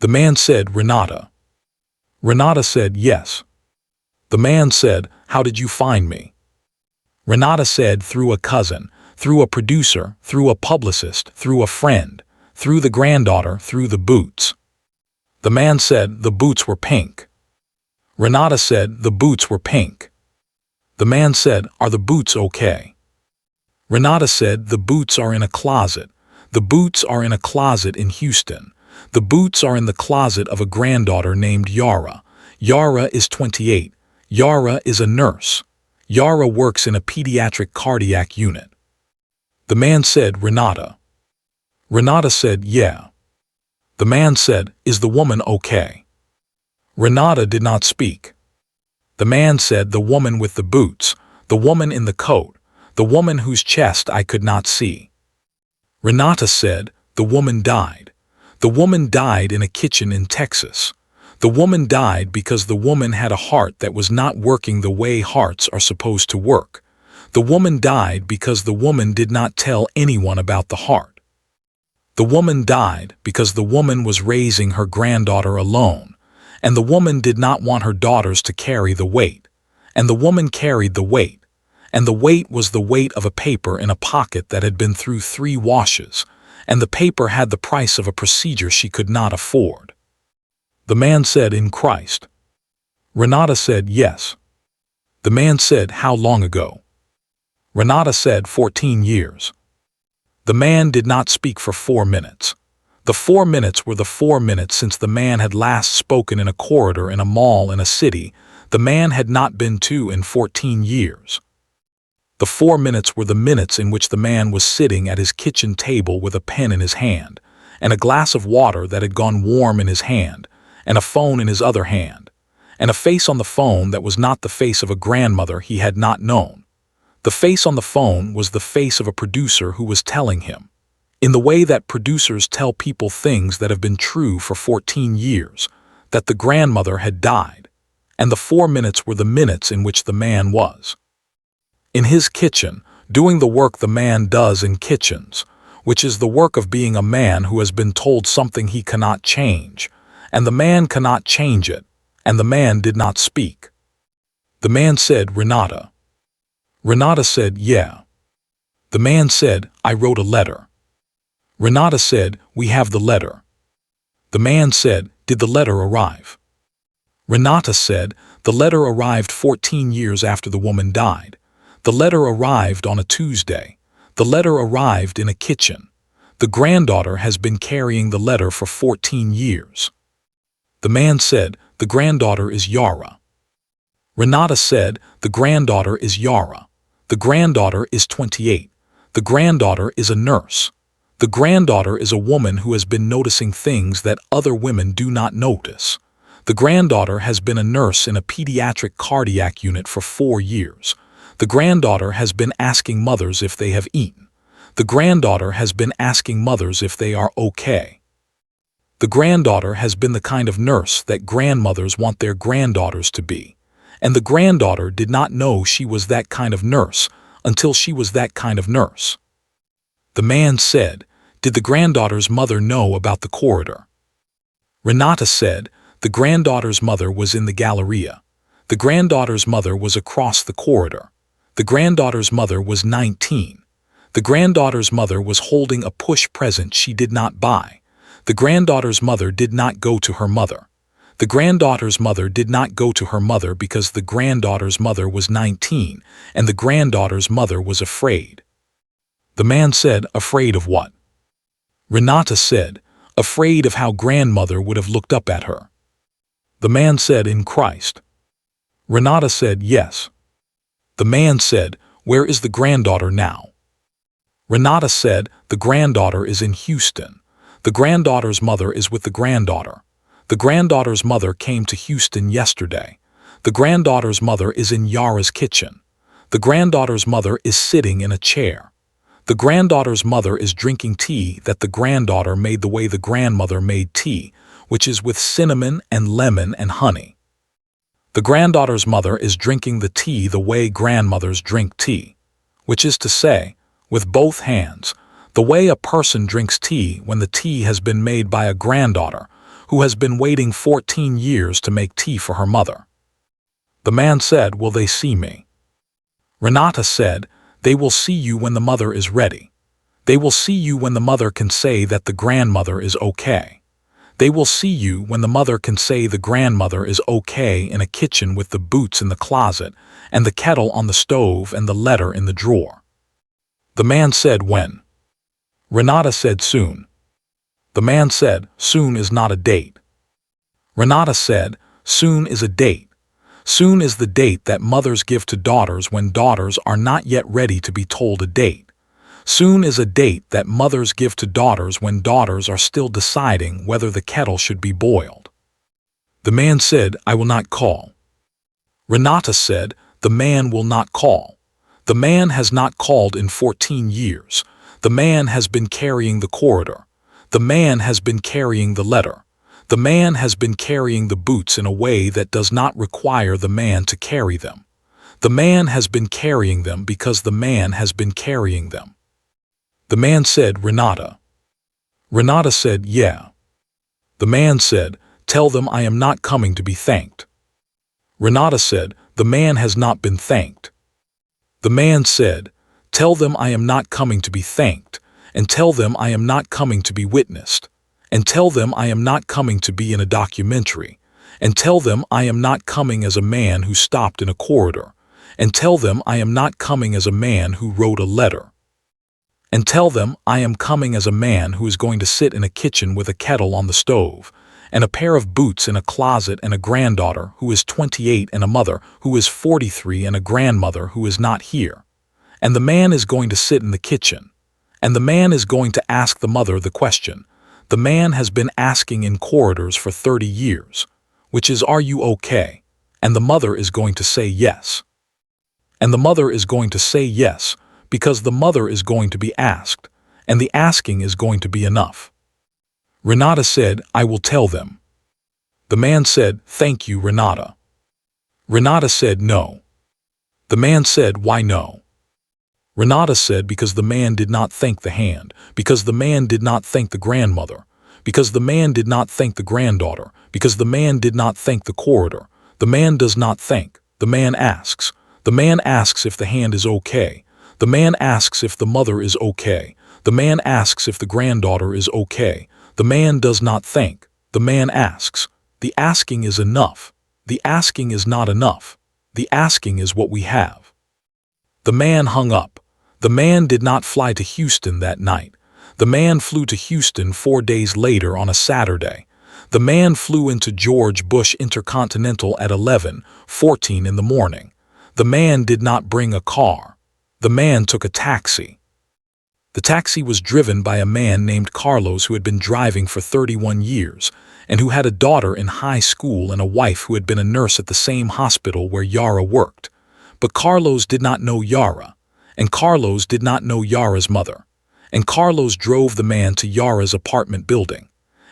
The man said, "Renata." Renata said, "Yes." The man said, "How did you find me?" Renata said, "Through a cousin, through a producer, through a publicist, through a friend, through the granddaughter, through the boots." The man said, "The boots were pink." Renata said, "The boots were pink." The man said, "Are the boots okay?" Renata said, "The boots are in a closet. The boots are in a closet in Houston. The boots are in the closet of a granddaughter named Yara. Yara is 28. Yara is a nurse. Yara works in a pediatric cardiac unit." The man said, Renata. Renata said, yeah. The man said, is the woman okay? Renata did not speak. The man said, the woman with the boots, the woman in the coat, the woman whose chest I could not see. Renata said, the woman died. The woman died in a kitchen in Texas. The woman died because the woman had a heart that was not working the way hearts are supposed to work. The woman died because the woman did not tell anyone about the heart. The woman died because the woman was raising her granddaughter alone, and the woman did not want her daughters to carry the weight, and the woman carried the weight, and the weight was the weight of a paper in a pocket that had been through 3 washes, and the paper had the price of a procedure she could not afford. The man said, in Christ. Renata said, yes. The man said, how long ago? Renata said, 14 years. The man did not speak for 4 minutes. The 4 minutes were the 4 minutes since the man had last spoken in a corridor in a mall in a city the man had not been to in 14 years. The 4 minutes were the minutes in which the man was sitting at his kitchen table with a pen in his hand, and a glass of water that had gone warm in his hand, and a phone in his other hand, and a face on the phone that was not the face of a grandmother he had not known. The face on the phone was the face of a producer who was telling him, in the way that producers tell people things that have been true for 14 years, that the grandmother had died, and the 4 minutes were the minutes in which the man was in his kitchen, doing the work the man does in kitchens, which is the work of being a man who has been told something he cannot change, and the man cannot change it, and the man did not speak. The man said, Renata. Renata said, yeah. The man said, I wrote a letter. Renata said, we have the letter. The man said, did the letter arrive? Renata said, the letter arrived 14 years after the woman died. The letter arrived on a Tuesday. The letter arrived in a kitchen. The granddaughter has been carrying the letter for 14 years. The man said, the granddaughter is Yara. Renata said, the granddaughter is Yara. The granddaughter is 28. The granddaughter is a nurse. The granddaughter is a woman who has been noticing things that other women do not notice. The granddaughter has been a nurse in a pediatric cardiac unit for 4 years. The granddaughter has been asking mothers if they have eaten. The granddaughter has been asking mothers if they are okay. The granddaughter has been the kind of nurse that grandmothers want their granddaughters to be. And the granddaughter did not know she was that kind of nurse until she was that kind of nurse. The man said, did the granddaughter's mother know about the corridor? Renata said, the granddaughter's mother was in the Galleria. The granddaughter's mother was across the corridor. The granddaughter's mother was 19. The granddaughter's mother was holding a push present she did not buy. The granddaughter's mother did not go to her mother. The granddaughter's mother did not go to her mother because the granddaughter's mother was 19, and the granddaughter's mother was afraid. The man said, afraid of what? Renata said, afraid of how grandmother would have looked up at her. The man said, in Christ. Renata said, yes. The man said, where is the granddaughter now? Renata said, the granddaughter is in Houston. The granddaughter's mother is with the granddaughter. The granddaughter's mother came to Houston yesterday. The granddaughter's mother is in Yara's kitchen. The granddaughter's mother is sitting in a chair. The granddaughter's mother is drinking tea that the granddaughter made the way the grandmother made tea, which is with cinnamon and lemon and honey. The granddaughter's mother is drinking the tea the way grandmothers drink tea, which is to say, with both hands, the way a person drinks tea when the tea has been made by a granddaughter who has been waiting 14 years to make tea for her mother. The man said, will they see me? Renata said, they will see you when the mother is ready. They will see you when the mother can say that the grandmother is okay. They will see you when the mother can say the grandmother is okay in a kitchen with the boots in the closet and the kettle on the stove and the letter in the drawer. The man said, when? Renata said, soon. The man said, soon is not a date. Renata said, soon is a date. Soon is the date that mothers give to daughters when daughters are not yet ready to be told a date. Soon is a date that mothers give to daughters when daughters are still deciding whether the kettle should be boiled. The man said, I will not call. Renata said, the man will not call. The man has not called in 14 years. The man has been carrying the corridor. The man has been carrying the letter. The man has been carrying the boots in a way that does not require the man to carry them. The man has been carrying them because the man has been carrying them. The man said, Renata. Renata said, yeah. The man said, tell them I am not coming to be thanked. Renata said, the man has not been thanked. The man said, tell them I am not coming to be thanked, and tell them I am not coming to be witnessed, and tell them I am not coming to be in a documentary, and tell them I am not coming as a man who stopped in a corridor, and tell them I am not coming as a man who wrote a letter. And tell them I am coming as a man who is going to sit in a kitchen with a kettle on the stove, and a pair of boots in a closet, and a granddaughter who is 28 and a mother who is 43 and a grandmother who is not here. And the man is going to sit in the kitchen, and the man is going to ask the mother the question the man has been asking in corridors for 30 years, which is, are you okay? And the mother is going to say yes. And the mother is going to say yes, because the mother is going to be asked, and the asking is going to be enough. Renata said, I will tell them. The man said, thank you, Renata. Renata said, no. The man said, why no? Renata said, because the man did not thank the hand, because the man did not thank the grandmother, because the man did not thank the granddaughter, because the man did not thank the corridor. The man does not thank. The man asks. The man asks if the hand is okay. The man asks if the mother is okay. The man asks if the granddaughter is okay. The man does not thank. The man asks. The asking is enough. The asking is not enough. The asking is what we have. The man hung up. The man did not fly to Houston that night. The man flew to Houston 4 days later on a Saturday. The man flew into George Bush Intercontinental at 11:14 in the morning. The man did not bring a car. The man took a taxi. The taxi was driven by a man named Carlos who had been driving for 31 years and who had a daughter in high school and a wife who had been a nurse at the same hospital where Yara worked. But Carlos did not know Yara, and Carlos did not know Yara's mother. And Carlos drove the man to Yara's apartment building,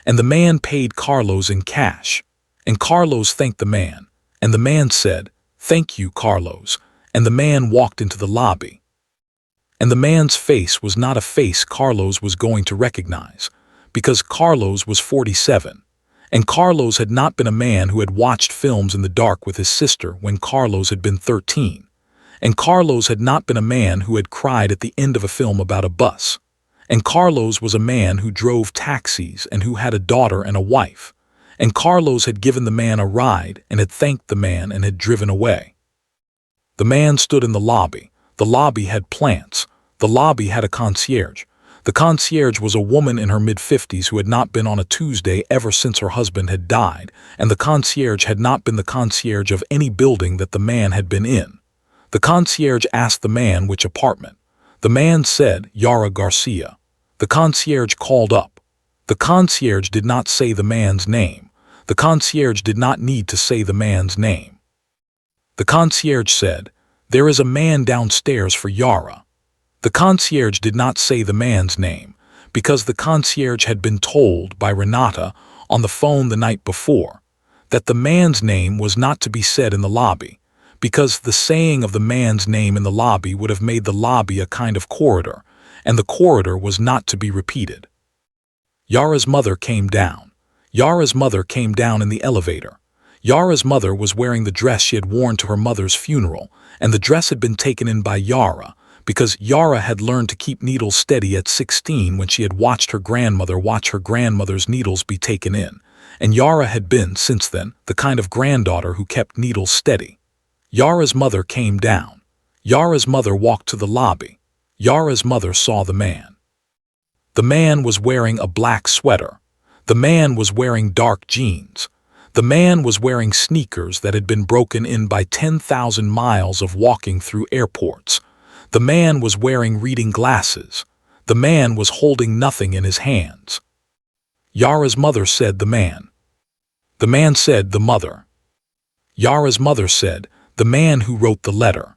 and the man paid Carlos in cash. And Carlos thanked the man, and the man said, thank you, Carlos, and the man walked into the lobby. And the man's face was not a face Carlos was going to recognize, because Carlos was 47, and Carlos had not been a man who had watched films in the dark with his sister when Carlos had been 13, and Carlos had not been a man who had cried at the end of a film about a bus, and Carlos was a man who drove taxis and who had a daughter and a wife, and Carlos had given the man a ride and had thanked the man and had driven away. The man stood in the lobby. The lobby had plants. The lobby had a concierge. The concierge was a woman in her mid-50s who had not been on a Tuesday ever since her husband had died, and the concierge had not been the concierge of any building that the man had been in. The concierge asked the man which apartment. The man said, Yara Garcia. The concierge called up. The concierge did not say the man's name. The concierge did not need to say the man's name. The concierge said, there is a man downstairs for Yara. The concierge did not say the man's name, because the concierge had been told by Renata on the phone the night before that the man's name was not to be said in the lobby, because the saying of the man's name in the lobby would have made the lobby a kind of corridor, and the corridor was not to be repeated. Yara's mother came down. Yara's mother came down in the elevator. Yara's mother was wearing the dress she had worn to her mother's funeral, and the dress had been taken in by Yara, because Yara had learned to keep needles steady at 16 when she had watched her grandmother watch her grandmother's needles be taken in, and Yara had been, since then, the kind of granddaughter who kept needles steady. Yara's mother came down. Yara's mother walked to the lobby. Yara's mother saw the man. The man was wearing a black sweater. The man was wearing dark jeans. The man was wearing sneakers that had been broken in by 10,000 miles of walking through airports. The man was wearing reading glasses. The man was holding nothing in his hands. Yara's mother said the man. The man said the mother. Yara's mother said, the man who wrote the letter.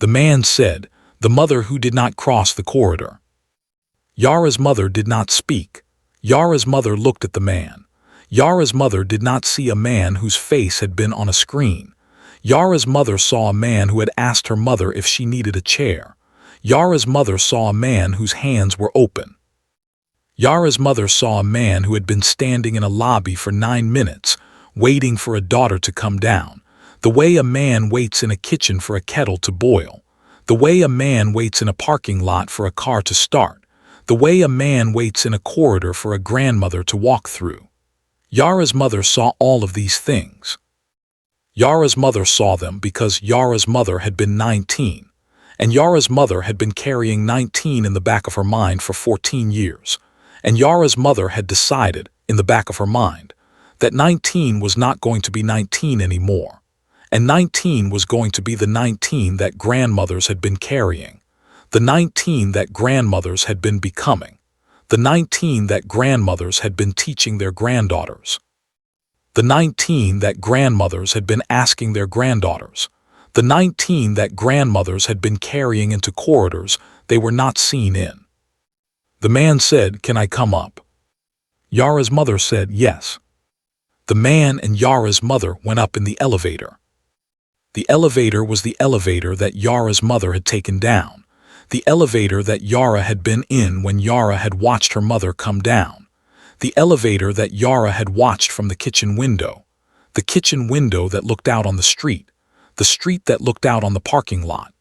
The man said, the mother who did not cross the corridor. Yara's mother did not speak. Yara's mother looked at the man. Yara's mother did not see a man whose face had been on a screen. Yara's mother saw a man who had asked her mother if she needed a chair. Yara's mother saw a man whose hands were open. Yara's mother saw a man who had been standing in a lobby for 9 minutes, waiting for a daughter to come down, the way a man waits in a kitchen for a kettle to boil, the way a man waits in a parking lot for a car to start, the way a man waits in a corridor for a grandmother to walk through. Yara's mother saw all of these things. Yara's mother saw them because Yara's mother had been 19, and Yara's mother had been carrying 19 in the back of her mind for 14 years, and Yara's mother had decided, in the back of her mind, that 19 was not going to be 19 anymore, and 19 was going to be the 19 that grandmothers had been carrying, the 19 that grandmothers had been becoming, the 19 that grandmothers had been teaching their granddaughters, the 19 that grandmothers had been asking their granddaughters, the 19 that grandmothers had been carrying into corridors they were not seen in. The man said, "Can I come up?" Yara's mother said yes. The man and Yara's mother went up in the elevator. The elevator was the elevator that Yara's mother had taken down, the elevator that Yara had been in when Yara had watched her mother come down, the elevator that Yara had watched from the kitchen window that looked out on the street that looked out on the parking lot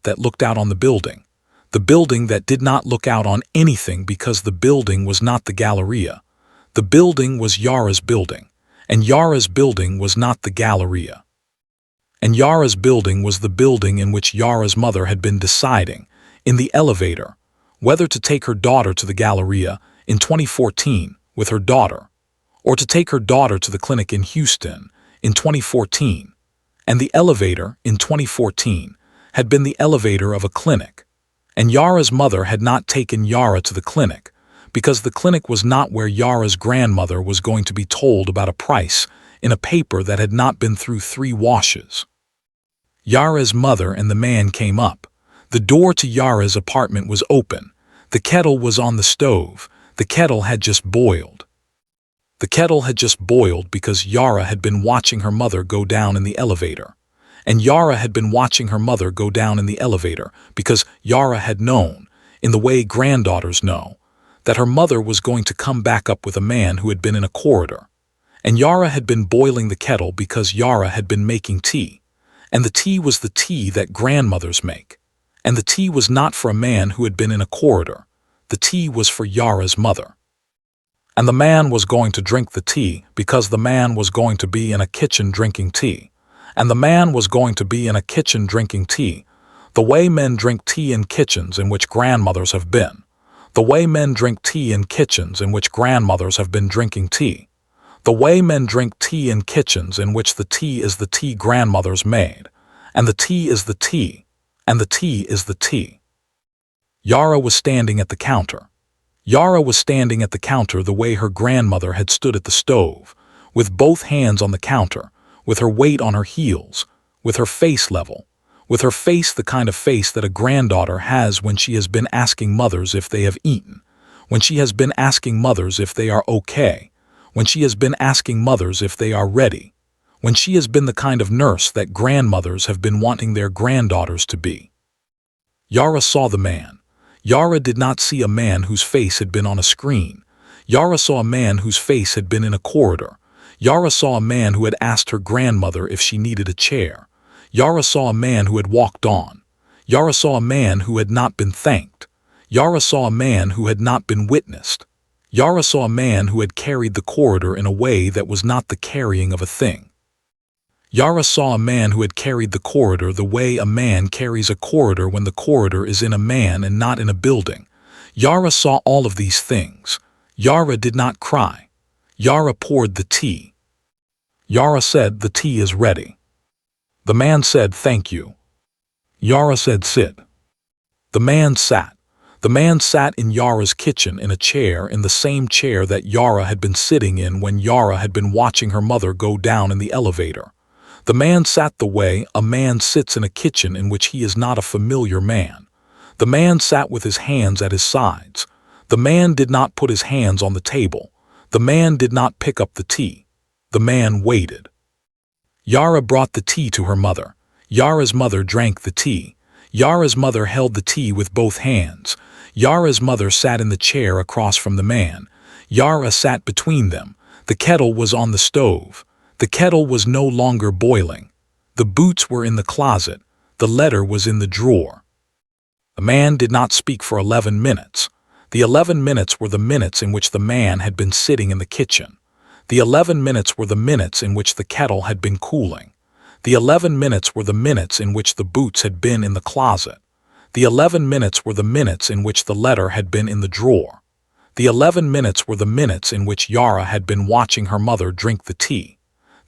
that looked out on the building that did not look out on anything because the building was not the Galleria. The building was Yara's building, and Yara's building was not the Galleria. And Yara's building was the building in which Yara's mother had been deciding, in the elevator, whether to take her daughter to the Galleria in 2014 with her daughter, or to take her daughter to the clinic in Houston in 2014. And the elevator in 2014 had been the elevator of a clinic. And Yara's mother had not taken Yara to the clinic, because the clinic was not where Yara's grandmother was going to be told about a price in a paper that had not been through 3 washes. Yara's mother and the man came up. The door to Yara's apartment was open. The kettle was on the stove. The kettle had just boiled. The kettle had just boiled because Yara had been watching her mother go down in the elevator. And Yara had been watching her mother go down in the elevator because Yara had known, in the way granddaughters know, that her mother was going to come back up with a man who had been in a corridor. And Yara had been boiling the kettle because Yara had been making tea. And the tea was the tea that grandmothers make. And the tea was not for a man who had been in a corridor. The tea was for Yara's mother. And the man was going to drink the tea because the man was going to be in a kitchen drinking tea. And the man was going to be in a kitchen drinking tea, the way men drink tea in kitchens in which grandmothers have been, the way men drink tea in kitchens in which grandmothers have been drinking tea, the way men drink tea in kitchens in which the tea is the tea grandmothers made, and the tea is the tea, and the tea is the tea. Yara was standing at the counter. Yara was standing at the counter the way her grandmother had stood at the stove, with both hands on the counter, with her weight on her heels, with her face level, with her face the kind of face that a granddaughter has when she has been asking mothers if they have eaten, when she has been asking mothers if they are okay, when she has been asking mothers if they are ready, when she has been the kind of nurse that grandmothers have been wanting their granddaughters to be. Yara saw the man. Yara did not see a man whose face had been on a screen. Yara saw a man whose face had been in a corridor. Yara saw a man who had asked her grandmother if she needed a chair. Yara saw a man who had walked on. Yara saw a man who had not been thanked. Yara saw a man who had not been witnessed. Yara saw a man who had carried the corridor in a way that was not the carrying of a thing. Yara saw a man who had carried the corridor the way a man carries a corridor when the corridor is in a man and not in a building. Yara saw all of these things. Yara did not cry. Yara poured the tea. Yara said, "The tea is ready." The man said, "Thank you." Yara said, sit. The man sat. The man sat in Yara's kitchen in a chair, in the same chair that Yara had been sitting in when Yara had been watching her mother go down in the elevator. The man sat the way a man sits in a kitchen in which he is not a familiar man. The man sat with his hands at his sides. The man did not put his hands on the table. The man did not pick up the tea. The man waited. Yara brought the tea to her mother. Yara's mother drank the tea. Yara's mother held the tea with both hands. Yara's mother sat in the chair across from the man. Yara sat between them. The kettle was on the stove. The kettle was no longer boiling. The boots were in the closet. The letter was in the drawer. The man did not speak for 11 minutes. The 11 minutes were the minutes in which the man had been sitting in the kitchen. The 11 minutes were the minutes in which the kettle had been cooling. The 11 minutes were the minutes in which the boots had been in the closet. The 11 minutes were the minutes in which the letter had been in the drawer. The 11 minutes were the minutes in which Yara had been watching her mother drink the tea.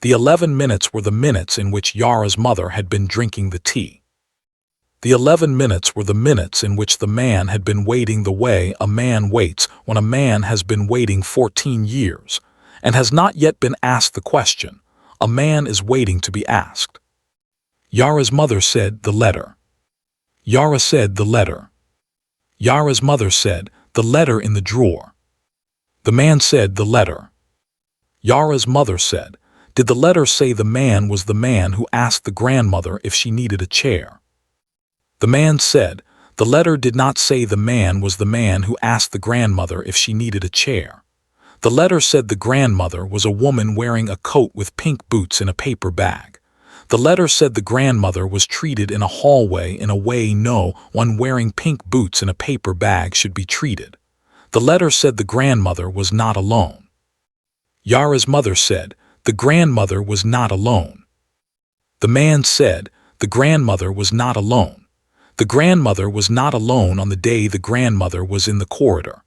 The 11 minutes were the minutes in which Yara's mother had been drinking the tea. The 11 minutes were the minutes in which the man had been waiting the way a man waits when a man has been waiting 14 years and has not yet been asked the question. A man is waiting to be asked. Yara's mother said, the letter. Yara said, the letter. Yara's mother said, the letter in the drawer. The man said, the letter. Yara's mother said, did the letter say the man was the man who asked the grandmother if she needed a chair? The man said, the letter did not say the man was the man who asked the grandmother if she needed a chair. The letter said the grandmother was a woman wearing a coat with pink boots in a paper bag. The letter said the grandmother was treated in a hallway in a way no one wearing pink boots in a paper bag should be treated. The letter said the grandmother was not alone. Yara's mother said, the grandmother was not alone. The man said, the grandmother was not alone. The grandmother was not alone on the day the grandmother was in the corridor.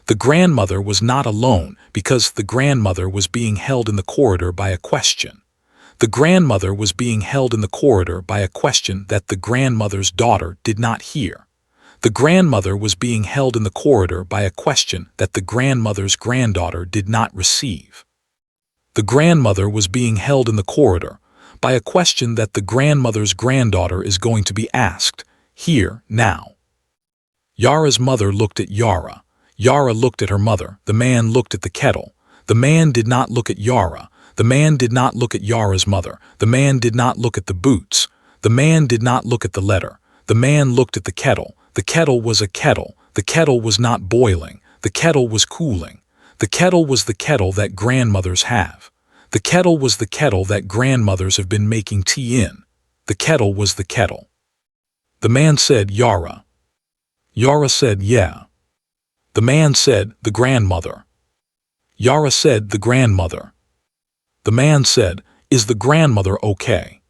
The grandmother was not alone because the grandmother was being held in the corridor by a question. The grandmother was being held in the corridor by a question that the grandmother's daughter did not hear. The grandmother was being held in the corridor by a question that the grandmother's granddaughter did not receive. The grandmother was being held in the corridor by a question that the grandmother's granddaughter is going to be asked, here, now. Yara's mother looked at Yara. Yara looked at her mother. The man looked at the kettle. The man did not look at Yara. The man did not look at Yara's mother. The man did not look at the boots. The man did not look at the letter. The man looked at the kettle. The kettle was a kettle. The kettle was not boiling. The kettle was cooling. The kettle was the kettle that grandmothers have. The kettle was the kettle that grandmothers have been making tea in. The kettle was the kettle. The man said, Yara. Yara said, yeah. The man said, the grandmother. Yara said, the grandmother. The man said, is the grandmother okay?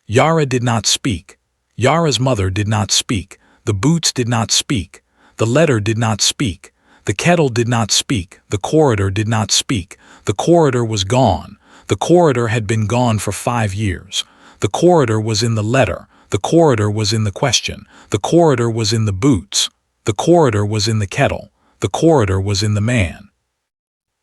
Yara did not speak. Yara's mother did not speak. The boots did not speak. The letter did not speak. The kettle did not speak. The corridor did not speak. The corridor was gone. The corridor had been gone for 5 years. The corridor was in the letter. The corridor was in the question. The corridor was in the boots. The corridor was in the kettle. The corridor was in the man.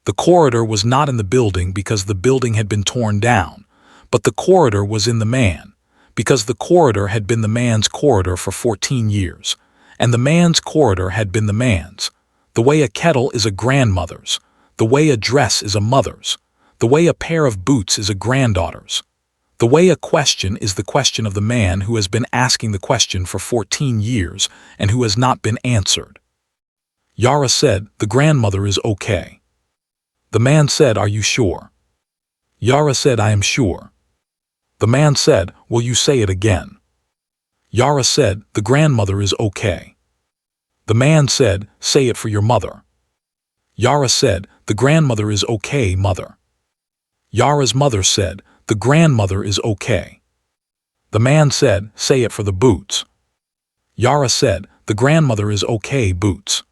The corridor was not in the building because the building had been torn down, but the corridor was in the man, because the corridor had been the man's corridor for 14 years, and the man's corridor had been the man's. The way a kettle is a grandmother's, the way a dress is a mother's, the way a pair of boots is a granddaughter's. The way a question is the question of the man who has been asking the question for 14 years and who has not been answered. Yara said, the grandmother is okay. The man said, are you sure? Yara said, I am sure. The man said, will you say it again? Yara said, the grandmother is okay. The man said, say it for your mother. Yara said, the grandmother is okay, mother. Yara's mother said, the grandmother is okay. The man said, say it for the boots. Yara said, the grandmother is okay, boots.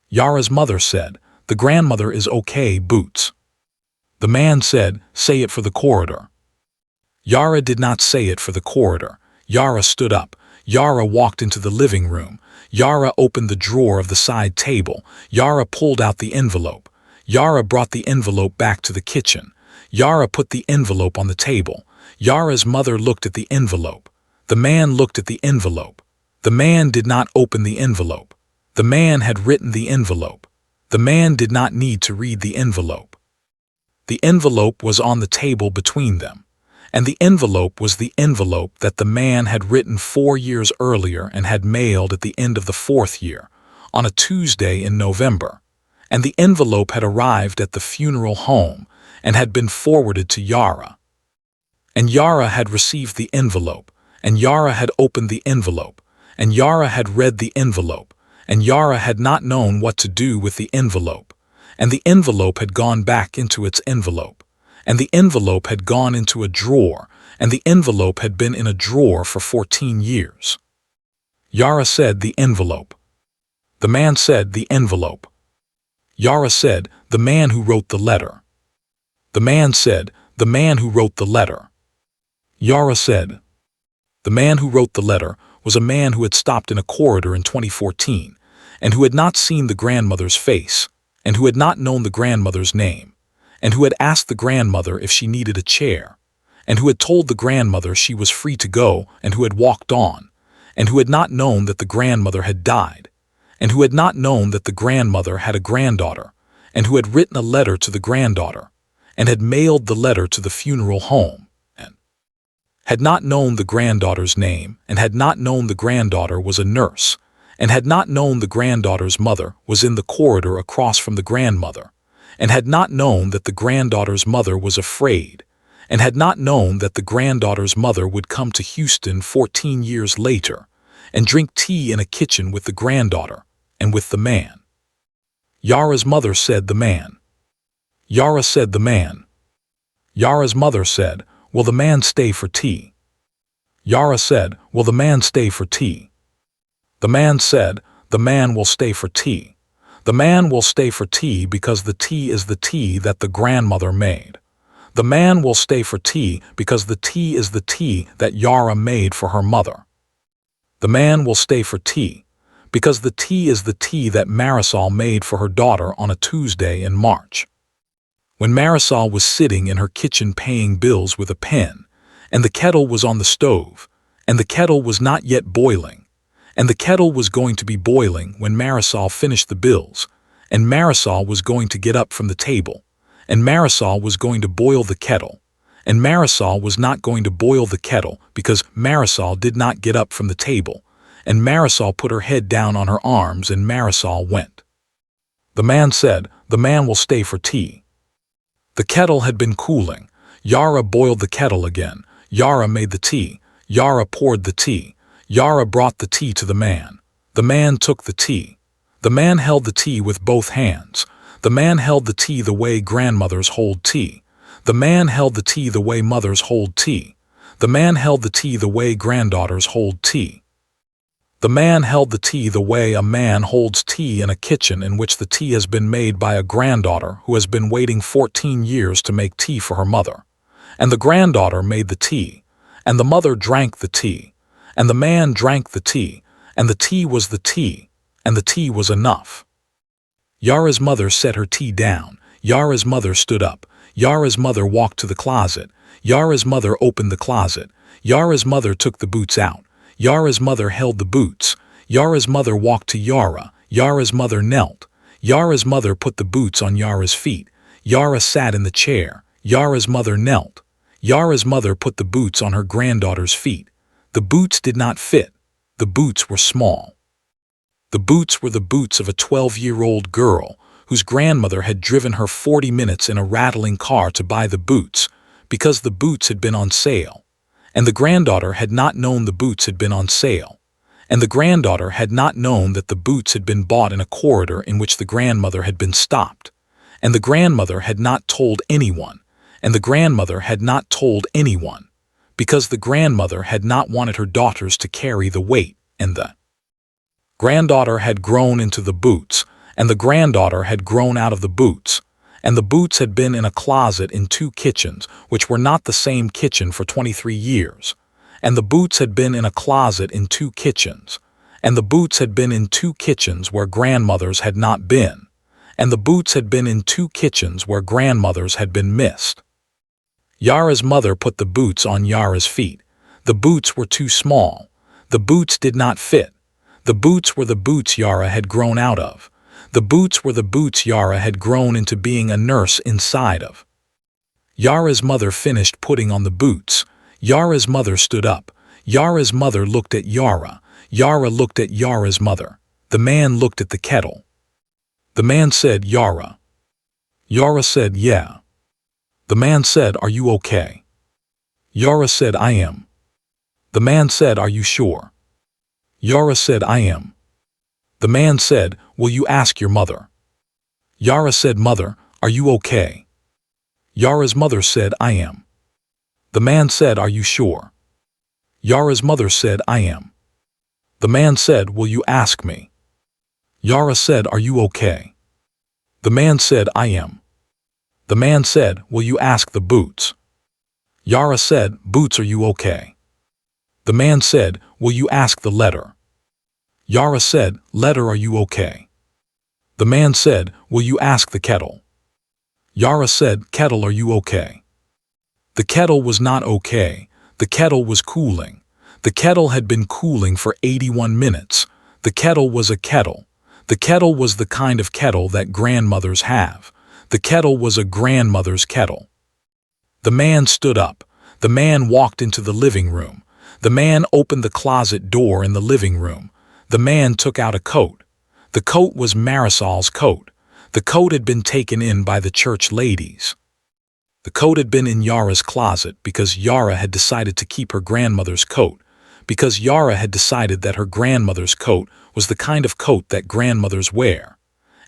Yara's mother said, the grandmother is okay, boots. The man said, say it for the corridor. Yara did not say it for the corridor. Yara stood up. Yara walked into the living room. Yara opened the drawer of the side table. Yara pulled out the envelope. Yara brought the envelope back to the kitchen. Yara put the envelope on the table. Yara's mother looked at the envelope. The man looked at the envelope. The man did not open the envelope. The man had written the envelope. The man did not need to read the envelope. The envelope was on the table between them, and the envelope was the envelope that the man had written 4 years earlier and had mailed at the end of the 4th year, on a Tuesday in November. And the envelope had arrived at the funeral home and had been forwarded to Yara. And Yara had received the envelope, and Yara had opened the envelope, and Yara had read the envelope, and Yara had not known what to do with the envelope, and the envelope had gone back into its envelope, and the envelope had gone into a drawer, and the envelope had been in a drawer for 14 years. Yara said the envelope. The man said the envelope. Yara said the man who wrote the letter. The man said the man who wrote the letter. Yara said the man who wrote the letter was a man who had stopped in a corridor in 2014, and who had not seen the grandmother's face, and who had not known the grandmother's name, and who had asked the grandmother if she needed a chair, and who had told the grandmother she was free to go, and who had walked on, and who had not known that the grandmother had died, and who had not known that the grandmother had a granddaughter, and who had written a letter to the granddaughter, and had mailed the letter to the funeral home, and had not known the granddaughter's name, and had not known the granddaughter was a nurse, and had not known the granddaughter's mother was in the corridor across from the grandmother, and had not known that the granddaughter's mother was afraid, and had not known that the granddaughter's mother would come to Houston 14 years later and drink tea in a kitchen with the granddaughter and with the man. Yara's mother said the man. Yara said the man. Yara's mother said, "Will the man stay for tea?" Yara said, "Will the man stay for tea?" The man said, "The man will stay for tea. The man will stay for tea because the tea is the tea that the grandmother made. The man will stay for tea because the tea is the tea that Yara made for her mother. The man will stay for tea because the tea is the tea that Marisol made for her daughter on a Tuesday in March." When Marisol was sitting in her kitchen paying bills with a pen, and the kettle was on the stove, and the kettle was not yet boiling, and the kettle was going to be boiling when Marisol finished the bills, and Marisol was going to get up from the table, and Marisol was going to boil the kettle, and Marisol was not going to boil the kettle because Marisol did not get up from the table, and Marisol put her head down on her arms and Marisol went. The man said, "The man will stay for tea." The kettle had been cooling. Yara boiled the kettle again. Yara made the tea. Yara poured the tea. Yara brought the tea to the man. The man took the tea. The man held the tea with both hands. The man held the tea the way grandmothers hold tea. The man held the tea the way mothers hold tea. The man held the tea the way granddaughters hold tea. The man held the tea the way a man holds tea in a kitchen in which the tea has been made by a granddaughter who has been waiting 14 years to make tea for her mother. And the granddaughter made the tea, and the mother drank the tea, and the man drank the tea, and the tea was the tea, and the tea was enough. Yara's mother set her tea down. Yara's mother stood up. Yara's mother walked to the closet. Yara's mother opened the closet. Yara's mother took the boots out. Yara's mother held the boots. Yara's mother walked to Yara. Yara's mother knelt. Yara's mother put the boots on Yara's feet. Yara sat in the chair. Yara's mother knelt. Yara's mother put the boots on her granddaughter's feet. The boots did not fit. The boots were small. The boots were the boots of a 12-year-old girl whose grandmother had driven her 40 minutes in a rattling car to buy the boots because the boots had been on sale. And the granddaughter had not known the boots had been on sale. And the granddaughter had not known that the boots had been bought in a corridor in which the grandmother had been stopped. And the grandmother had not told anyone. And the grandmother had not told anyone because the grandmother had not wanted her daughters to carry the weight, and the granddaughter had grown into the boots, and the granddaughter had grown out of the boots, and the boots had been in a closet in 2 kitchens, which were not the same kitchen for 23 years, and the boots had been in a closet in 2 kitchens, and the boots had been in 2 kitchens where grandmothers had not been, and the boots had been in 2 kitchens where grandmothers had been missed. Yara's mother put the boots on Yara's feet. The boots were too small. The boots did not fit. The boots were the boots Yara had grown out of. The boots were the boots Yara had grown into being a nurse inside of. Yara's mother finished putting on the boots. Yara's mother stood up. Yara's mother looked at Yara. Yara looked at Yara's mother. The man looked at the kettle. The man said, "Yara." Yara said, "Yeah." The man said, "Are you okay?" Yara said, "I am." The man said, "Are you sure?" Yara said, "I am." The man said, "Will you ask your mother?" Yara said, "Mother, are you okay?" Yara's mother said, "I am." The man said, "Are you sure?" Yara's mother said, "I am." The man said, "Will you ask me?" Yara said, "Are you okay?" The man said, "I am." The man said, "Will you ask the boots?" Yara said, "Boots, are you okay?" The man said, "Will you ask the letter?" Yara said, "Letter, are you okay?" The man said, "Will you ask the kettle?" Yara said, "Kettle, are you okay?" The kettle was not okay. The kettle was cooling. The kettle had been cooling for 81 minutes. The kettle was a kettle. The kettle was the kind of kettle that grandmothers have. The kettle was a grandmother's kettle. The man stood up. The man walked into the living room. The man opened the closet door in the living room. The man took out a coat. The coat was Marisol's coat. The coat had been taken in by the church ladies. The coat had been in Yara's closet because Yara had decided to keep her grandmother's coat, because Yara had decided that her grandmother's coat was the kind of coat that grandmothers wear,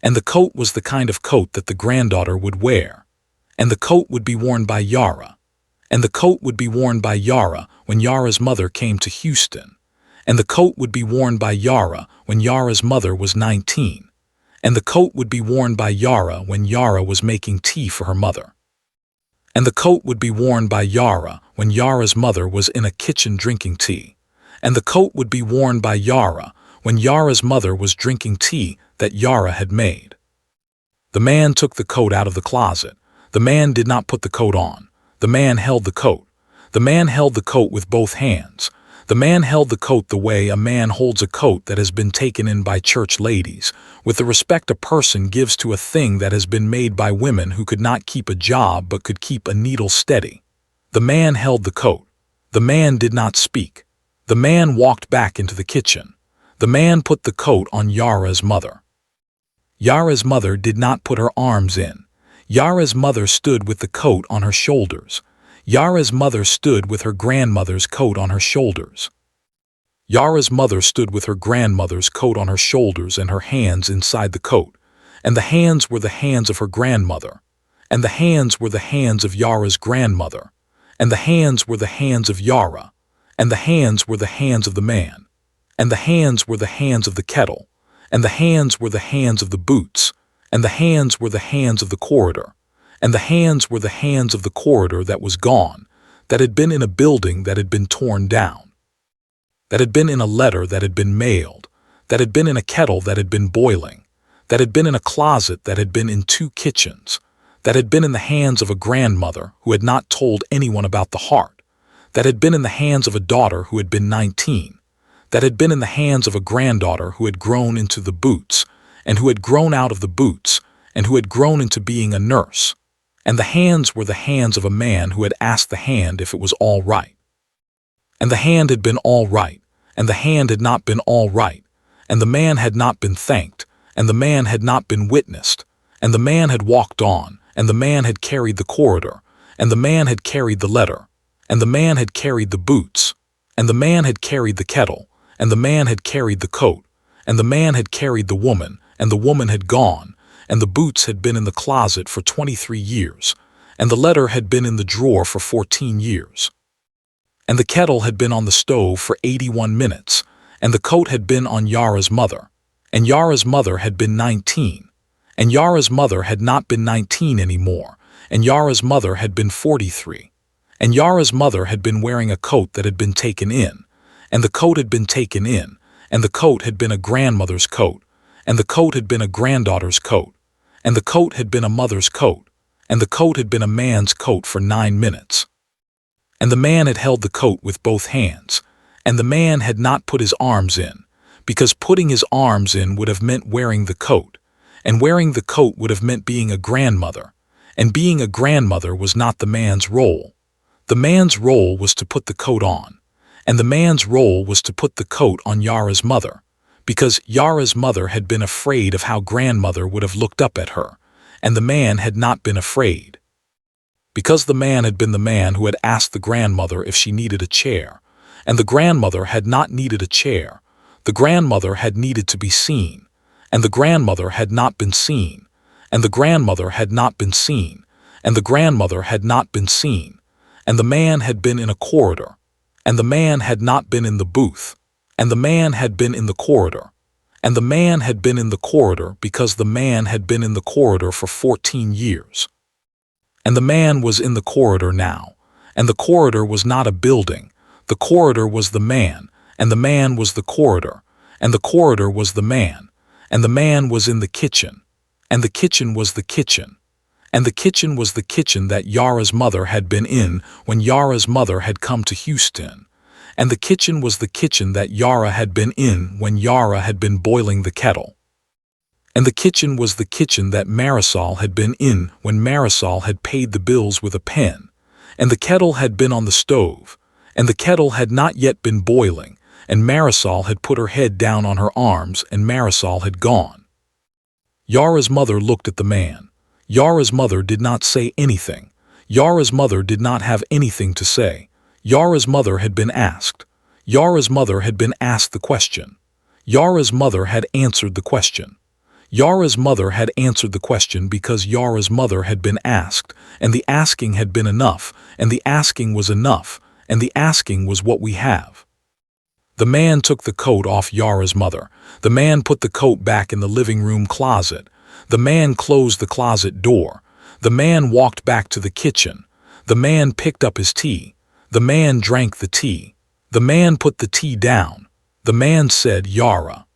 and the coat was the kind of coat that the granddaughter would wear, and the coat would be worn by Yara, and the coat would be worn by Yara when Yara's mother came to Houston, and the coat would be worn by Yara when Yara's mother was 19, and the coat would be worn by Yara when Yara was making tea for her mother. And the coat would be worn by Yara when Yara's mother was in a kitchen drinking tea. And the coat would be worn by Yara when Yara's mother was drinking tea that Yara had made. The man took the coat out of the closet. The man did not put the coat on. The man held the coat. The man held the coat with both hands. The man held the coat the way a man holds a coat that has been taken in by church ladies, with the respect a person gives to a thing that has been made by women who could not keep a job but could keep a needle steady. The man held the coat. The man did not speak. The man walked back into the kitchen. The man put the coat on Yara's mother. Yara's mother did not put her arms in. Yara's mother stood with the coat on her shoulders. Yara's mother stood with her grandmother's coat on her shoulders. Yara's mother stood with her grandmother's coat on her shoulders and her hands inside the coat, and the hands were the hands of her grandmother, and the hands were the hands of Yara's grandmother, and the hands were the hands of Yara, and the hands were the hands of the man, and the hands were the hands of the kettle, and the hands were the hands of the boots, and the hands were the hands of the corridor, and the hands were the hands of the corridor that was gone, that had been in a building that had been torn down, that had been in a letter that had been mailed, that had been in a kettle that had been boiling, that had been in a closet that had been in 2 kitchens, that had been in the hands of a grandmother who had not told anyone about the heart, that had been in the hands of a daughter who had been 19, that had been in the hands of a granddaughter who had grown into the boots, and who had grown out of the boots, and who had grown into being a nurse. And the hands were the hands of a man who had asked the hand if it was all right. And the hand had been all right, and the hand had not been all right, and the man had not been thanked, and the man had not been witnessed, and the man had walked on, and the man had carried the corridor, and the man had carried the letter, and the man had carried the boots, and the man had carried the kettle, and the man had carried the coat, and the man had carried the woman, and the woman had gone, and the boots had been in the closet for 23 years, and the letter had been in the drawer for 14 years. And the kettle had been on the stove for 81 minutes, and the coat had been on Yara's mother, and Yara's mother had been 19, and Yara's mother had not been 19 anymore, and Yara's mother had been 43, and Yara's mother had been wearing a coat that had been taken in, and the coat had been taken in, and the coat had been a grandmother's coat, and the coat had been a granddaughter's coat, and the coat had been a mother's coat, and the coat had been a man's coat for 9 minutes. And the man had held the coat with both hands, and the man had not put his arms in, because putting his arms in would have meant wearing the coat, and wearing the coat would have meant being a grandmother, and being a grandmother was not the man's role. The man's role was to put the coat on, and the man's role was to put the coat on Yara's mother, because Yara's mother had been afraid of how grandmother would have looked up at her, and the man had not been afraid. Because the man had been the man who had asked the grandmother if she needed a chair, and the grandmother had not needed a chair, the grandmother had needed to be seen, and the grandmother had not been seen, and the grandmother had not been seen, and the grandmother had not been seen, and the man had been in a corridor, and the man had not been in the booth, and the man had been in the corridor, and the man had been in the corridor because the man had been in the corridor for 14 years. And the man was in the corridor now, and the corridor was not a building, the corridor was the man, and the man was the corridor, and the corridor was the man, and the man was in the kitchen, and the kitchen was the kitchen, and the kitchen was the kitchen that Yara's mother had been in when Yara's mother had come to Houston, and the kitchen was the kitchen that Yara had been in when Yara had been boiling the kettle. And the kitchen was the kitchen that Marisol had been in when Marisol had paid the bills with a pen, and the kettle had been on the stove, and the kettle had not yet been boiling, and Marisol had put her head down on her arms, and Marisol had gone. Yara's mother looked at the man. Yara's mother did not say anything. Yara's mother did not have anything to say. Yara's mother had been asked. Yara's mother had been asked the question. Yara's mother had answered the question. Yara's mother had answered the question because Yara's mother had been asked, and the asking had been enough, and the asking was enough, and the asking was what we have. The man took the coat off Yara's mother. The man put the coat back in the living room closet. The man closed the closet door. The man walked back to the kitchen. The man picked up his tea. The man drank the tea. The man put the tea down. The man said, "Yara."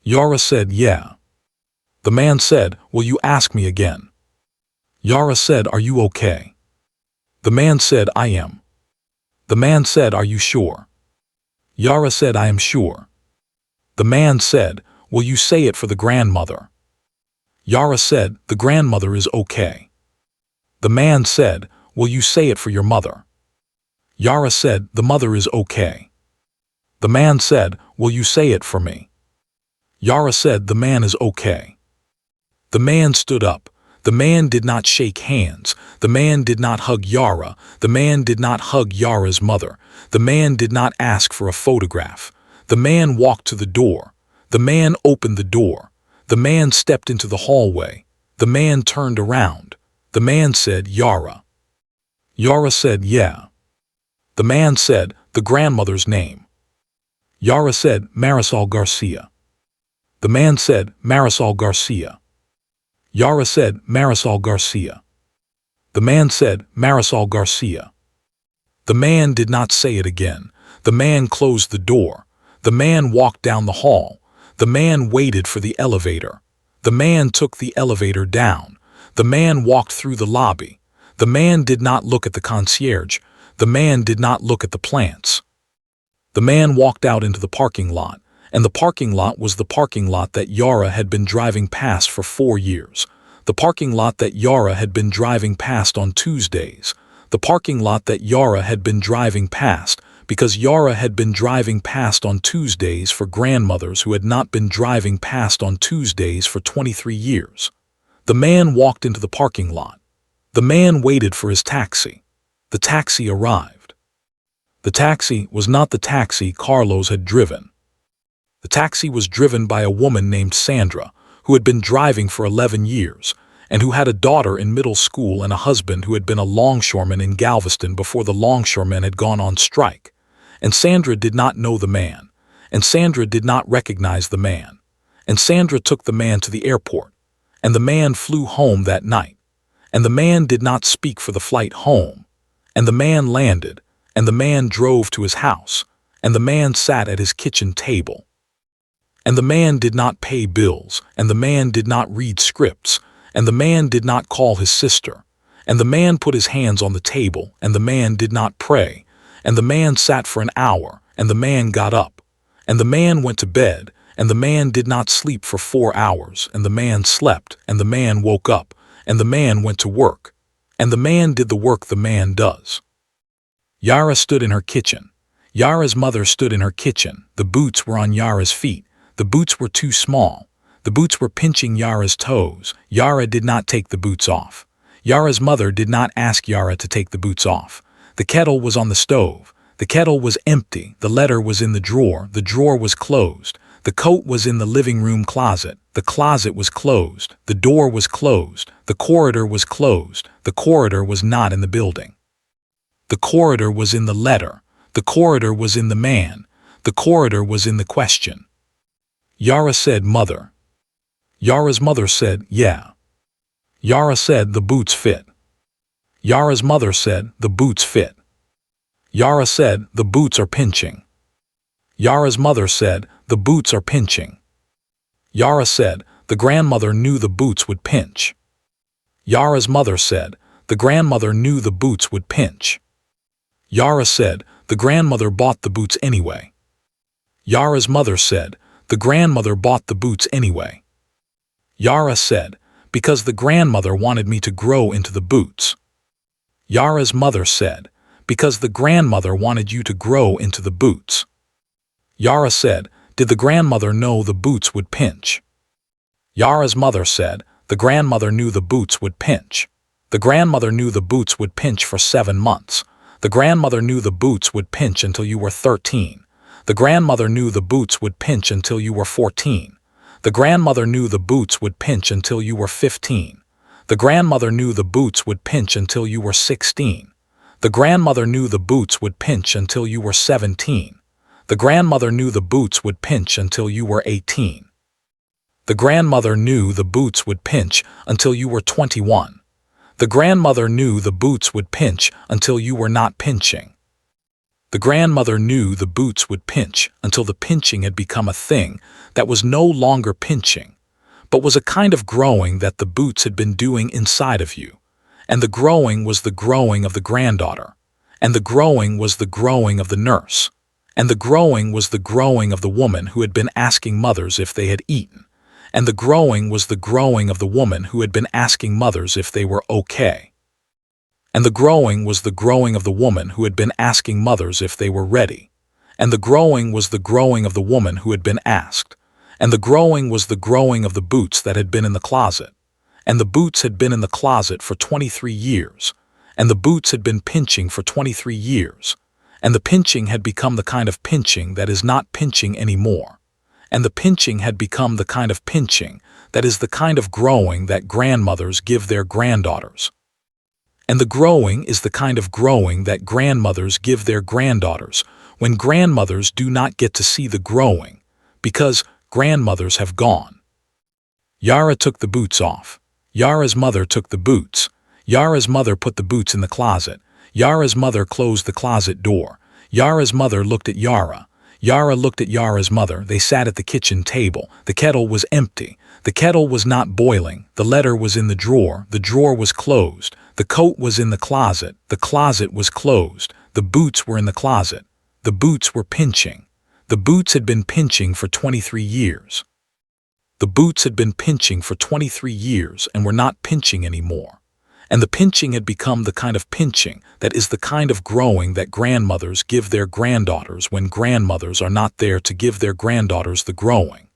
Yara said, "Yeah." The man said, "Will you ask me again?" Yara said, "Are you okay?" The man said, "I am." The man said, "Are you sure?" Yara said, "I am sure." The man said, "Will you say it for the grandmother?" Yara said, "The grandmother is okay." The man said, "Will you say it for your mother?" Yara said, "The mother is okay." The man said, "Will you say it for me?" Yara said, "The man is okay." The man stood up. The man did not shake hands. The man did not hug Yara. The man did not hug Yara's mother. The man did not ask for a photograph. The man walked to the door. The man opened the door. The man stepped into the hallway. The man turned around. The man said, "Yara." Yara said, "Yeah." The man said, "The grandmother's name." Yara said, "Marisol Garcia." The man said, "Marisol Garcia." Yara said, "Marisol Garcia." The man said, "Marisol Garcia." The man did not say it again. The man closed the door. The man walked down the hall. The man waited for the elevator. The man took the elevator down. The man walked through the lobby. The man did not look at the concierge. The man did not look at the plants. The man walked out into the parking lot, and the parking lot was the parking lot that Yara had been driving past for 4 years. The parking lot that Yara had been driving past on Tuesdays. The parking lot that Yara had been driving past because Yara had been driving past on Tuesdays for grandmothers who had not been driving past on Tuesdays for 23 years. The man walked into the parking lot. The man waited for his taxi. The taxi arrived. The taxi was not the taxi Carlos had driven. The taxi was driven by a woman named Sandra, who had been driving for 11 years, and who had a daughter in middle school and a husband who had been a longshoreman in Galveston before the longshoremen had gone on strike. And Sandra did not know the man, and Sandra did not recognize the man, and Sandra took the man to the airport, and the man flew home that night, and the man did not speak for the flight home, And the man landed, and the man drove to his house, and the man sat at his kitchen table. And the man did not pay bills, and the man did not read scripts, and the man did not call his sister. And the man put his hands on the table, and the man did not pray. And the man sat for an hour, and the man got up. And the man went to bed, and the man did not sleep for 4 hours, and the man slept, and the man woke up, and the man went to work. And the man did the work the man does. Yara stood in her kitchen. Yara's mother stood in her kitchen. The boots were on Yara's feet. The boots were too small. The boots were pinching Yara's toes. Yara did not take the boots off. Yara's mother did not ask Yara to take the boots off. The kettle was on the stove. The kettle was empty. The letter was in the drawer. The drawer was closed. The coat was in the living room closet. The closet was closed. The door was closed. The corridor was closed. The corridor was not in the building. The corridor was in the letter. The corridor was in the man. The corridor was in the question. Yara said, "Mother." Yara's mother said, "Yeah." Yara said, "The boots fit." Yara's mother said, "The boots fit." Yara said, "The boots are pinching." Yara's mother said, "The boots are pinching." Yara said, "The grandmother knew the boots would pinch." Yara's mother said, "The grandmother knew the boots would pinch." Yara said, "The grandmother bought the boots anyway." Yara's mother said, "The grandmother bought the boots anyway." Yara said, "Because the grandmother wanted me to grow into the boots." Yara's mother said, "Because the grandmother wanted you to grow into the boots." Yara said, "Did the grandmother know the boots would pinch?" Yara's mother said, "The grandmother knew the boots would pinch." The grandmother knew the boots would pinch for 7 months. The grandmother knew the boots would pinch until you were 13. The grandmother knew the boots would pinch until you were 14. The grandmother knew the boots would pinch until you were 15. The grandmother knew the boots would pinch until you were 16. The grandmother knew the boots would pinch until you were 17. The grandmother knew the boots would pinch until you were 18. The grandmother knew the boots would pinch until you were 21. The grandmother knew the boots would pinch until you were not pinching. The grandmother knew the boots would pinch until the pinching had become a thing that was no longer pinching, but was a kind of growing that the boots had been doing inside of you. And the growing was the growing of the granddaughter. And the growing was the growing of the nurse. And the growing was the growing of the woman who had been asking mothers if they had eaten. And the growing was the growing of the woman who had been asking mothers if they were okay. And the growing was the growing of the woman who had been asking mothers if they were ready. And the growing was the growing of the woman who had been asked. And the growing was the growing of the boots that had been in the closet. And the boots had been in the closet for 23 years. And the boots had been pinching for 23 years. And the pinching had become the kind of pinching that is not pinching anymore. And the pinching had become the kind of pinching that is the kind of growing that grandmothers give their granddaughters. And the growing is the kind of growing that grandmothers give their granddaughters when grandmothers do not get to see the growing, because grandmothers have gone. Yara took the boots off. Yara's mother took the boots. Yara's mother put the boots in the closet. Yara's mother closed the closet door. Yara's mother looked at Yara. Yara looked at Yara's mother. They sat at the kitchen table. The kettle was empty. The kettle was not boiling. The letter was in the drawer. The drawer was closed. The coat was in the closet. The closet was closed. The boots were in the closet. The boots were pinching. The boots had been pinching for 23 years. The boots had been pinching for 23 years and were not pinching anymore. And the pinching had become the kind of pinching that is the kind of growing that grandmothers give their granddaughters when grandmothers are not there to give their granddaughters the growing.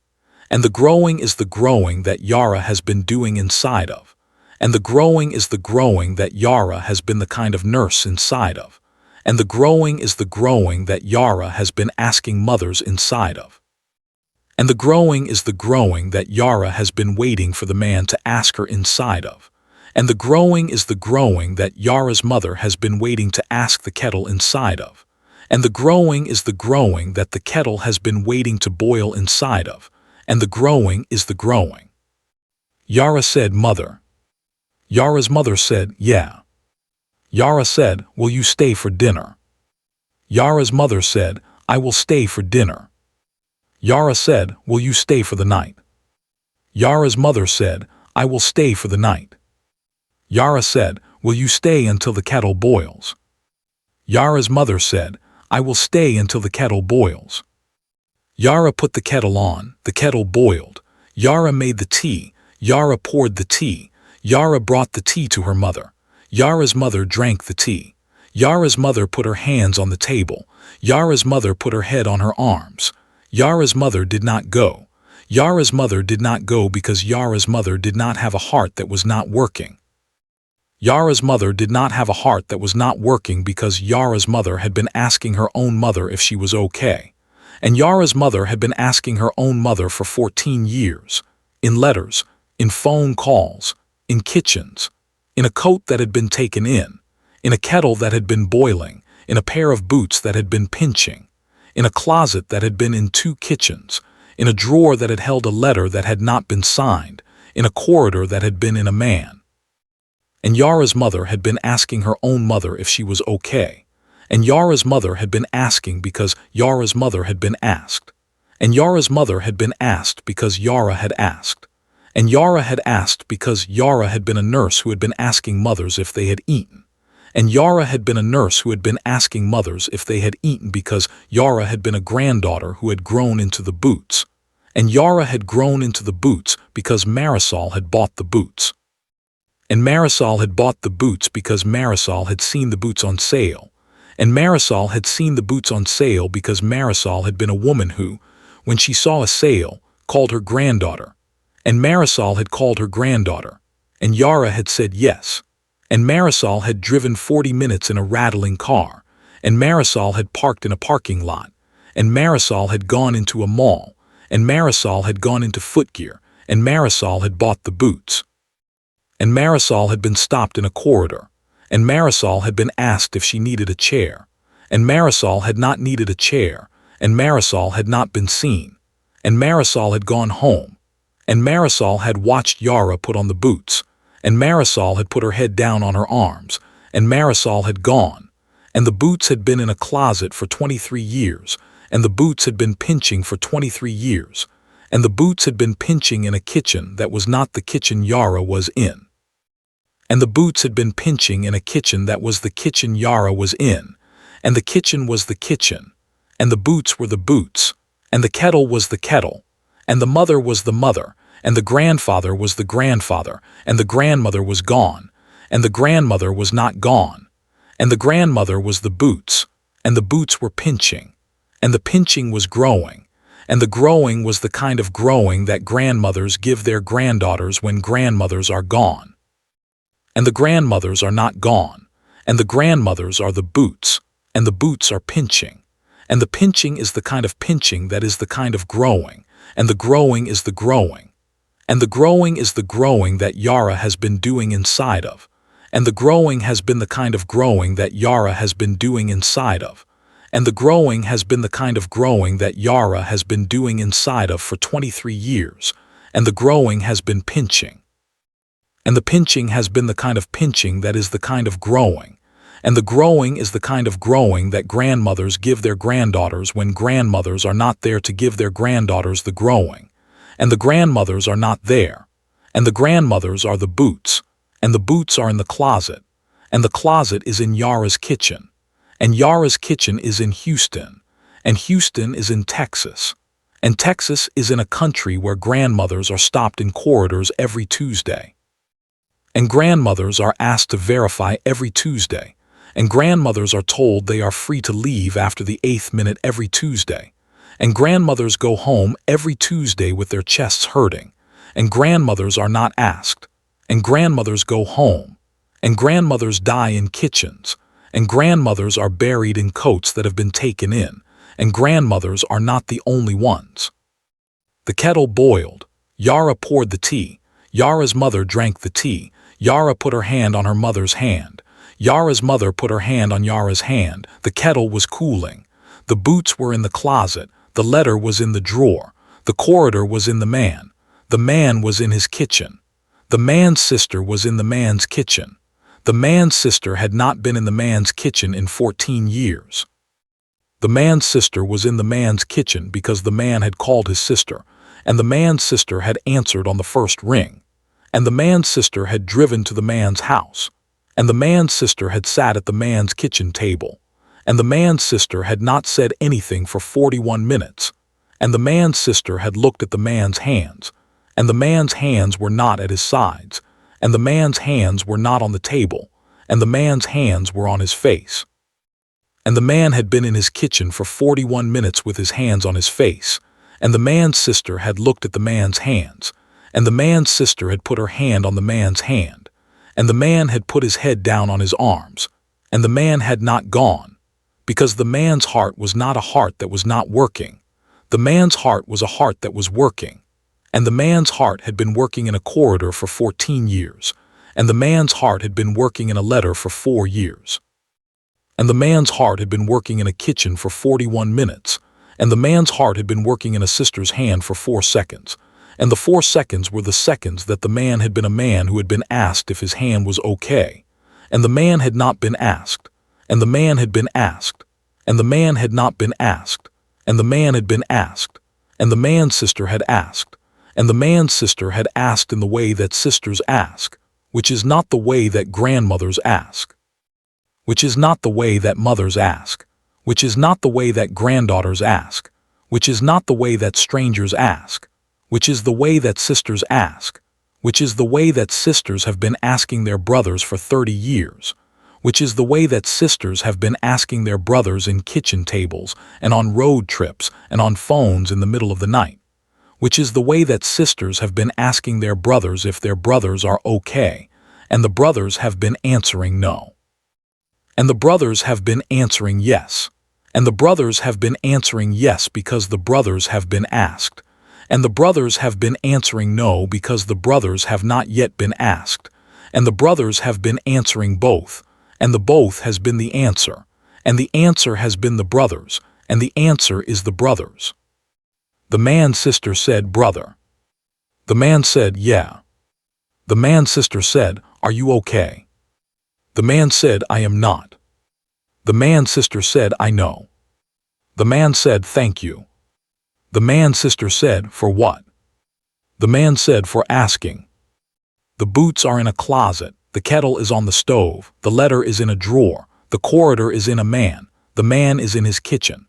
And the growing is the growing that Yara has been doing inside of. And the growing is the growing that Yara has been the kind of nurse inside of. And the growing is the growing that Yara has been asking mothers inside of. And the growing is the growing that Yara has been waiting for the man to ask her inside of. And the growing is the growing that Yara's mother has been waiting to ask the kettle inside of. And the growing is the growing that the kettle has been waiting to boil inside of. And the growing is the growing. Yara said, "Mother." Yara's mother said, "Yeah." Yara said, "Will you stay for dinner?" Yara's mother said, "I will stay for dinner." Yara said, "Will you stay for the night?" Yara's mother said, "I will stay for the night." Yara said, "Will you stay until the kettle boils?" Yara's mother said, "I will stay until the kettle boils." Yara put the kettle on, the kettle boiled. Yara made the tea. Yara poured the tea. Yara brought the tea to her mother. Yara's mother drank the tea. Yara's mother put her hands on the table. Yara's mother put her head on her arms. Yara's mother did not go. Yara's mother did not go because Yara's mother did not have a heart that was not working. Yara's mother did not have a heart that was not working because Yara's mother had been asking her own mother if she was okay. And Yara's mother had been asking her own mother for 14 years. In letters, in phone calls, in kitchens, in a coat that had been taken in a kettle that had been boiling, in a pair of boots that had been pinching, in a closet that had been in 2 kitchens, in a drawer that had held a letter that had not been signed, in a corridor that had been in a man. And Yara's mother had been asking her own mother if she was okay. And Yara's mother had been asking because Yara's mother had been asked. And Yara's mother had been asked because Yara had asked. And Yara had asked because Yara had been a nurse who had been asking mothers if they had eaten. And Yara had been a nurse who had been asking mothers if they had eaten because Yara had been a granddaughter who had grown into the boots. And Yara had grown into the boots because Marisol had bought the boots. And Marisol had bought the boots because Marisol had seen the boots on sale. And Marisol had seen the boots on sale because Marisol had been a woman who, when she saw a sale, called her granddaughter. And Marisol had called her granddaughter. And Yara had said yes. And Marisol had driven 40 minutes in a rattling car. And Marisol had parked in a parking lot. And Marisol had gone into a mall. And Marisol had gone into footgear. And Marisol had bought the boots. And Marisol had been stopped in a corridor. And Marisol had been asked if she needed a chair. And Marisol had not needed a chair. And Marisol had not been seen. And Marisol had gone home. And Marisol had watched Yara put on the boots. And Marisol had put her head down on her arms. And Marisol had gone. And the boots had been in a closet for 23 years. And the boots had been pinching for 23 years. And the boots had been pinching in a kitchen that was not the kitchen Yara was in. And the boots had been pinching in a kitchen that was the kitchen Yara was in. And the kitchen was the kitchen. And the boots were the boots. And the kettle was the kettle. And the mother was the mother. And the grandfather was the grandfather. And the grandmother was gone. And the grandmother was not gone. And the grandmother was the boots. And the boots were pinching. And the pinching was growing. And the growing was the kind of growing that grandmothers give their granddaughters when grandmothers are gone. And the grandmothers are not gone. And the grandmothers are the boots. And the boots are pinching. And the pinching is the kind of pinching that is the kind of growing. And the growing is the growing. And the growing is the growing that Yara has been doing inside of. And the growing has been the kind of growing that Yara has been doing inside of. And the growing has been the kind of growing that Yara has been doing inside of for 23 years. And the growing has been pinching. And the pinching has been the kind of pinching that is the kind of growing. And the growing is the kind of growing that grandmothers give their granddaughters when grandmothers are not there to give their granddaughters the growing. And the grandmothers are not there. And the grandmothers are the boots. And the boots are in the closet. And the closet is in Yara's kitchen. And Yara's kitchen is in Houston. And Houston is in Texas. And Texas is in a country where grandmothers are stopped in corridors every Tuesday. And grandmothers are asked to verify every Tuesday. And grandmothers are told they are free to leave after the 8th minute every Tuesday. And grandmothers go home every Tuesday with their chests hurting. And grandmothers are not asked. And grandmothers go home. And grandmothers die in kitchens. And grandmothers are buried in coats that have been taken in. And grandmothers are not the only ones. The kettle boiled. Yara poured the tea. Yara's mother drank the tea. Yara put her hand on her mother's hand. Yara's mother put her hand on Yara's hand. The kettle was cooling. The boots were in the closet. The letter was in the drawer. The corridor was in the man. The man was in his kitchen. The man's sister was in the man's kitchen. The man's sister had not been in the man's kitchen in 14 years. The man's sister was in the man's kitchen because the man had called his sister, and the man's sister had answered on the first ring, and the man's sister had driven to the man's house, and the man's sister had sat at the man's kitchen table, and the man's sister had not said anything for 41 minutes, and the man's sister had looked at the man's hands, and the man's hands were not at his sides, and the man's hands were not on the table, and the man's hands were on his face. And the man had been in his kitchen for 41 minutes with his hands on his face, and the man's sister had looked at the man's hands, and the man's sister had put her hand on the man's hand, and the man had put his head down on his arms, and the man had not gone, because the man's heart was not a heart that was not working. The man's heart was a heart that was working, and the man's heart had been working in a corridor for 14 years, and the man's heart had been working in a letter for 4 years. And the man's heart had been working in a kitchen for 41 minutes, and the man's heart had been working in a sister's hand for 4 seconds, and the 4 seconds were the seconds that the man had been a man who had been asked if his hand was okay, and the man had not been asked, and the man had been asked, and the man had not been asked, and the man had been asked, and the man's sister had asked, and the man's sister had asked in the way that sisters ask, which is not the way that grandmothers ask, which is not the way that mothers ask, which is not the way that granddaughters ask, which is not the way that strangers ask, which is the way that sisters ask, which is the way that sisters have been asking their brothers for 30 years, which is the way that sisters have been asking their brothers in kitchen tables and on road trips and on phones in the middle of the night, which is the way that sisters have been asking their brothers if their brothers are okay, and the brothers have been answering no. And the brothers have been answering yes, and the brothers have been answering yes because the brothers have been asked, and the brothers have been answering no because the brothers have not yet been asked, and the brothers have been answering both, and the both has been the answer, and the answer has been the brothers, and the answer is the brothers. The man's sister said, "Brother." The man said, "Yeah." The man's sister said, "Are you okay?" The man said, "I am not." The man's sister said, "I know." The man said, "Thank you." The man's sister said, "For what?" The man said, "For asking." The boots are in a closet, the kettle is on the stove, the letter is in a drawer, the corridor is in a man, the man is in his kitchen.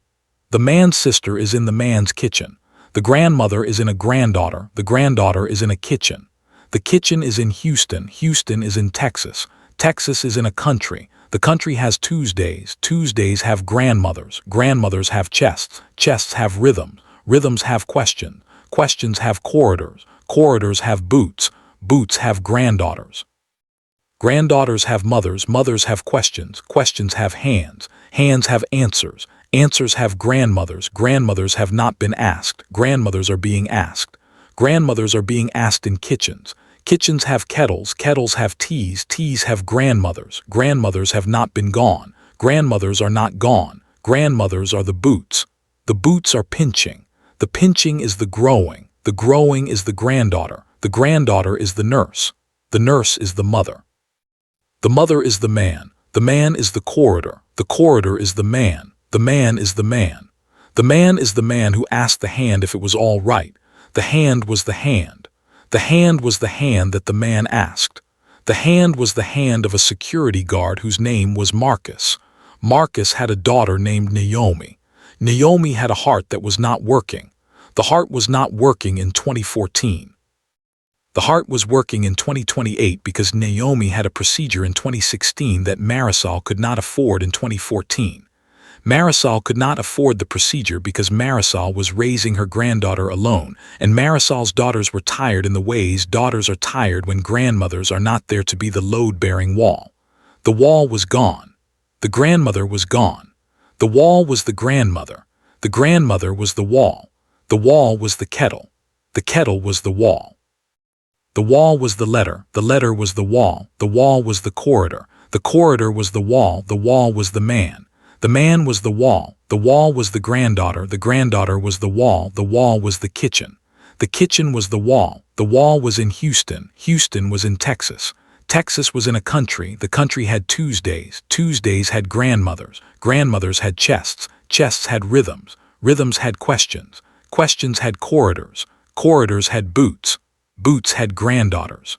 The man's sister is in the man's kitchen. The grandmother is in a granddaughter, the granddaughter is in a kitchen. The kitchen is in Houston, Houston is in Texas. Texas is in a country. The country has Tuesdays. Tuesdays have grandmothers. Grandmothers have chests. Chests have rhythms. Rhythms have questions. Questions have corridors. Corridors have boots. Boots have granddaughters. Granddaughters have mothers. Mothers have questions. Questions have hands. Hands have answers. Answers have grandmothers. Grandmothers have not been asked. Grandmothers are being asked. Grandmothers are being asked in kitchens. Kitchens have kettles. Kettles have teas. Teas have grandmothers. Grandmothers have not been gone. Grandmothers are not gone. Grandmothers are the boots. The boots are pinching. The pinching is the growing. The growing is the granddaughter. The granddaughter is the nurse. The nurse is the mother. The mother is the man. The man is the corridor. The corridor is the man. The man is the man. The man is the man who asked the hand if it was all right. The hand was the hand. The hand was the hand that the man asked. The hand was the hand of a security guard whose name was Marcus. Marcus had a daughter named Naomi. Naomi had a heart that was not working. The heart was not working in 2014. The heart was working in 2028 because Naomi had a procedure in 2016 that Marisol could not afford in 2014. Marisol could not afford the procedure because Marisol was raising her granddaughter alone, and Marisol's daughters were tired in the ways daughters are tired when grandmothers are not there to be the load-bearing wall. The wall was gone. The grandmother was gone. The wall was the grandmother. The grandmother was the wall. The wall was the kettle. The kettle was the wall. The wall was the letter was the wall was the corridor was the wall was the man was the wall was the granddaughter was the wall was the kitchen was the wall was in Houston was in Texas Texas was in a country. The country had Tuesdays. Tuesdays had grandmothers. Grandmothers had chests. Chests had rhythms. Rhythms had questions. Questions had corridors. Corridors had boots. Boots had granddaughters.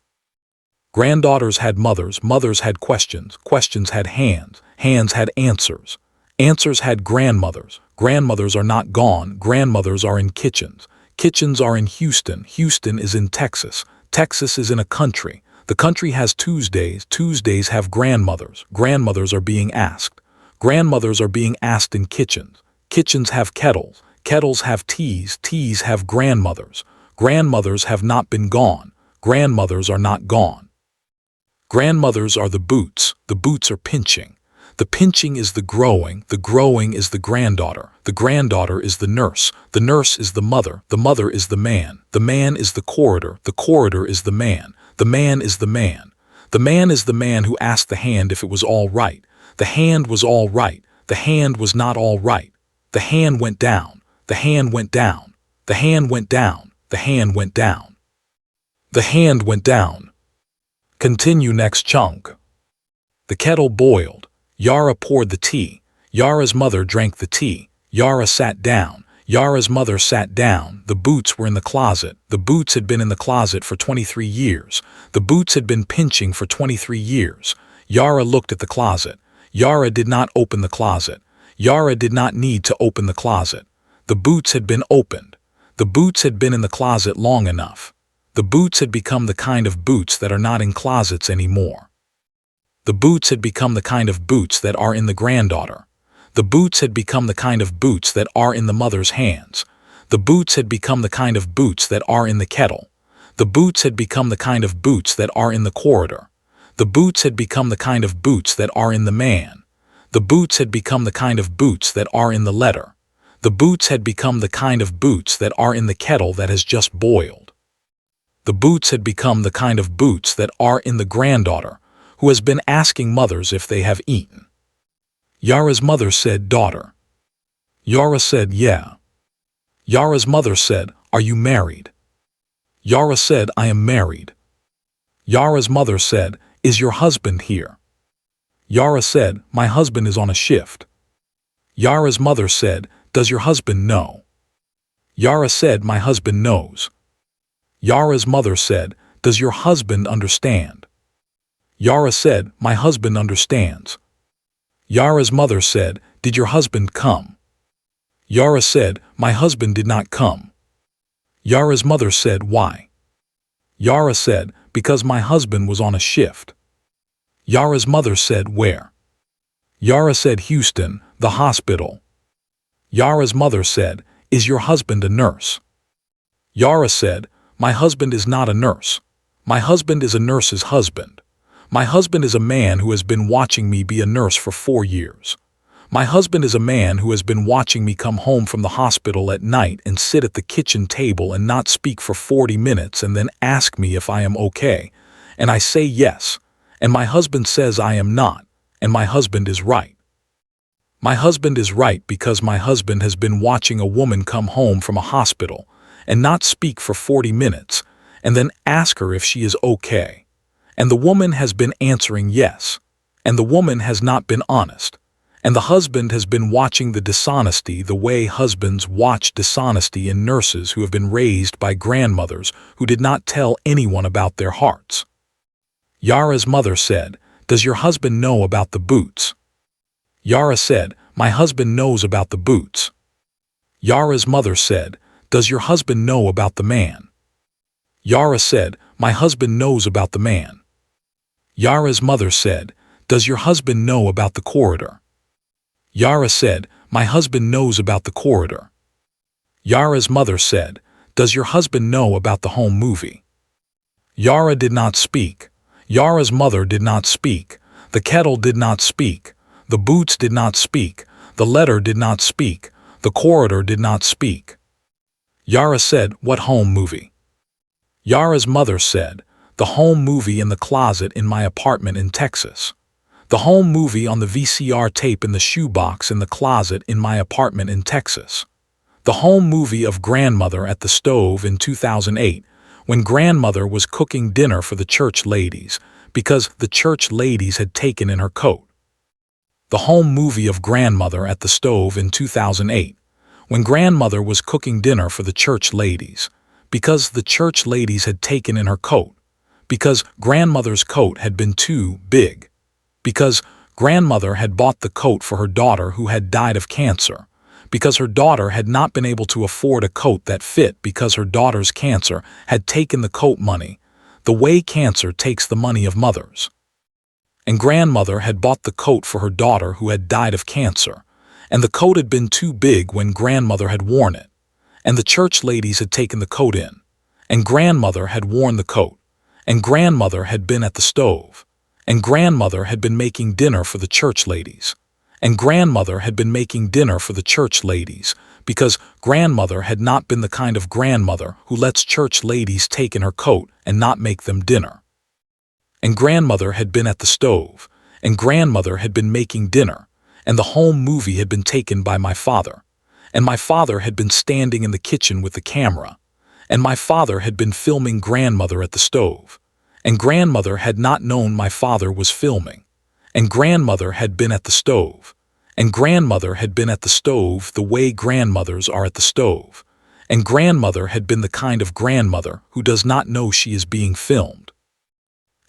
Granddaughters had mothers. Mothers had questions. Questions had hands. Hands had answers. Answers had grandmothers. Grandmothers are not gone. Grandmothers are in kitchens. Kitchens are in Houston. Houston is in Texas. Texas is in a country. The country has Tuesdays. Tuesdays have grandmothers. Grandmothers are being asked. Grandmothers are being asked in kitchens. Kitchens have kettles. Kettles have teas. Teas have grandmothers. Grandmothers have not been gone. Grandmothers are not gone. Grandmothers are the boots. The boots are pinching. The pinching is the growing is the granddaughter is the nurse is the mother is the man is the corridor is the man is the man is the man who asked the hand if it was all right. The hand was all right. The hand was not all right. The hand went down. The hand went down. The hand went down. The hand went down. The hand went down. Continue next chunk. The kettle boiled. Yara poured the tea. Yara's mother drank the tea. Yara sat down. Yara's mother sat down. The boots were in the closet. The boots had been in the closet for 23 years. The boots had been pinching for 23 years. Yara looked at the closet. Yara did not open the closet. Yara did not need to open the closet. The boots had been opened. The boots had been in the closet long enough. The boots had become the kind of boots that are not in closets anymore. The boots had become the kind of boots that are in the granddaughter. The boots had become the kind of boots that are in the mother's hands. The boots had become the kind of boots that are in the kettle. The boots had become the kind of boots that are in the corridor. The boots had become the kind of boots that are in the man. The boots had become the kind of boots that are in the letter. The boots had become the kind of boots that are in the kettle that has just boiled. The boots had become the kind of boots that are in the granddaughter, who has been asking mothers if they have eaten. Yara's mother said, "Daughter." Yara said, "Yeah." Yara's mother said, "Are you married?" Yara said, "I am married." Yara's mother said, "Is your husband here?" Yara said, "My husband is on a shift." Yara's mother said, "Does your husband know?" Yara said, "My husband knows." Yara's mother said, "Does your husband understand?" Yara said, "My husband understands." Yara's mother said, "Did your husband come?" Yara said, "My husband did not come." Yara's mother said, "Why?" Yara said, "Because my husband was on a shift." Yara's mother said, "Where?" Yara said, "Houston, the hospital." Yara's mother said, "Is your husband a nurse?" Yara said, "My husband is not a nurse. My husband is a nurse's husband. My husband is a man who has been watching me be a nurse for 4 years. My husband is a man who has been watching me come home from the hospital at night and sit at the kitchen table and not speak for 40 minutes and then ask me if I am okay. And I say yes. And my husband says I am not. And my husband is right. My husband is right because my husband has been watching a woman come home from a hospital and not speak for 40 minutes and then ask her if she is okay. And the woman has been answering yes. And the woman has not been honest. And the husband has been watching the dishonesty the way husbands watch dishonesty in nurses who have been raised by grandmothers who did not tell anyone about their hearts." Yara's mother said, "Does your husband know about the boots?" Yara said, "My husband knows about the boots." Yara's mother said, "Does your husband know about the man?" Yara said, "My husband knows about the man." Yara's mother said, "Does your husband know about the corridor?" Yara said, "My husband knows about the corridor." Yara's mother said, "Does your husband know about the home movie?" Yara did not speak. Yara's mother did not speak. The kettle did not speak. The boots did not speak. The letter did not speak. The corridor did not speak. Yara said, "What home movie?" Yara's mother said, "The home movie in the closet in my apartment in Texas. The home movie on the VCR tape in the shoebox in the closet in my apartment in Texas. The home movie of grandmother at the stove in 2008, when grandmother was cooking dinner for the church ladies, because the church ladies had taken in her coat. The home movie of Grandmother at the Stove in 2008, when Grandmother was cooking dinner for the church ladies, because the church ladies had taken in her coat, because Grandmother's coat had been too big, because Grandmother had bought the coat for her daughter who had died of cancer, because her daughter had not been able to afford a coat that fit because her daughter's cancer had taken the coat money, the way cancer takes the money of mothers. And Grandmother had bought the coat for her daughter who had died of cancer, and the coat had been too big when Grandmother had worn it, and the church ladies had taken the coat in, and Grandmother had worn the coat, and Grandmother had been at the stove, and Grandmother had been making dinner for the church ladies, and Grandmother had been making dinner for the church ladies, because Grandmother had not been the kind of grandmother who lets church ladies take in her coat and not make them dinner. And Grandmother had been at the stove, and Grandmother had been making dinner, and the home movie had been taken by my father, and my father had been standing in the kitchen with the camera, and my father had been filming Grandmother at the stove, and Grandmother had not known my father was filming, and Grandmother had been at the stove, and Grandmother had been at the stove the way grandmothers are at the stove, and Grandmother had been the kind of grandmother who does not know she is being filmed.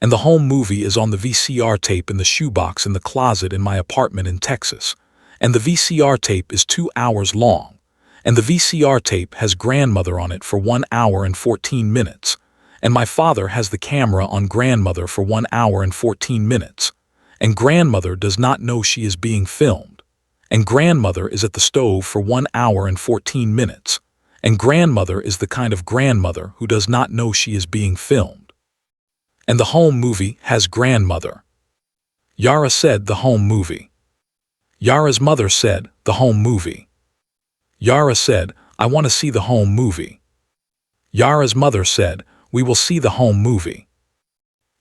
And the home movie is on the VCR tape in the shoebox in the closet in my apartment in Texas, and the VCR tape is 2 hours long, and the VCR tape has Grandmother on it for 1 hour and 14 minutes, and my father has the camera on Grandmother for 1 hour and 14 minutes, and Grandmother does not know she is being filmed, and Grandmother is at the stove for 1 hour and 14 minutes, and Grandmother is the kind of grandmother who does not know she is being filmed. And the home movie has Grandmother. Yara said the home movie. Yara's mother said the home movie. Yara said, I want to see the home movie. Yara's mother said, we will see the home movie.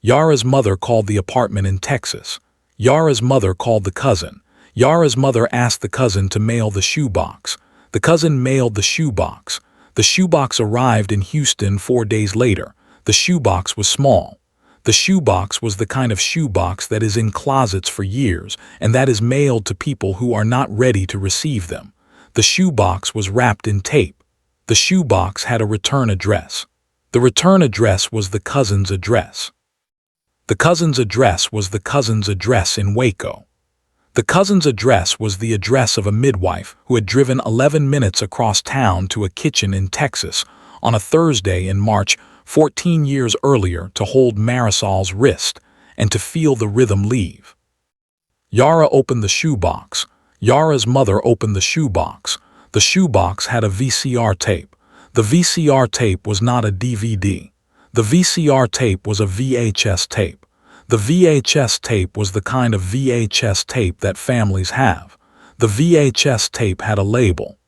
Yara's mother called the apartment in Texas. Yara's mother called the cousin. Yara's mother asked the cousin to mail the shoebox. The cousin mailed the shoebox. The shoebox arrived in Houston 4 days later. The shoebox was small. The shoebox was the kind of shoebox that is in closets for years and that is mailed to people who are not ready to receive them. The shoebox was wrapped in tape. The shoebox had a return address. The return address was the cousin's address. The cousin's address was the cousin's address in Waco. The cousin's address was the address of a midwife who had driven 11 minutes across town to a kitchen in Texas on a Thursday in March 14 years earlier to hold Marisol's wrist and to feel the rhythm leave. Yara opened the shoebox. Yara's mother opened the shoebox. The shoebox had a VCR tape. The VCR tape was not a DVD. The VCR tape was a VHS tape. The VHS tape was the kind of VHS tape that families have. The VHS tape had a label.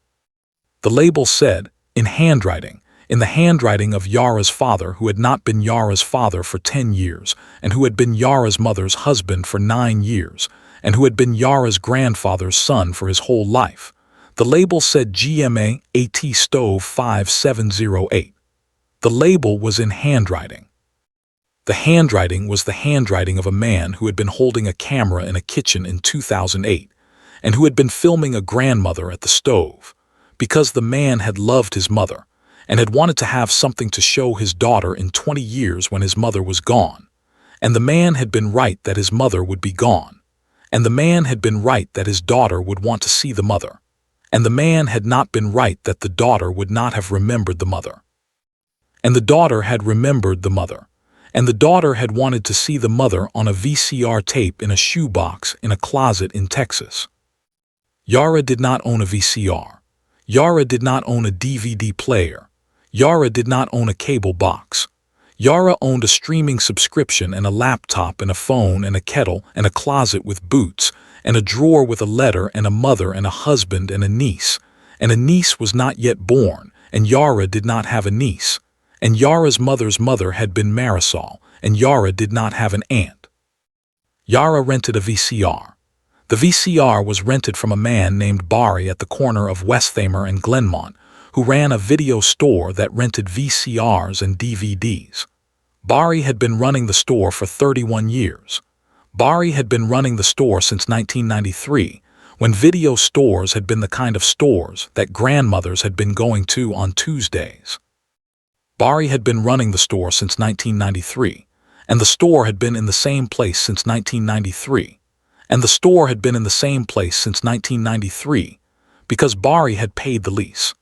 The label said, in handwriting, in the handwriting of Yara's father who had not been Yara's father for 10 years, and who had been Yara's mother's husband for 9 years, and who had been Yara's grandfather's son for his whole life. The label said GMA AT Stove 5708. The label was in handwriting. The handwriting was the handwriting of a man who had been holding a camera in a kitchen in 2008, and who had been filming a grandmother at the stove, because the man had loved his mother, and had wanted to have something to show his daughter in 20 years when his mother was gone. And the man had been right that his mother would be gone. And the man had been right that his daughter would want to see the mother. And the man had not been right that the daughter would not have remembered the mother. And the daughter had remembered the mother. And the daughter had wanted to see the mother on a VCR tape in a shoebox in a closet in Texas. Yara did not own a VCR. Yara did not own a DVD player. Yara did not own a cable box. Yara owned a streaming subscription and a laptop and a phone and a kettle and a closet with boots and a drawer with a letter and a mother and a husband and a niece. And a niece was not yet born, and Yara did not have a niece. And Yara's mother's mother had been Marisol, and Yara did not have an aunt. Yara rented a VCR. The VCR was rented from a man named Barry at the corner of Westthamer and Glenmont, who ran a video store that rented VCRs and DVDs. Bari had been running the store for 31 years. Bari had been running the store since 1993, when video stores had been the kind of stores that grandmothers had been going to on Tuesdays. Bari had been running the store since 1993, and the store had been in the same place since 1993, and the store had been in the same place since 1993, because Bari had paid the lease.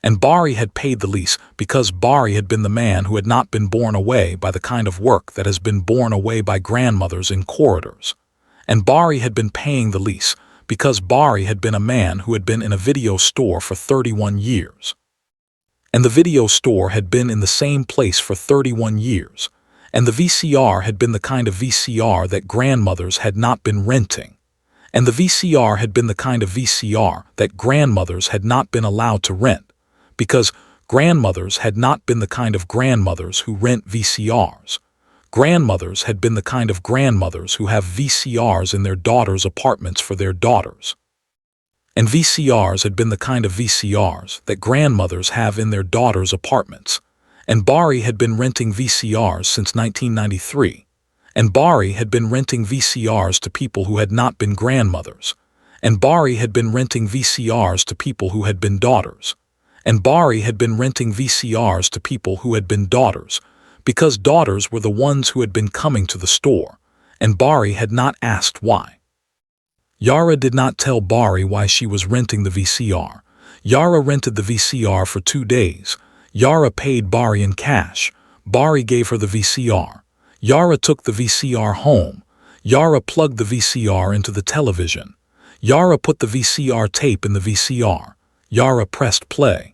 And Bari had paid the lease because Bari had been the man who had not been borne away by the kind of work that has been borne away by grandmothers in corridors. And Bari had been paying the lease because Bari had been a man who had been in a video store for 31 years. And the video store had been in the same place for 31 years, and the VCR had been the kind of VCR that grandmothers had not been renting. And the VCR had been the kind of VCR that grandmothers had not been allowed to rent, because grandmothers had not been the kind of grandmothers who rent VCRs. Grandmothers had been the kind of grandmothers who have VCRs in their daughters' apartments for their daughters. And VCRs had been the kind of VCRs that grandmothers have in their daughters' apartments. And Bari had been renting VCRs since 1993. And Bari had been renting VCRs to people who had not been grandmothers. And Bari had been renting VCRs to people who had been daughters. And Bari had been renting VCRs to people who had been daughters, because daughters were the ones who had been coming to the store, and Bari had not asked why. Yara did not tell Bari why she was renting the VCR. Yara rented the VCR for 2 days. Yara paid Bari in cash. Bari gave her the VCR. Yara took the VCR home. Yara plugged the VCR into the television. Yara put the VCR tape in the VCR. Yara pressed play.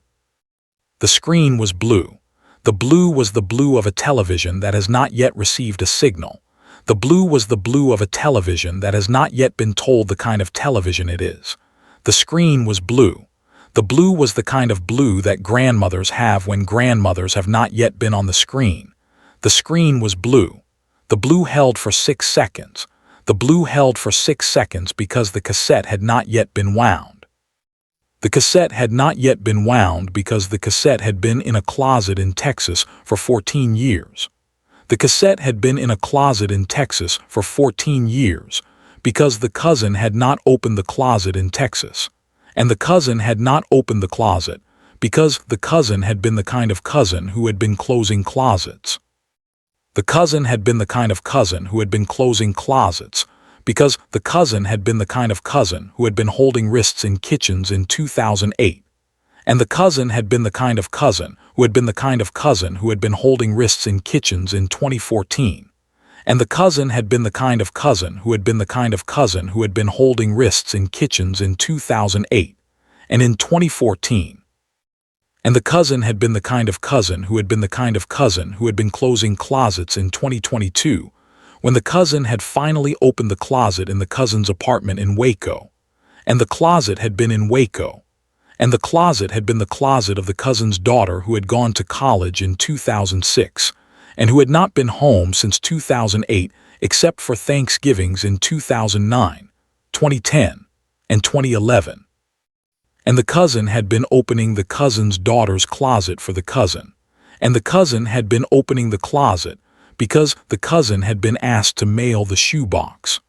The screen was blue. The blue was the blue of a television that has not yet received a signal. The blue was the blue of a television that has not yet been told the kind of television it is. The screen was blue. The blue was the kind of blue that grandmothers have when grandmothers have not yet been on the screen. The screen was blue. The blue held for 6 seconds. The blue held for 6 seconds because the cassette had not yet been wound. The cassette had not yet been wound because the cassette had been in a closet in Texas for 14 years. The cassette had been in a closet in Texas for 14 years because the cousin had not opened the closet in Texas. And the cousin had not opened the closet because the cousin had been the kind of cousin who had been closing closets. The cousin had been the kind of cousin who had been closing closets because the cousin had been the kind of cousin who had been holding wrists in kitchens in 2008. And the cousin had been the kind of cousin who had been the kind of cousin who had been holding wrists in kitchens in 2014. And the cousin had been the kind of cousin who had been the kind of cousin who had been holding wrists in kitchens in 2008 and in 2014. And the cousin had been the kind of cousin who had been the kind of cousin who had been closing closets in 2022, when the cousin had finally opened the closet in the cousin's apartment in Waco. And the closet had been in Waco. And the closet had been the closet of the cousin's daughter who had gone to college in 2006, and who had not been home since 2008 except for Thanksgivings in 2009, 2010, and 2011. And the cousin had been opening the cousin's daughter's closet for the cousin. And the cousin had been opening the closet because the cousin had been asked to mail the shoebox.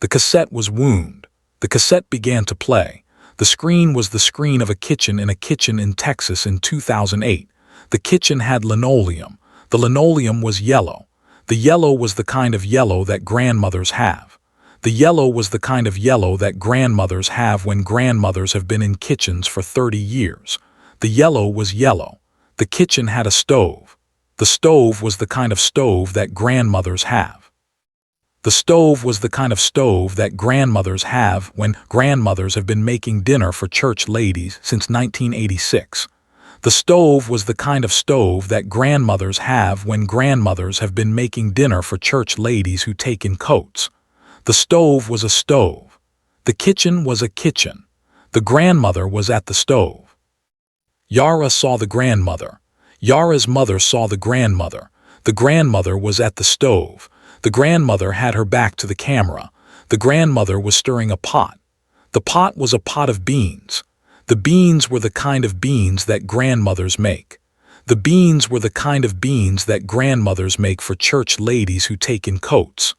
The cassette was wound. The cassette began to play. The screen was the screen of a kitchen in Texas in 2008. The kitchen had linoleum. The linoleum was yellow. The yellow was the kind of yellow that grandmothers have. The yellow was the kind of yellow that grandmothers have when grandmothers have been in kitchens for 30 years. The yellow was yellow. The kitchen had a stove. The stove was the kind of stove that grandmothers have. The stove was the kind of stove that grandmothers have when grandmothers have been making dinner for church ladies since 1986. The stove was the kind of stove that grandmothers have when grandmothers have been making dinner for church ladies who take in coats. The stove was a stove. The kitchen was a kitchen. The grandmother was at the stove. Yara saw the grandmother. Yara's mother saw the grandmother. The grandmother was at the stove. The grandmother had her back to the camera. The grandmother was stirring a pot. The pot was a pot of beans. The beans were the kind of beans that grandmothers make. The beans were the kind of beans that grandmothers make for church ladies who take in coats.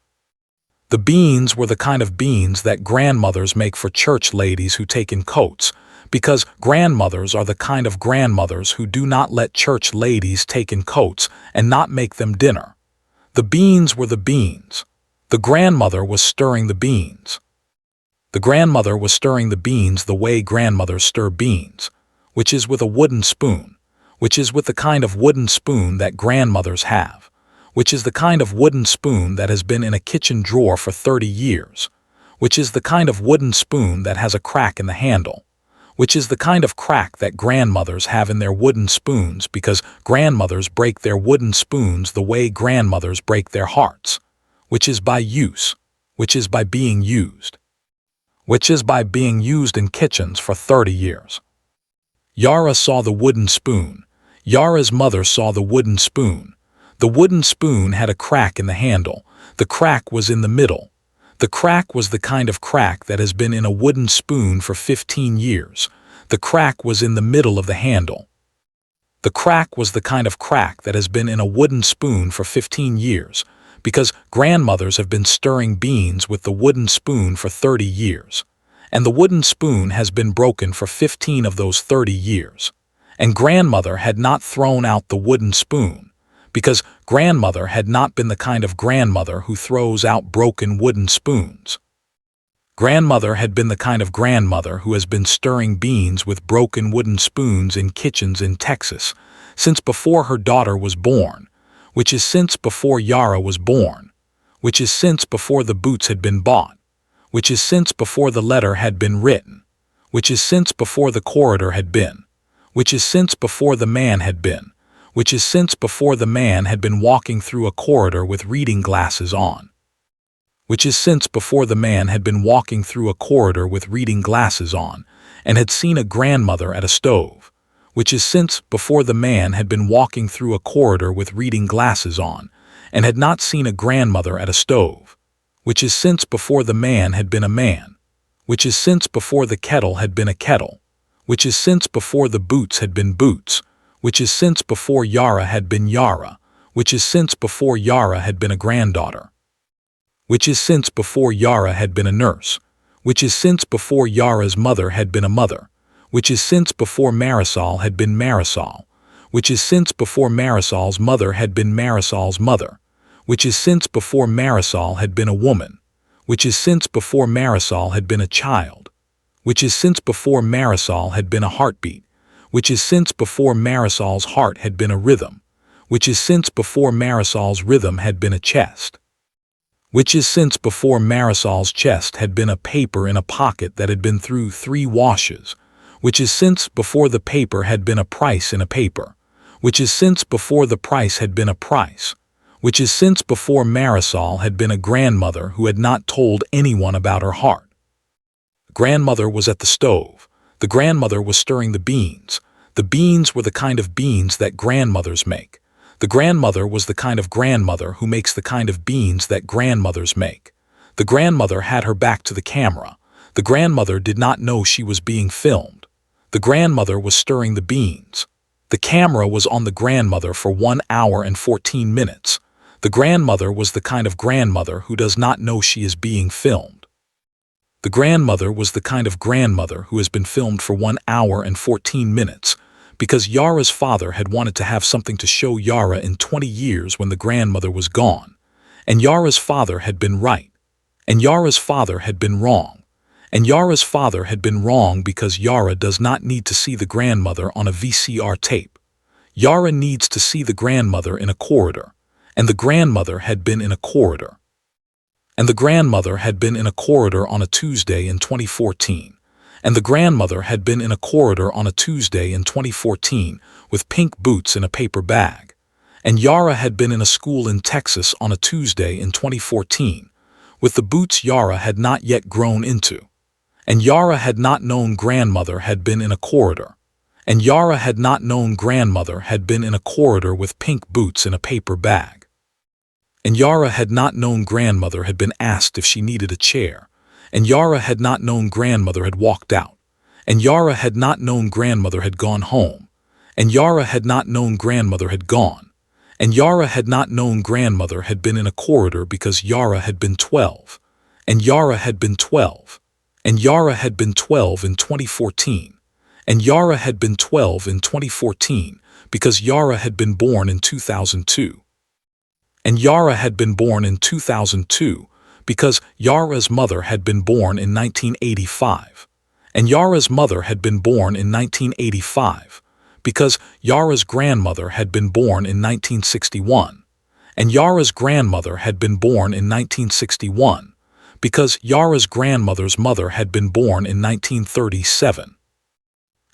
The beans were the kind of beans that grandmothers make for church ladies who take in coats, because grandmothers are the kind of grandmothers who do not let church ladies take in coats and not make them dinner. The beans were the beans. The grandmother was stirring the beans. The grandmother was stirring the beans the way grandmothers stir beans, which is with a wooden spoon, which is with the kind of wooden spoon that grandmothers have, which is the kind of wooden spoon that has been in a kitchen drawer for 30 years, which is the kind of wooden spoon that has a crack in the handle, which is the kind of crack that grandmothers have in their wooden spoons because grandmothers break their wooden spoons the way grandmothers break their hearts, which is by use, which is by being used, which is by being used in kitchens for 30 years. Yara saw the wooden spoon. Yara's mother saw the wooden spoon. The wooden spoon had a crack in the handle. The crack was in the middle. The crack was the kind of crack that has been in a wooden spoon for 15 years. The crack was in the middle of the handle. The crack was the kind of crack that has been in a wooden spoon for 15 years, because grandmothers have been stirring beans with the wooden spoon for 30 years. And the wooden spoon has been broken for 15 of those 30 years. And grandmother had not thrown out the wooden spoon, because grandmother had not been the kind of grandmother who throws out broken wooden spoons. Grandmother had been the kind of grandmother who has been stirring beans with broken wooden spoons in kitchens in Texas since before her daughter was born, which is since before Yara was born, which is since before the boots had been bought, which is since before the letter had been written, which is since before the corridor had been, which is since before the man had been, which is since before the man had been walking through a corridor with reading glasses on, which is since before the man had been walking through a corridor with reading glasses on and had seen a grandmother at a stove, which is since before the man had been walking through a corridor with reading glasses on and had not seen a grandmother at a stove, which is since before the man had been a man, which is since before the kettle had been a kettle, which is since before the boots had been boots, which is since before Yara had been Yara, which is since before Yara had been a granddaughter, which is since before Yara had been a nurse, which is since before Yara's mother had been a mother, which is since before Marisol had been Marisol, which is since before Marisol's mother had been Marisol's mother, which is since before Marisol had been a woman, which is since before Marisol had been a child, which is since before Marisol had been a heartbeat, which is since before Marisol's heart had been a rhythm, which is since before Marisol's rhythm had been a chest, which is since before Marisol's chest had been a paper in a pocket that had been through 3 washes, which is since before the paper had been a price in a paper, which is since before the price had been a price, which is since before Marisol had been a grandmother who had not told anyone about her heart. Grandmother was at the stove. The grandmother was stirring the beans. The beans were the kind of beans that grandmothers make. The grandmother was the kind of grandmother who makes the kind of beans that grandmothers make. The grandmother had her back to the camera. The grandmother did not know she was being filmed. The grandmother was stirring the beans. The camera was on the grandmother for 1 hour and 14 minutes. The grandmother was the kind of grandmother who does not know she is being filmed. The grandmother was the kind of grandmother who has been filmed for 1 hour and 14 minutes because Yara's father had wanted to have something to show Yara in 20 years when the grandmother was gone. And Yara's father had been right. And Yara's father had been wrong. And Yara's father had been wrong because Yara does not need to see the grandmother on a VCR tape. Yara needs to see the grandmother in a corridor. And the grandmother had been in a corridor. And the grandmother had been in a corridor on a Tuesday in 2014. And the grandmother had been in a corridor on a Tuesday in 2014 with pink boots in a paper bag. And Yara had been in a school in Texas on a Tuesday in 2014 with the boots Yara had not yet grown into. And Yara had not known grandmother had been in a corridor. And Yara had not known grandmother had been in a corridor with pink boots in a paper bag. And Yara had not known grandmother had been asked if she needed a chair. And Yara had not known grandmother had walked out. And Yara had not known grandmother had gone home. And Yara had not known grandmother had gone. And Yara had not known grandmother had been in a corridor because Yara had been 12. And Yara had been 12. And Yara had been 12 in 2014. And Yara had been 12 in 2014 because Yara had been born in 2002. And Yara had been born in 2002 because Yara's mother had been born in 1985. And Yara's mother had been born in 1985 because Yara's grandmother had been born in 1961. And Yara's grandmother had been born in 1961 because Yara's grandmother's mother had been born in 1937.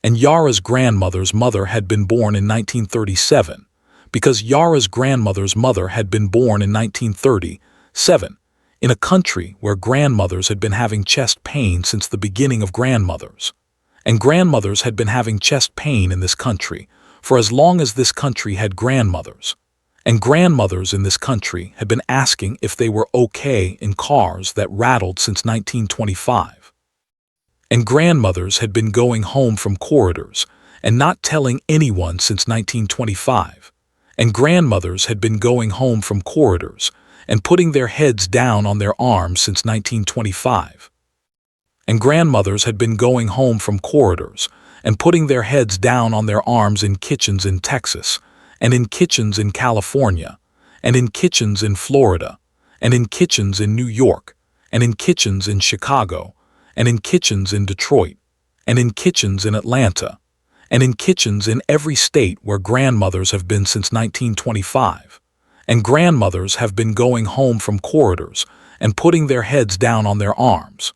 And Yara's grandmother's mother had been born in 1937 because Yara's grandmother's mother had been born in 1937, in a country where grandmothers had been having chest pain since the beginning of grandmothers. And grandmothers had been having chest pain in this country for as long as this country had grandmothers. And grandmothers in this country had been asking if they were okay in cars that rattled since 1925. And grandmothers had been going home from corridors and not telling anyone since 1925. And grandmothers had been going home from corridors and putting their heads down on their arms since 1925. And grandmothers had been going home from corridors and putting their heads down on their arms in kitchens in Texas, and in kitchens in California, and in kitchens in Florida, and in kitchens in New York, and in kitchens in Chicago, and in kitchens in Detroit, and in kitchens in Atlanta, and in kitchens in every state where grandmothers have been since 1925. And grandmothers have been going home from corridors and putting their heads down on their arms.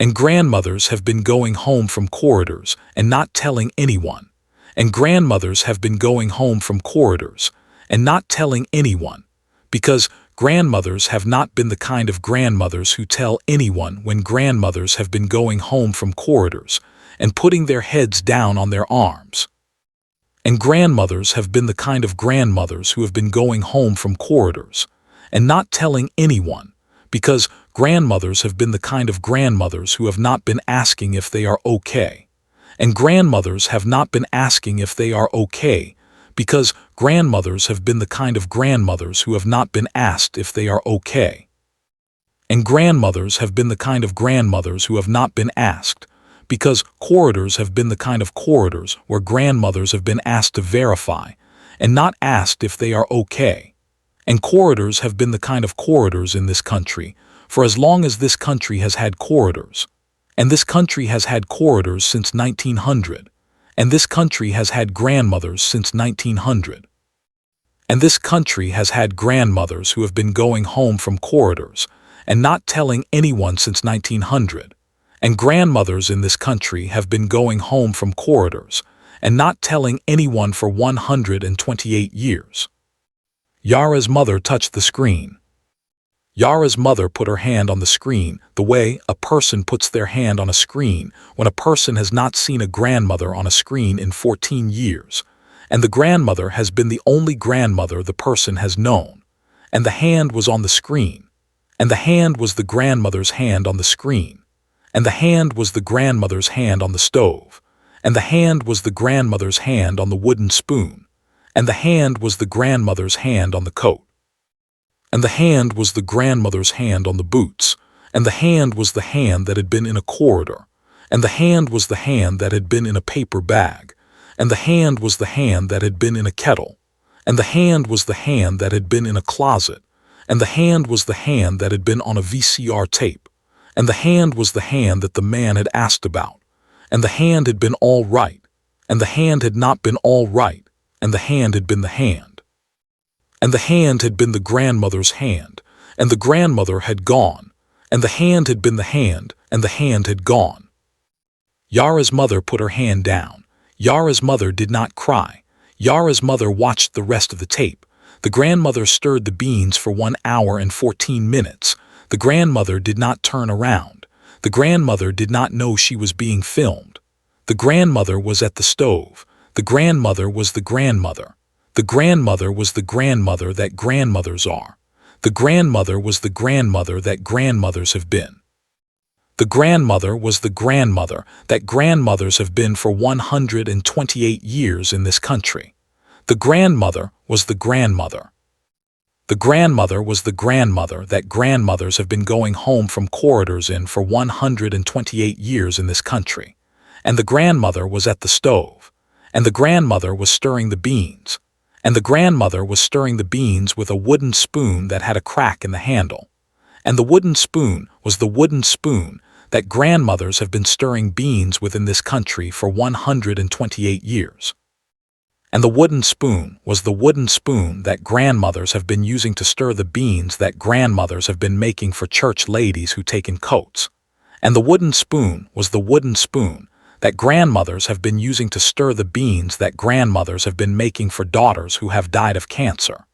And grandmothers have been going home from corridors and not telling anyone. And grandmothers have been going home from corridors and not telling anyone, because grandmothers have not been the kind of grandmothers who tell anyone when grandmothers have been going home from corridors and putting their heads down on their arms. And grandmothers have been the kind of grandmothers who have been going home from corridors and not telling anyone, because grandmothers have been the kind of grandmothers who have not been asking if they are okay. And grandmothers have not been asking if they are okay, because grandmothers have been the kind of grandmothers who have not been asked if they are okay. And grandmothers have been the kind of grandmothers who have not been asked, because corridors have been the kind of corridors where grandmothers have been asked to verify and not asked if they are okay. And corridors have been the kind of corridors in this country for as long as this country has had corridors. And this country has had corridors since 1900. And this country has had grandmothers since 1900. And this country has had grandmothers who have been going home from corridors and not telling anyone since 1900. And grandmothers in this country have been going home from corridors and not telling anyone for 128 years. Yara's mother touched the screen. Yara's mother put her hand on the screen the way a person puts their hand on a screen when a person has not seen a grandmother on a screen in 14 years, and the grandmother has been the only grandmother the person has known, and the hand was on the screen, and the hand was the grandmother's hand on the screen, and the hand was the grandmother's hand on the stove, and the hand was the grandmother's hand on the wooden spoon, and the hand was the grandmother's hand on the coat. And the hand was the grandmother's hand on the boots, and the hand was the hand that had been in a corridor, and the hand was the hand that had been in a paper bag, and the hand was the hand that had been in a kettle, and the hand was the hand that had been in a closet, and the hand was the hand that had been on a VCR tape, and the hand was the hand that the man had asked about, and the hand had been all right, and the hand had not been all right, and the hand had been the hand. And the hand had been the grandmother's hand, and the grandmother had gone, and the hand had been the hand, and the hand had gone. Yara's mother put her hand down. Yara's mother did not cry. Yara's mother watched the rest of the tape. The grandmother stirred the beans for 1 hour and 14 minutes. The grandmother did not turn around. The grandmother did not know she was being filmed. The grandmother was at the stove. The grandmother was the grandmother. The grandmother was the grandmother that grandmothers are. The grandmother was the grandmother that grandmothers have been. The grandmother was the grandmother that grandmothers have been for 128 years in this country. The grandmother was the grandmother. The grandmother was the grandmother that grandmothers have been going home from corridors in for 128 years in this country. And the grandmother was at the stove. And the grandmother was stirring the beans. And the grandmother was stirring the beans with a wooden spoon that had a crack in the handle. And the wooden spoon was the wooden spoon that grandmothers have been stirring beans with in this country for 128 years. And the wooden spoon was the wooden spoon that grandmothers have been using to stir the beans that grandmothers have been making for church ladies who take in coats. And the wooden spoon was the wooden spoon that grandmothers have been using to stir the beans that grandmothers have been making for daughters who have died of cancer.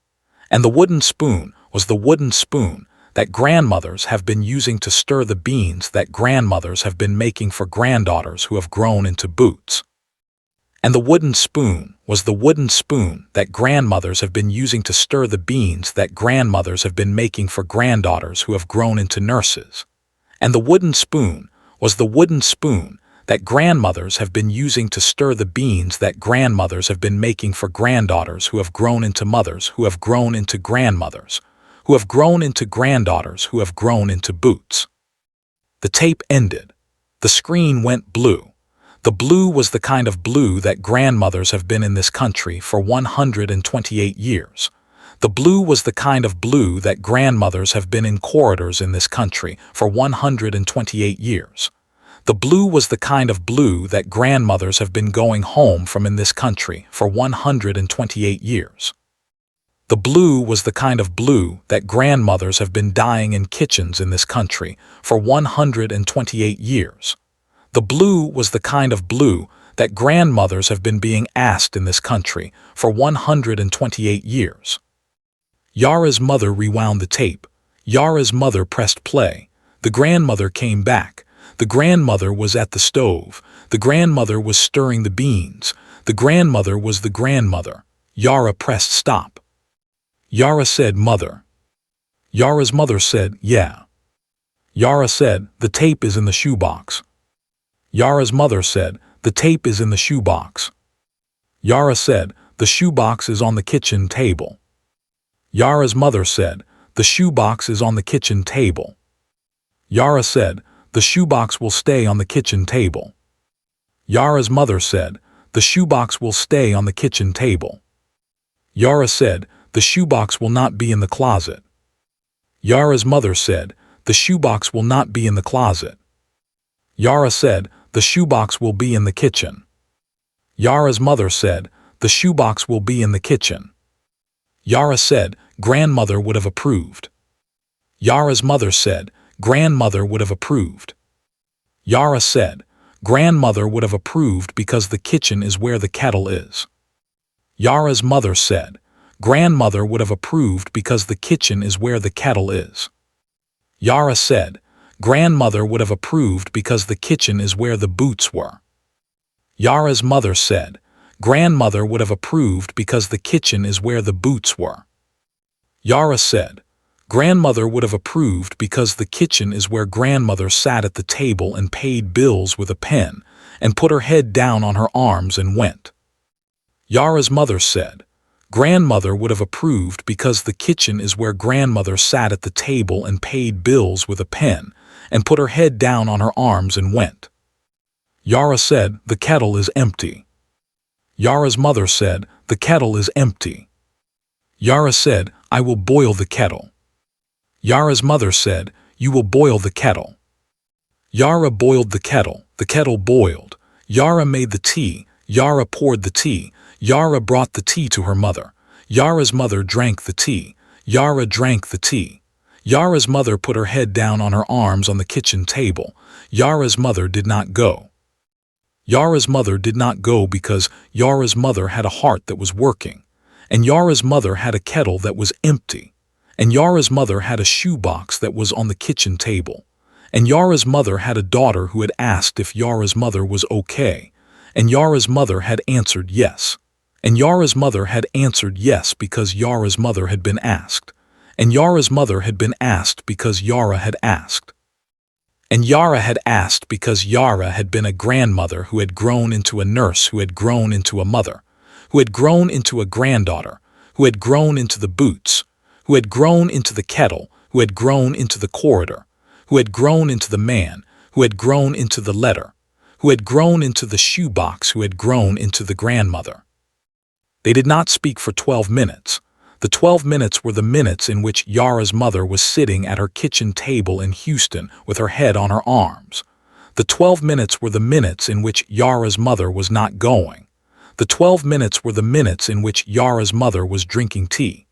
And the wooden spoon was the wooden spoon that grandmothers have been using to stir the beans that grandmothers have been making for granddaughters who have grown into boots. And the wooden spoon was the wooden spoon that grandmothers have been using to stir the beans that grandmothers have been making for granddaughters who have grown into nurses. And the wooden spoon was the wooden spoon that grandmothers have been using to stir the beans that grandmothers have been making for granddaughters who have grown into mothers, who have grown into grandmothers, who have grown into granddaughters, who have grown into boots. The tape ended. The screen went blue. The blue was the kind of blue that grandmothers have been in this country for 128 years. The blue was the kind of blue that grandmothers have been in corridors in this country for 128 years. The blue was the kind of blue that grandmothers have been going home from in this country for 128 years. The blue was the kind of blue that grandmothers have been dyeing in kitchens in this country for 128 years. The blue was the kind of blue that grandmothers have been being asked in this country for 128 years. Yara's mother rewound the tape. Yara's mother pressed play. The grandmother came back. The grandmother was at the stove. The grandmother was stirring the beans. The grandmother was the grandmother. Yara pressed stop. Yara said, "Mother." Yara's mother said, "Yeah." Yara said, "The tape is in the shoebox." Yara's mother said, "The tape is in the shoebox." Yara said, "The shoebox is on the kitchen table." Yara's mother said, "The shoebox is on the kitchen table." Yara said, "The shoebox will stay on the kitchen table." Yara's mother said, "The shoebox will stay on the kitchen table." Yara said, "The shoebox will not be in the closet." Yara's mother said, "The shoebox will not be in the closet." Yara said, "The shoebox will be in the kitchen." Yara's mother said, "The shoebox will be in the kitchen." Yara said, "Grandmother would have approved." Yara's mother said, "Grandmother would have approved." Yara said, "Grandmother would have approved because the kitchen is where the kettle is." Yara's mother said, "Grandmother would have approved because the kitchen is where the kettle is." Yara said, "Grandmother would have approved because the kitchen is where the boots were." Yara's mother said, "Grandmother would have approved because the kitchen is where the boots were." Yara said, "Grandmother would have approved because the kitchen is where grandmother sat at the table and paid bills with a pen and put her head down on her arms and went." Yara's mother said, "Grandmother would have approved because the kitchen is where grandmother sat at the table and paid bills with a pen and put her head down on her arms and went." Yara said, "The kettle is empty." Yara's mother said, "The kettle is empty." Yara said, "I will boil the kettle." Yara's mother said, "You will boil the kettle." Yara boiled the kettle boiled. Yara made the tea, Yara poured the tea, Yara brought the tea to her mother. Yara's mother drank the tea, Yara drank the tea. Yara's mother put her head down on her arms on the kitchen table. Yara's mother did not go. Yara's mother did not go because Yara's mother had a heart that was working, and Yara's mother had a kettle that was empty, and Yara's mother had a shoebox that was on the kitchen table, and Yara's mother had a daughter who had asked if Yara's mother was okay, and Yara's mother had answered yes, and Yara's mother had answered yes because Yara's mother had been asked, and Yara's mother had been asked because Yara had asked. And Yara had asked because Yara had been a grandmother who had grown into a nurse, who had grown into a mother, who had grown into a granddaughter, who had grown into the boots, who had grown into the kettle, who had grown into the corridor, who had grown into the man, who had grown into the letter, who had grown into the shoebox, who had grown into the grandmother. They did not speak for 12 minutes. The 12 minutes were the minutes in which Yara's mother was sitting at her kitchen table in Houston with her head on her arms. The 12 minutes were the minutes in which Yara's mother was not going. The 12 minutes were the minutes in which Yara's mother was drinking tea.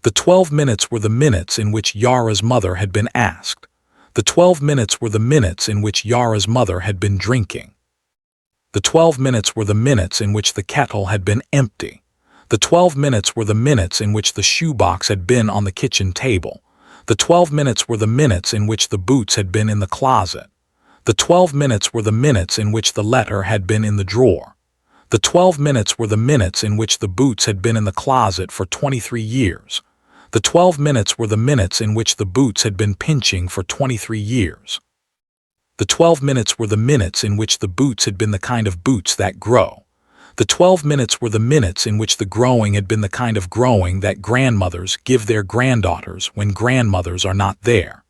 The 12 minutes were the minutes in which Yara's mother had been asked. The 12 minutes were the minutes in which Yara's mother had been drinking. The 12 minutes were the minutes in which the kettle had been empty. The 12 minutes were the minutes in which the shoebox had been on the kitchen table. The 12 minutes were the minutes in which the boots had been in the closet. The 12 minutes were the minutes in which the letter had been in the drawer. The 12 minutes were the minutes in which the boots had been in the closet for 23 years. The 12 minutes were the minutes in which the boots had been pinching for 23 years. The 12 minutes were the minutes in which the boots had been the kind of boots that grow. The 12 minutes were the minutes in which the growing had been the kind of growing that grandmothers give their granddaughters when grandmothers are not there.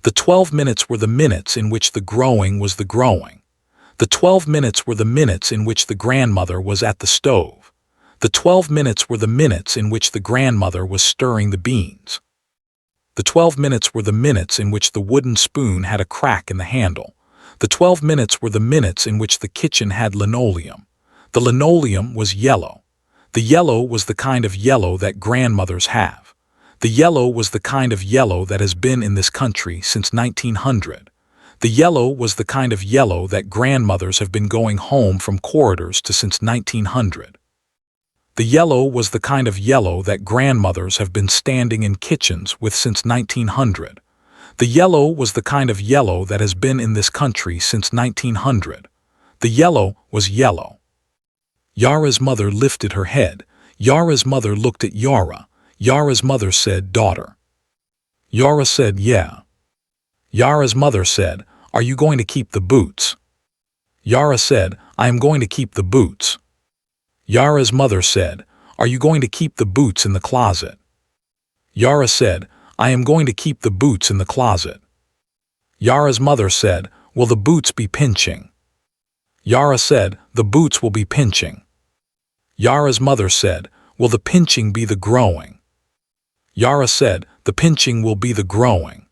The 12 minutes were the minutes in which the growing was the growing. The 12 minutes were the minutes in which the grandmother was at the stove. The 12 minutes were the minutes in which the grandmother was stirring the beans. The 12 minutes were the minutes in which the wooden spoon had a crack in the handle. The 12 minutes were the minutes in which the kitchen had linoleum. The linoleum was yellow. The yellow was the kind of yellow that grandmothers have. The yellow was the kind of yellow that has been in this country since 1900. The yellow was the kind of yellow that grandmothers have been going home from corridors to since 1900. The yellow was the kind of yellow that grandmothers have been standing in kitchens with since 1900. The yellow was the kind of yellow that has been in this country since 1900. The yellow was yellow. Yara's mother lifted her head. Yara's mother looked at Yara. Yara's mother said, "Daughter." Yara said, "Yeah." Yara's mother said, "Are you going to keep the boots?" Yara said, "I am going to keep the boots." Yara's mother said, "Are you going to keep the boots in the closet?" Yara said, "I am going to keep the boots in the closet." Yara's mother said, "Will the boots be pinching?" Yara said, "The boots will be pinching." Yara's mother said, "Will the pinching be the growing?" Yara said, "The pinching will be the growing."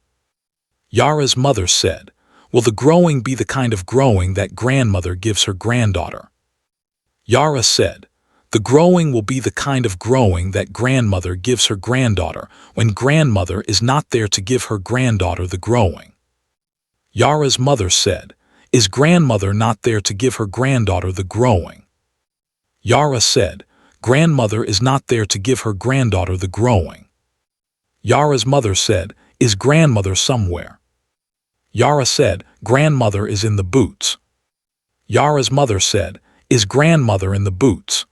Yara's mother said, "Will the growing be the kind of growing that grandmother gives her granddaughter?" Yara said, "The growing will be the kind of growing that grandmother gives her granddaughter when grandmother is not there to give her granddaughter the growing." Yara's mother said, "Is grandmother not there to give her granddaughter the growing?" Yara said, "Grandmother is not there to give her granddaughter the growing." Yara's mother said, "Is grandmother somewhere?" Yara said, "Grandmother is in the boots." Yara's mother said, "Is grandmother in the boots?"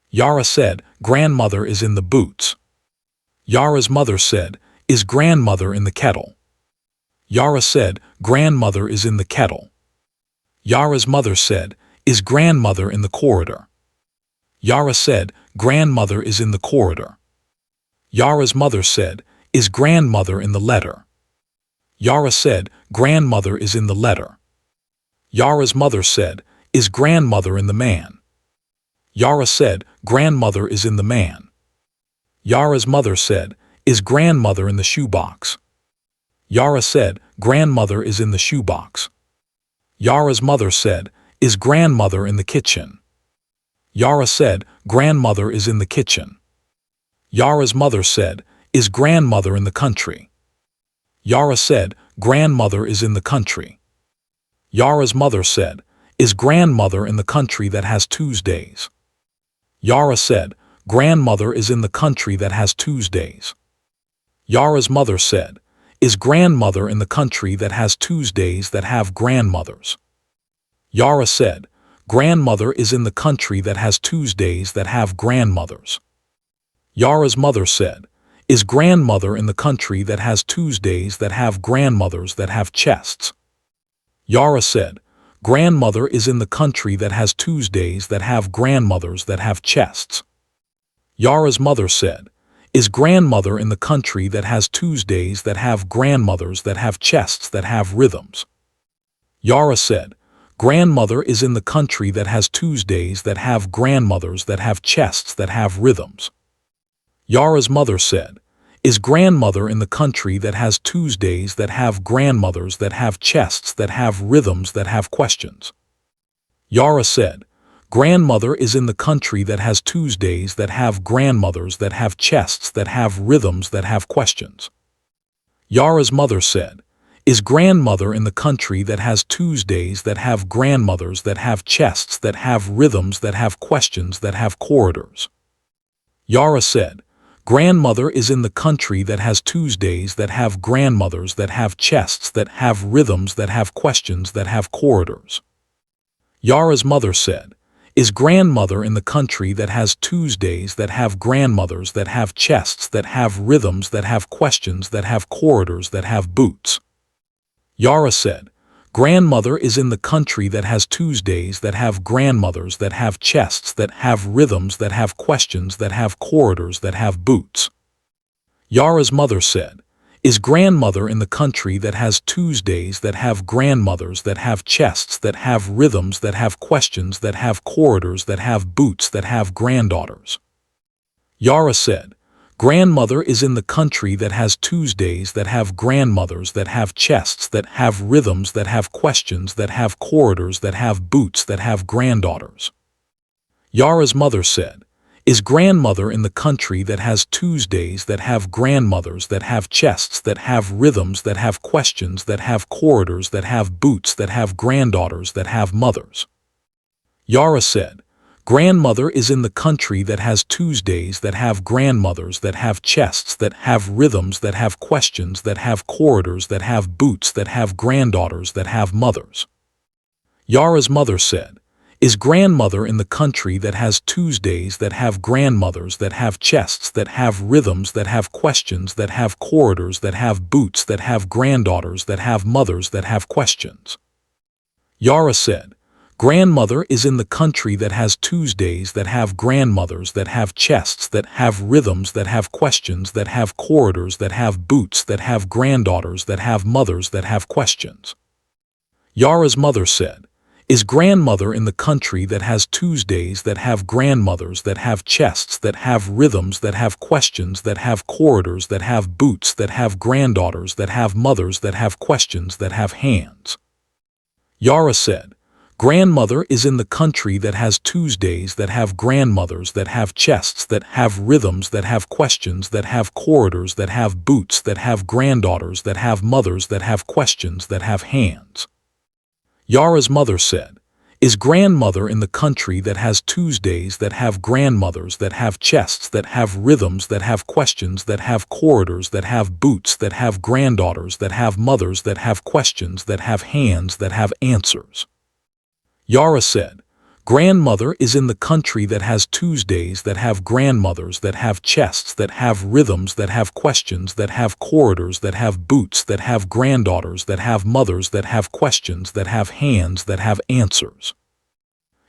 Yara said, "Grandmother is in the boots." Yara's mother said, "Is grandmother in the kettle?" Yara said, "Grandmother is in the kettle." Yara's mother said, "Is grandmother in the corridor?" Yara said, "Grandmother is in the corridor." Yara's mother said, "Is grandmother in the letter?" Yara said, "Grandmother is in the letter." Yara's mother said, "Is grandmother in the man?" Yara said, "Grandmother is in the man." Yara's mother said, "Is grandmother in the shoebox?" Yara said, "Grandmother is in the shoebox." Yara's mother said, "Is grandmother in the kitchen?" Yara said, "Grandmother is in the kitchen." Yara's mother said, "Is grandmother in the country?" Yara said, "Grandmother is in the country." Yara's mother said, "Is grandmother in the country that has Tuesdays?" Yara said, "Grandmother is in the country that has Tuesdays." Yara's mother said, "Is grandmother in the country that has Tuesdays that have grandmothers?" Yara said, "Grandmother is in the country that has Tuesdays that have grandmothers." Yara's mother said, "Is grandmother in the country that has Tuesdays that have grandmothers that have chests?" Yara said, "Grandmother is in the country that has Tuesdays that have grandmothers that have chests." Yara's mother said, "Is grandmother in the country that has Tuesdays that have grandmothers that have chests that have rhythms?" Yara said, "Grandmother is in the country that has Tuesdays that have grandmothers that have chests that have rhythms." Yara's mother said, "Is grandmother in the country that has Tuesdays that have grandmothers that have chests that have rhythms that have questions?" Yara said, "Grandmother is in the country that has Tuesdays that have grandmothers that have chests that have rhythms that have questions." Yara's mother said, "Is grandmother in the country that has Tuesdays that have grandmothers that have chests that have rhythms that have questions that have corridors?" Yara said, "Grandmother is in the country that has Tuesdays that have grandmothers that have chests that have rhythms that have questions that have corridors." Yara's mother said, "Is grandmother in the country that has Tuesdays that have grandmothers that have chests that have rhythms that have questions that have corridors that have boots?" Yara said, "Grandmother is in the country that has Tuesdays that have grandmothers that have chests that have rhythms that have questions that have corridors that have boots." Yara's mother said, "Is grandmother in the country that has Tuesdays that have grandmothers that have chests that have rhythms that have questions that have corridors that have boots that have granddaughters?" Yara said, "Grandmother is in the country that has Tuesdays that have grandmothers that have chests that have rhythms that have questions that have corridors that have boots that have granddaughters." Yara's mother said, "Is grandmother in the country that has Tuesdays that have grandmothers that have chests that have rhythms that have questions that have corridors that have boots that have granddaughters that have mothers?" Yara said, "Grandmother is in the country that has Tuesdays that have grandmothers that have chests that have rhythms that have questions that have corridors that have boots that have granddaughters that have mothers." Yara's mother said, "Is grandmother in the country that has Tuesdays that have grandmothers that have chests that have rhythms that have questions that have corridors that have boots that have granddaughters that have mothers that have questions?" Yara said, "Grandmother is in the country that has Tuesdays that have grandmothers that have chests that have rhythms that have questions that have corridors that have boots that have granddaughters that have mothers that have questions." Yara's mother said, "Is grandmother in the country that has Tuesdays that have grandmothers that have chests that have rhythms that have questions that have corridors that have boots that have granddaughters that have mothers that have questions that have hands?" Yara said, "Grandmother is in the country that has Tuesdays that have grandmothers that have chests that have rhythms that have questions that have corridors that have boots that have granddaughters that have mothers that have questions that have hands." Yara's mother said, "Is grandmother in the country that has Tuesdays that have grandmothers that have chests that have rhythms that have questions that have corridors that have boots that have granddaughters that have mothers that have questions that have hands that have answers?" Yara said, "Grandmother is in the country that has Tuesdays that have grandmothers that have chests that have rhythms that have questions that have corridors that have boots that have granddaughters that have mothers that have questions that have hands that have answers."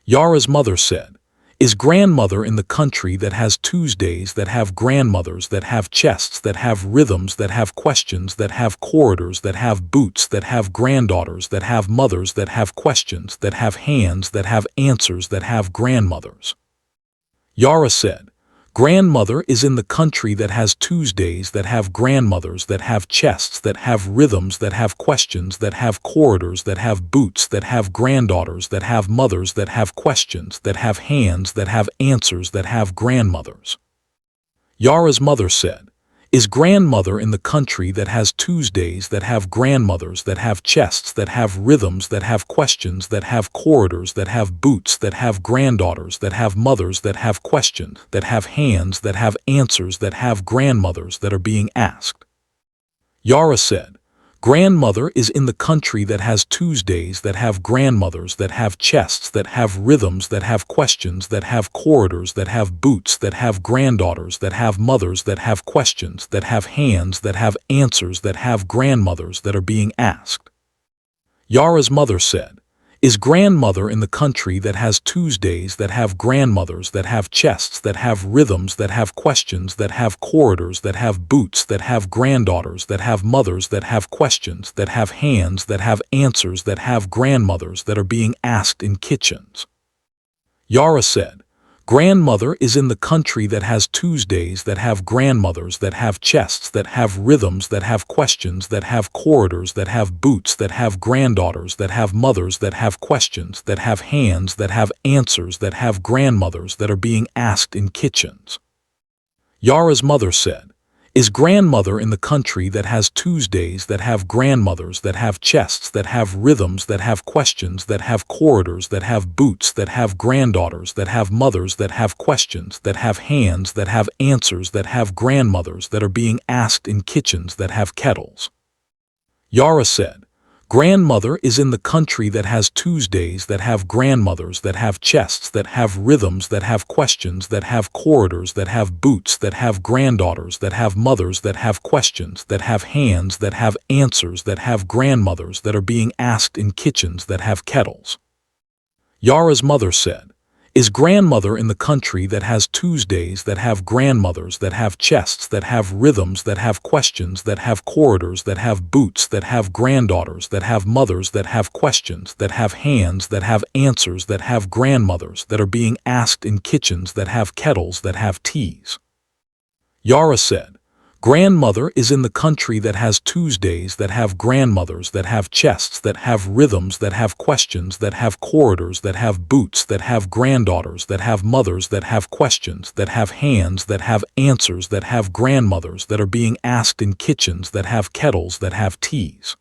Yara's mother said, "Is grandmother in the country that has Tuesdays that have grandmothers that have chests that have rhythms that have questions that have corridors that have boots that have granddaughters that have mothers that have questions that have hands that have answers that have grandmothers?" Yara said, "Grandmother is in the country that has Tuesdays that have grandmothers that have chests that have rhythms that have questions that have corridors that have boots that have granddaughters that have mothers that have questions that have hands that have answers that have grandmothers?" Yara's mother said, "Is grandmother in the country that has Tuesdays that have grandmothers that have chests that have rhythms that have questions that have corridors that have boots that have granddaughters that have mothers that have questions that have hands that have answers that have grandmothers that are being asked?" Yara said, "Grandmother is in the country that has Tuesdays that have grandmothers that have chests that have rhythms that have questions that have corridors that have boots that have granddaughters that have mothers that have questions that have hands that have answers that have grandmothers that are being asked?" Yara's mother said, "Is grandmother in the country that has Tuesdays, that have grandmothers, that have chests, that have rhythms, that have questions, that have corridors, that have boots, that have granddaughters, that have mothers, that have questions, that have hands, that have answers, that have grandmothers, that are being asked in kitchens?" Yara said, "Grandmother is in the country that has Tuesdays, that have grandmothers, that have chests, that have rhythms, that have questions, that have corridors, that have boots, that have granddaughters, that have mothers, that have questions, that have hands, that have answers, that have grandmothers, that are being asked in kitchens." Yara's mother said, "Is grandmother in the country that has Tuesdays, that have grandmothers, that have chests, that have rhythms, that have questions, that have corridors, that have boots, that have granddaughters, that have mothers, that have questions, that have hands, that have answers, that have grandmothers, that are being asked in kitchens, that have kettles?" Yara said, "Grandmother is in the country that has Tuesdays, that have grandmothers, that have chests, that have rhythms, that have questions, that have corridors, that have boots, that have granddaughters, that have mothers, that have questions, that have hands, that have answers, that have grandmothers, that are being asked in kitchens, that have kettles." Yara's mother said, "Is grandmother in the country that has Tuesdays, that have grandmothers, that have chests, that have rhythms, that have questions, that have corridors, that have boots, that have granddaughters, that have mothers, that have questions, that have hands, that have answers, that have grandmothers, that are being asked in kitchens, that have kettles, that have teas?" Yara said, "Grandmother is in the country that has Tuesdays, that have grandmothers, that have chests, that have rhythms, that have questions, that have corridors, that have boots, that have granddaughters, that have mothers, that have questions, that have hands, that have answers, that have grandmothers, that are being asked in kitchens, that have kettles, that have teas."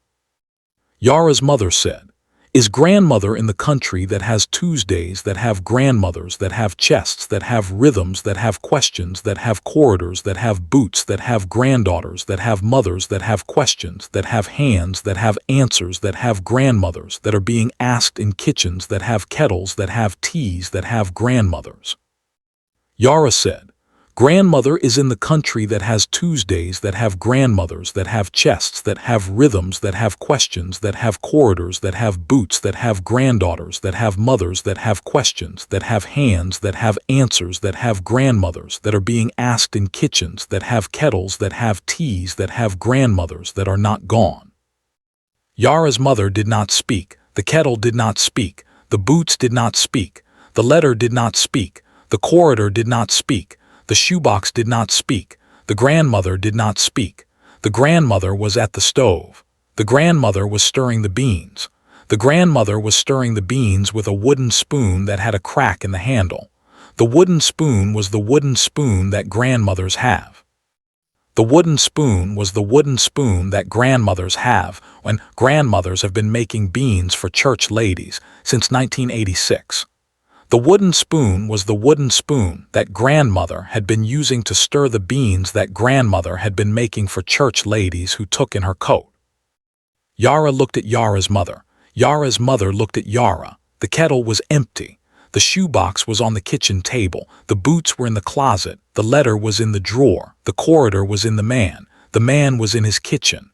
Yara's mother said, "Is grandmother in the country that has Tuesdays, that have grandmothers, that have chests, that have rhythms, that have questions, that have corridors, that have boots, that have granddaughters, that have mothers, that have questions, that have hands, that have answers, that have grandmothers, that are being asked in kitchens, that have kettles, that have teas, that have grandmothers?" Yara said, "Grandmother is in the country that has Tuesdays, that have grandmothers, that have chests, that have rhythms, that have questions, that have corridors, that have boots, that have granddaughters, that have mothers, that have questions, that have hands, that have answers, that have grandmothers, that are being asked in kitchens, that have kettles, that have teas, that have grandmothers, that are not gone." Yara's mother did not speak, the kettle did not speak, the boots did not speak, the letter did not speak, the corridor did not speak, the shoebox did not speak, the grandmother did not speak. The grandmother was at the stove. The grandmother was stirring the beans. The grandmother was stirring the beans with a wooden spoon that had a crack in the handle. The wooden spoon was the wooden spoon that grandmothers have. The wooden spoon was the wooden spoon that grandmothers have when grandmothers have been making beans for church ladies since 1986. The wooden spoon was the wooden spoon that grandmother had been using to stir the beans that grandmother had been making for church ladies who took in her coat. Yara looked at Yara's mother. Yara's mother looked at Yara. The kettle was empty. The shoebox was on the kitchen table. The boots were in the closet. The letter was in the drawer. The corridor was in the man. The man was in his kitchen.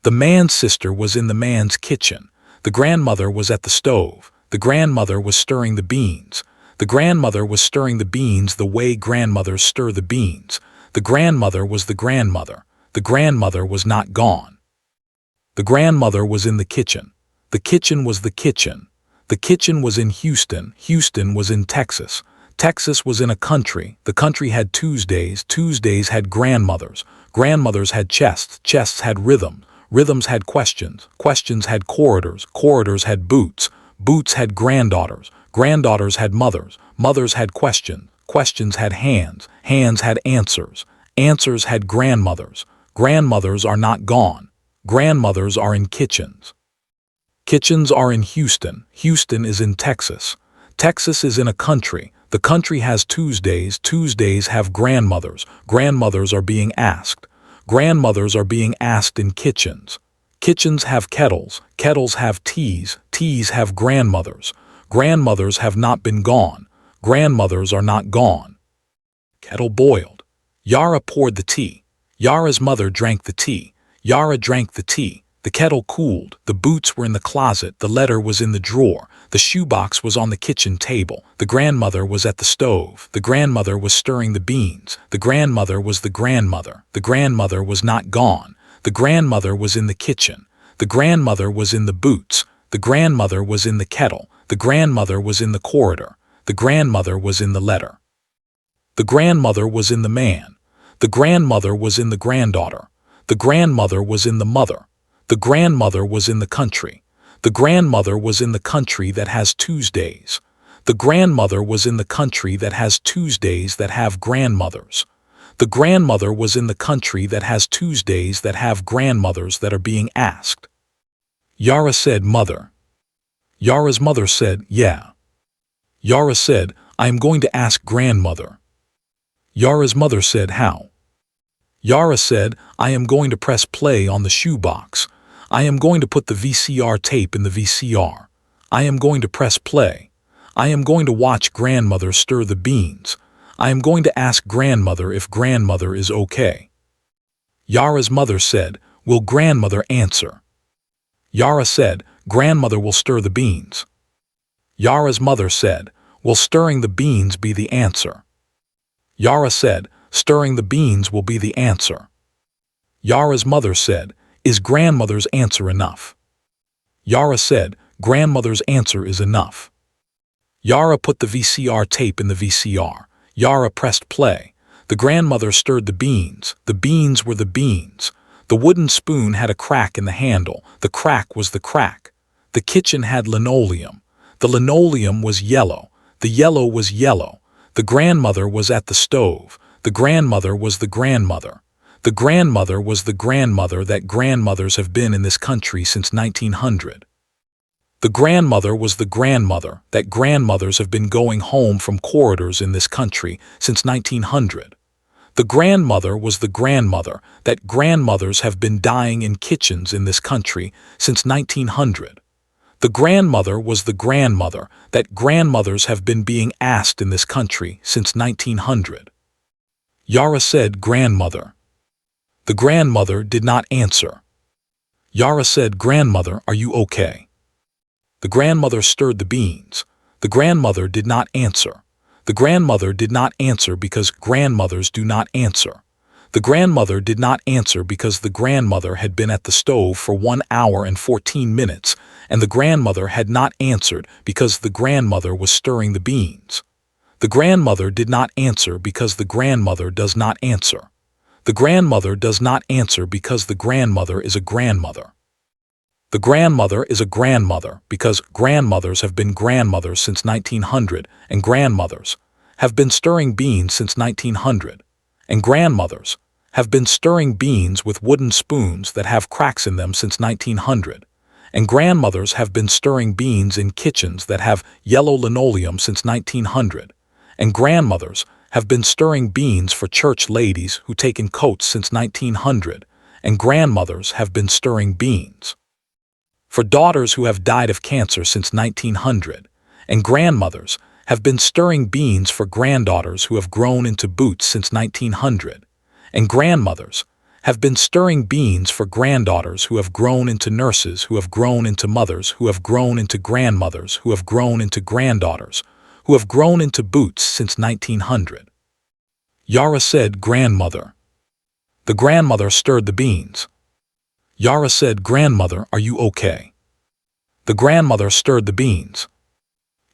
The man's sister was in the man's kitchen. The grandmother was at the stove. The grandmother was stirring the beans. The grandmother was stirring the beans the way grandmothers stir the beans. The grandmother was the grandmother. The grandmother was not gone. The grandmother was in the kitchen. The kitchen was the kitchen. The kitchen was in Houston. Houston was in Texas. Texas was in a country. The country had Tuesdays. Tuesdays had grandmothers. Grandmothers had chests. Chests had rhythm. Rhythms had questions. Questions had corridors. Corridors had boots. Boots had granddaughters. Granddaughters had mothers. Mothers had questions. Questions had hands. Hands had answers. Answers had grandmothers. Grandmothers are not gone. Grandmothers are in kitchens. Kitchens are in Houston. Houston is in Texas. Texas is in a country. The country has Tuesdays. Tuesdays have grandmothers. Grandmothers are being asked. Grandmothers are being asked in kitchens. Kitchens have kettles. Kettles have teas. Teas have grandmothers. Grandmothers have not been gone. Grandmothers are not gone. Kettle boiled. Yara poured the tea. Yara's mother drank the tea. Yara drank the tea. The kettle cooled, the boots were in the closet, the letter was in the drawer, the shoebox was on the kitchen table, the grandmother was at the stove, the grandmother was stirring the beans, the grandmother was the grandmother was not gone, the grandmother was in the kitchen, the grandmother was in the boots, the grandmother was in the kettle, the grandmother was in the corridor, the grandmother was in the letter. The grandmother was in the man, the grandmother was in the granddaughter, the grandmother was in the mother, the grandmother was in the country. The grandmother was in the country that has Tuesdays. The grandmother was in the country that has Tuesdays that have grandmothers. The grandmother was in the country that has Tuesdays that have grandmothers that are being asked. Yara said, "Mother." Yara's mother said, "Yeah." Yara said, "I am going to ask grandmother." Yara's mother said, "How?" Yara said, "I am going to press play on the shoebox. I am going to put the VCR tape in the VCR. I am going to press play. I am going to watch grandmother stir the beans. I am going to ask grandmother if grandmother is okay." Yara's mother said, "Will grandmother answer?" Yara said, "Grandmother will stir the beans." Yara's mother said, "Will stirring the beans be the answer?" Yara said, "Stirring the beans will be the answer." Yara's mother said, "Is grandmother's answer enough?" Yara said, "Grandmother's answer is enough." Yara put the VCR tape in the VCR. Yara pressed play. The grandmother stirred the beans. The beans were the beans. The wooden spoon had a crack in the handle. The crack was the crack. The kitchen had linoleum. The linoleum was yellow. The yellow was yellow. The grandmother was at the stove. The grandmother was the grandmother. The grandmother was the grandmother that grandmothers have been in this country since 1900. The grandmother was the grandmother that grandmothers have been going home from corridors in this country since 1900. The grandmother was the grandmother that grandmothers have been dying in kitchens in this country since 1900. The grandmother was the grandmother that grandmothers have been being asked in this country since 1900. Yara said, "Grandmother." The grandmother did not answer. Yara said, "Grandmother, are you okay?" The grandmother stirred the beans. The grandmother did not answer. The grandmother did not answer because grandmothers do not answer. The grandmother did not answer because the grandmother had been at the stove for 1 hour and 14 minutes, and the grandmother had not answered because the grandmother was stirring the beans. The grandmother did not answer because the grandmother does not answer. The grandmother does not answer because the grandmother is a grandmother. The grandmother is a grandmother because grandmothers have been grandmothers since 1900, and grandmothers have been stirring beans since 1900, and grandmothers have been stirring beans with wooden spoons that have cracks in them since 1900, and grandmothers have been stirring beans in kitchens that have yellow linoleum since 1900, and grandmothers have been stirring beans for church ladies who take in coats since 1900, and grandmothers have been stirring beans for daughters who have died of cancer since 1900, and grandmothers have been stirring beans for granddaughters who have grown into boots since 1900, and grandmothers have been stirring beans for granddaughters who have grown into nurses, who have grown into mothers, who have grown into grandmothers, who have grown into granddaughters, who have grown into boots since 1900. Yara said, "Grandmother." The grandmother stirred the beans. Yara said, "Grandmother, are you okay?" The grandmother stirred the beans.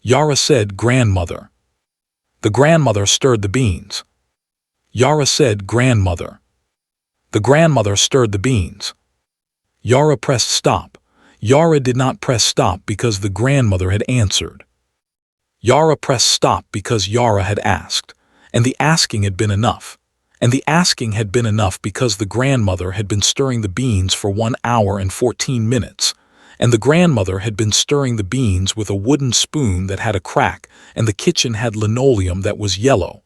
Yara said, "Grandmother." The grandmother stirred the beans. Yara said, "Grandmother." The grandmother stirred the beans. Yara pressed stop. Yara did not press stop because the grandmother had answered. Yara pressed stop because Yara had asked, and the asking had been enough. And the asking had been enough because the grandmother had been stirring the beans for 1 hour and 14 minutes, and the grandmother had been stirring the beans with a wooden spoon that had a crack, and the kitchen had linoleum that was yellow,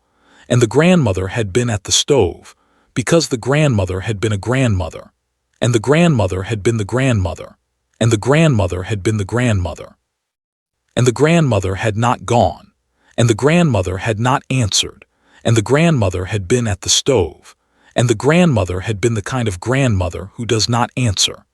and the grandmother had been at the stove, because the grandmother had been a grandmother, and the grandmother had been the grandmother, and the grandmother had been the grandmother. And the grandmother had not gone, and the grandmother had not answered, and the grandmother had been at the stove, and the grandmother had been the kind of grandmother who does not answer,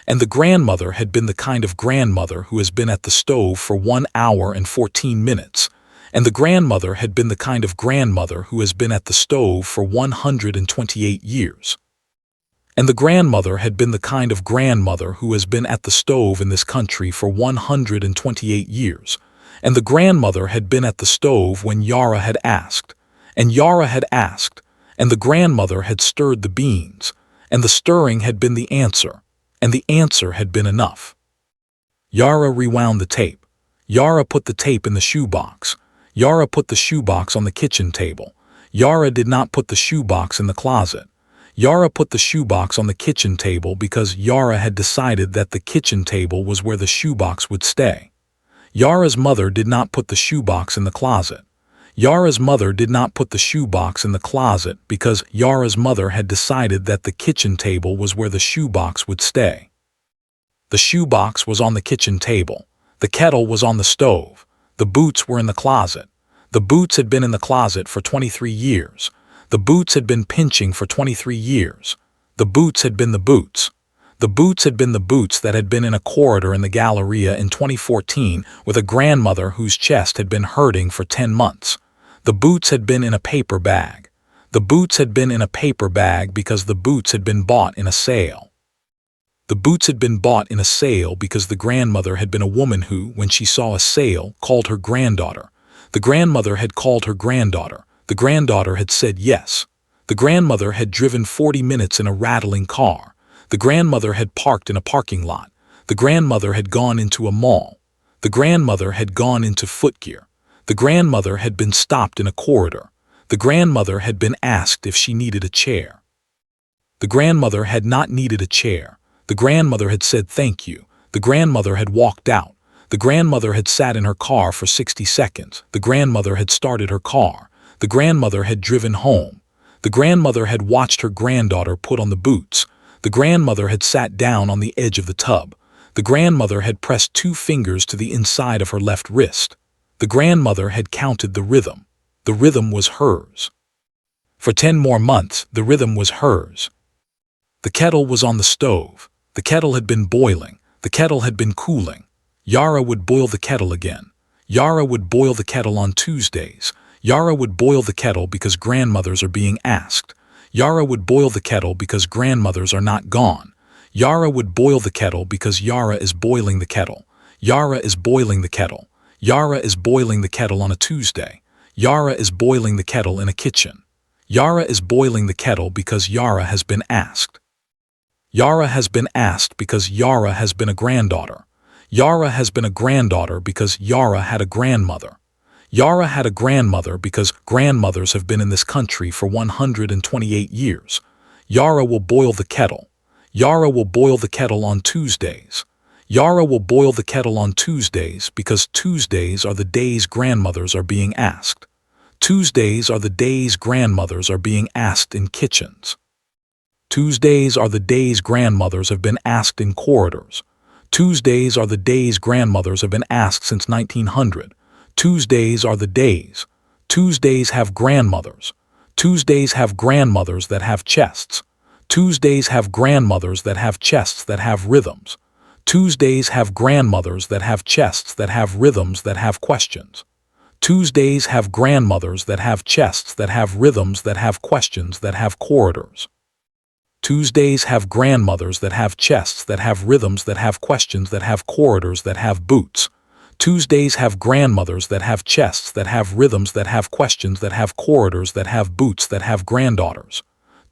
And the grandmother had been the kind of grandmother who has been at the stove for 1 hour and 14 minutes. And the grandmother had been the kind of grandmother who has been at the stove for 128 years. And the grandmother had been the kind of grandmother who has been at the stove in this country for 128 years. And the grandmother had been at the stove when Yara had asked. And Yara had asked. And the grandmother had stirred the beans. And the stirring had been the answer. And the answer had been enough. Yara rewound the tape. Yara put the tape in the shoebox. Yara put the shoebox on the kitchen table. Yara did not put the shoebox in the closet. Yara put the shoebox on the kitchen table because Yara had decided that the kitchen table was where the shoebox would stay. Yara's mother did not put the shoebox in the closet. Yara's mother did not put the shoebox in the closet because Yara's mother had decided that the kitchen table was where the shoebox would stay. The shoebox was on the kitchen table. The kettle was on the stove. The boots were in the closet. The boots had been in the closet for 23 years. The boots had been pinching for 23 years. The boots had been the boots. The boots had been the boots that had been in a corridor in the Galleria in 2014 with a grandmother whose chest had been hurting for 10 months. The boots had been in a paper bag. The boots had been in a paper bag because the boots had been bought in a sale. The boots had been bought in a sale because the grandmother had been a woman who, when she saw a sale, called her granddaughter. The grandmother had called her granddaughter. The granddaughter had said yes. The grandmother had driven 40 minutes in a rattling car. The grandmother had parked in a parking lot. The grandmother had gone into a mall. The grandmother had gone into footgear. The grandmother had been stopped in a corridor. The grandmother had been asked if she needed a chair. The grandmother had not needed a chair. The grandmother had said thank you. The grandmother had walked out. The grandmother had sat in her car for 60 seconds. The grandmother had started her car. The grandmother had driven home. The grandmother had watched her granddaughter put on the boots. The grandmother had sat down on the edge of the tub. The grandmother had pressed 2 fingers to the inside of her left wrist. The grandmother had counted the rhythm. The rhythm was hers. For 10 more months, the rhythm was hers. The kettle was on the stove. The kettle had been boiling. The kettle had been cooling. Yara would boil the kettle again. Yara would boil the kettle on Tuesdays. Yara would boil the kettle because grandmothers are being asked. Yara would boil the kettle because grandmothers are not gone. Yara would boil the kettle because Yara is boiling the kettle. Yara is boiling the kettle. Yara is boiling the kettle on a Tuesday. Yara is boiling the kettle in a kitchen. Yara is boiling the kettle because Yara has been asked. Yara has been asked because Yara has been a granddaughter. Yara has been a granddaughter because Yara had a grandmother. Yara had a grandmother because grandmothers have been in this country for 128 years. Yara will boil the kettle. Yara will boil the kettle on Tuesdays. Yara will boil the kettle on Tuesdays because Tuesdays are the days grandmothers are being asked. Tuesdays are the days grandmothers are being asked in kitchens. Tuesdays are the days grandmothers have been asked in corridors. Tuesdays are the days grandmothers have been asked since 1900. Tuesdays are the days. Tuesdays have grandmothers. Tuesdays have grandmothers that have chests. Tuesdays have grandmothers that have chests that have rhythms. Tuesdays have grandmothers that have chests that have rhythms that have questions. Tuesdays have grandmothers that have chests that have rhythms that have questions that have corridors. Tuesdays have grandmothers that have chests that have rhythms that have questions that have corridors that have boots. Tuesdays have grandmothers that have chests that have rhythms that have questions that have corridors that have boots that have granddaughters.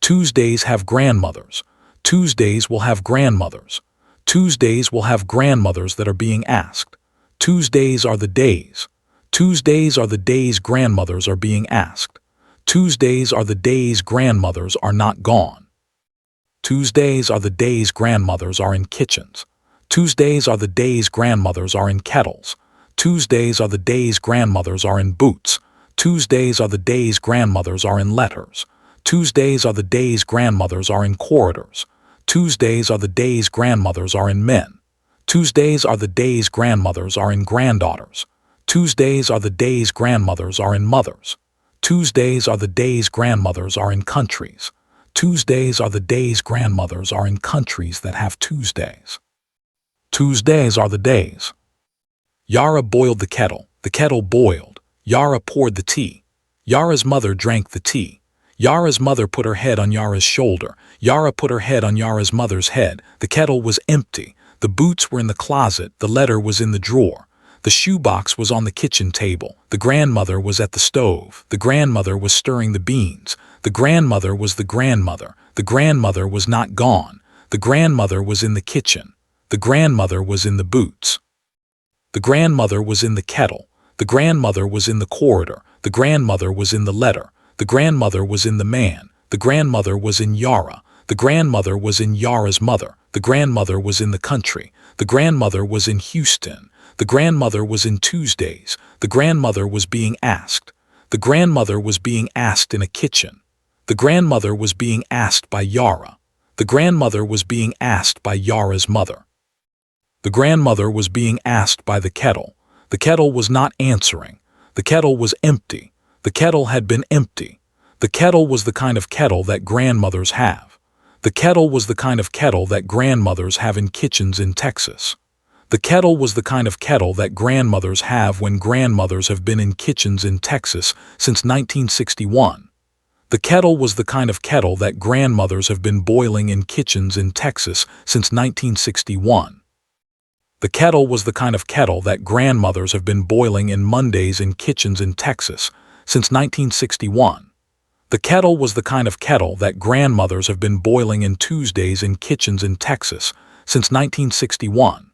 Tuesdays have grandmothers. Tuesdays will have grandmothers. Tuesdays will have grandmothers that are being asked. Tuesdays are the days. Tuesdays are the days grandmothers are being asked. Tuesdays are the days grandmothers are not gone. Tuesdays are the days grandmothers are in kitchens. Tuesdays are the days grandmothers are in kettles. Tuesdays are the days grandmothers are in boots. Tuesdays are the days grandmothers are in letters. Tuesdays are the days grandmothers are in corridors. Tuesdays are the days grandmothers are in men. Tuesdays are the days grandmothers are in granddaughters. Tuesdays are the days grandmothers are in mothers. Tuesdays are the days grandmothers are in countries. Tuesdays are the days grandmothers are in countries that have Tuesdays. Tuesdays are the days. Yara boiled the kettle boiled. Yara poured the tea. Yara's mother drank the tea. Yara's mother put her head on Yara's shoulder. Yara put her head on Yara's mother's head. The kettle was empty. The boots were in the closet. The letter was in the drawer. The shoebox was on the kitchen table. The grandmother was at the stove. The grandmother was stirring the beans. The grandmother was the grandmother. The grandmother was not gone. The grandmother was in the kitchen. The grandmother was in the boots. The grandmother was in the kettle. The grandmother was in the corridor. The grandmother was in the letter. The grandmother was in the man. The grandmother was in Yara. The grandmother was in Yara's mother. The grandmother was in the country. The grandmother was in Houston. The grandmother was in Tuesdays. The grandmother was being asked. The grandmother was being asked in a kitchen. The grandmother was being asked by Yara. The grandmother was being asked by Yara's mother. The grandmother was being asked by the kettle. The kettle was not answering. The kettle was empty. The kettle had been empty. The kettle was the kind of kettle that grandmothers have. The kettle was the kind of kettle that grandmothers have in kitchens in Texas. The kettle was the kind of kettle that grandmothers have when grandmothers have been in kitchens in Texas since 1961. The kettle was the kind of kettle that grandmothers have been boiling in kitchens in Texas since 1961. The kettle was the kind of kettle that grandmothers have been boiling in Mondays in kitchens in Texas since 1961. The kettle was the kind of kettle that grandmothers have been boiling in Tuesdays in kitchens in Texas since 1961.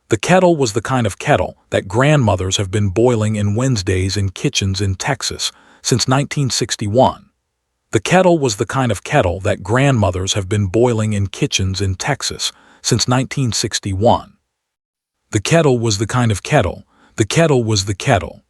The kettle was the kind of kettle that grandmothers have been boiling in Wednesdays in kitchens in Texas since 1961. The kettle was the kind of kettle that grandmothers have been boiling in kitchens in Texas since 1961. The kettle was the kind of kettle. The kettle was the kettle.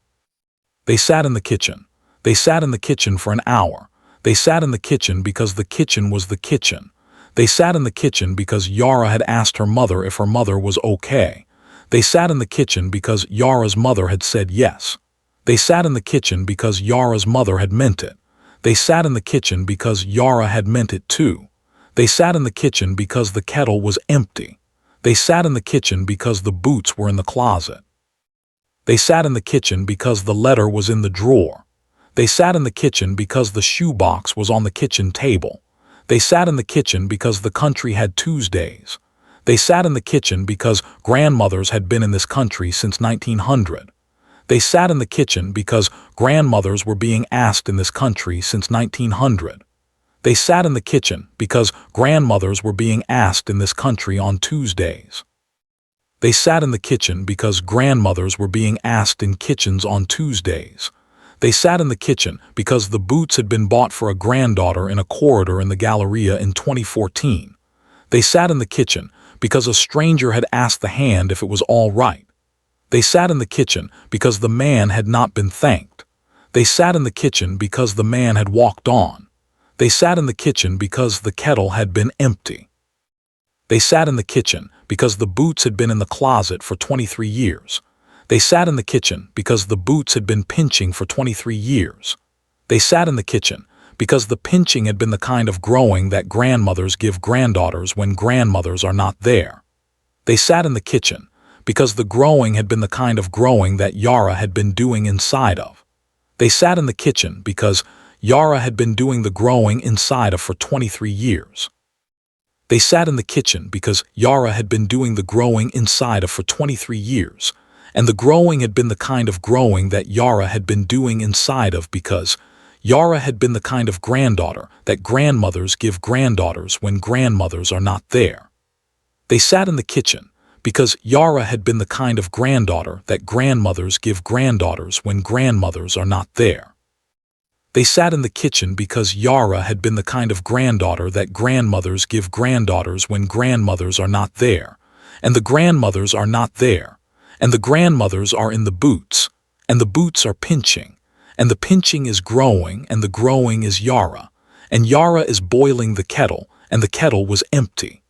They sat in the kitchen. They sat in the kitchen for an hour. They sat in the kitchen because the kitchen was the kitchen. They sat in the kitchen because Yara had asked her mother if her mother was okay. They sat in the kitchen because Yara's mother had said yes. They sat in the kitchen because Yara's mother had meant it. They sat in the kitchen because Yara had meant it too. They sat in the kitchen because the kettle was empty. They sat in the kitchen because the boots were in the closet. They sat in the kitchen because the letter was in the drawer. They sat in the kitchen because the shoebox was on the kitchen table. They sat in the kitchen because the country had Tuesdays. They sat in the kitchen because grandmothers had been in this country since 1900. They sat in the kitchen because grandmothers were being asked in this country since 1900. They sat in the kitchen because grandmothers were being asked in this country on Tuesdays. They sat in the kitchen because grandmothers were being asked in kitchens on Tuesdays. They sat in the kitchen because the boots had been bought for a granddaughter in a corridor in the Galleria in 2014. They sat in the kitchen because a stranger had asked the hand if it was all right. They sat in the kitchen because the man had not been thanked. They sat in the kitchen because the man had walked on. They sat in the kitchen because the kettle had been empty. They sat in the kitchen because the boots had been in the closet for 23 years. They sat in the kitchen because the boots had been pinching for 23 years. They sat in the kitchen because the pinching had been the kind of growing that grandmothers give granddaughters when grandmothers are not there. They sat in the kitchen because the growing had been the kind of growing that Yara had been doing inside of. They sat in the kitchen because Yara had been doing the growing inside of for 23 years. They sat in the kitchen because Yara had been doing the growing inside of for 23 years, and the growing had been the kind of growing that Yara had been doing inside of because Yara had been the kind of granddaughter that grandmothers give granddaughters when grandmothers are not there. They sat in the kitchen because Yara had been the kind of granddaughter that grandmothers give granddaughters when grandmothers are not there. They sat in the kitchen because Yara had been the kind of granddaughter that grandmothers give granddaughters when grandmothers are not there, and the grandmothers are not there, and the grandmothers are in the boots, and the boots are pinching, and the pinching is growing, and the growing is Yara, and Yara is boiling the kettle, and the kettle was empty.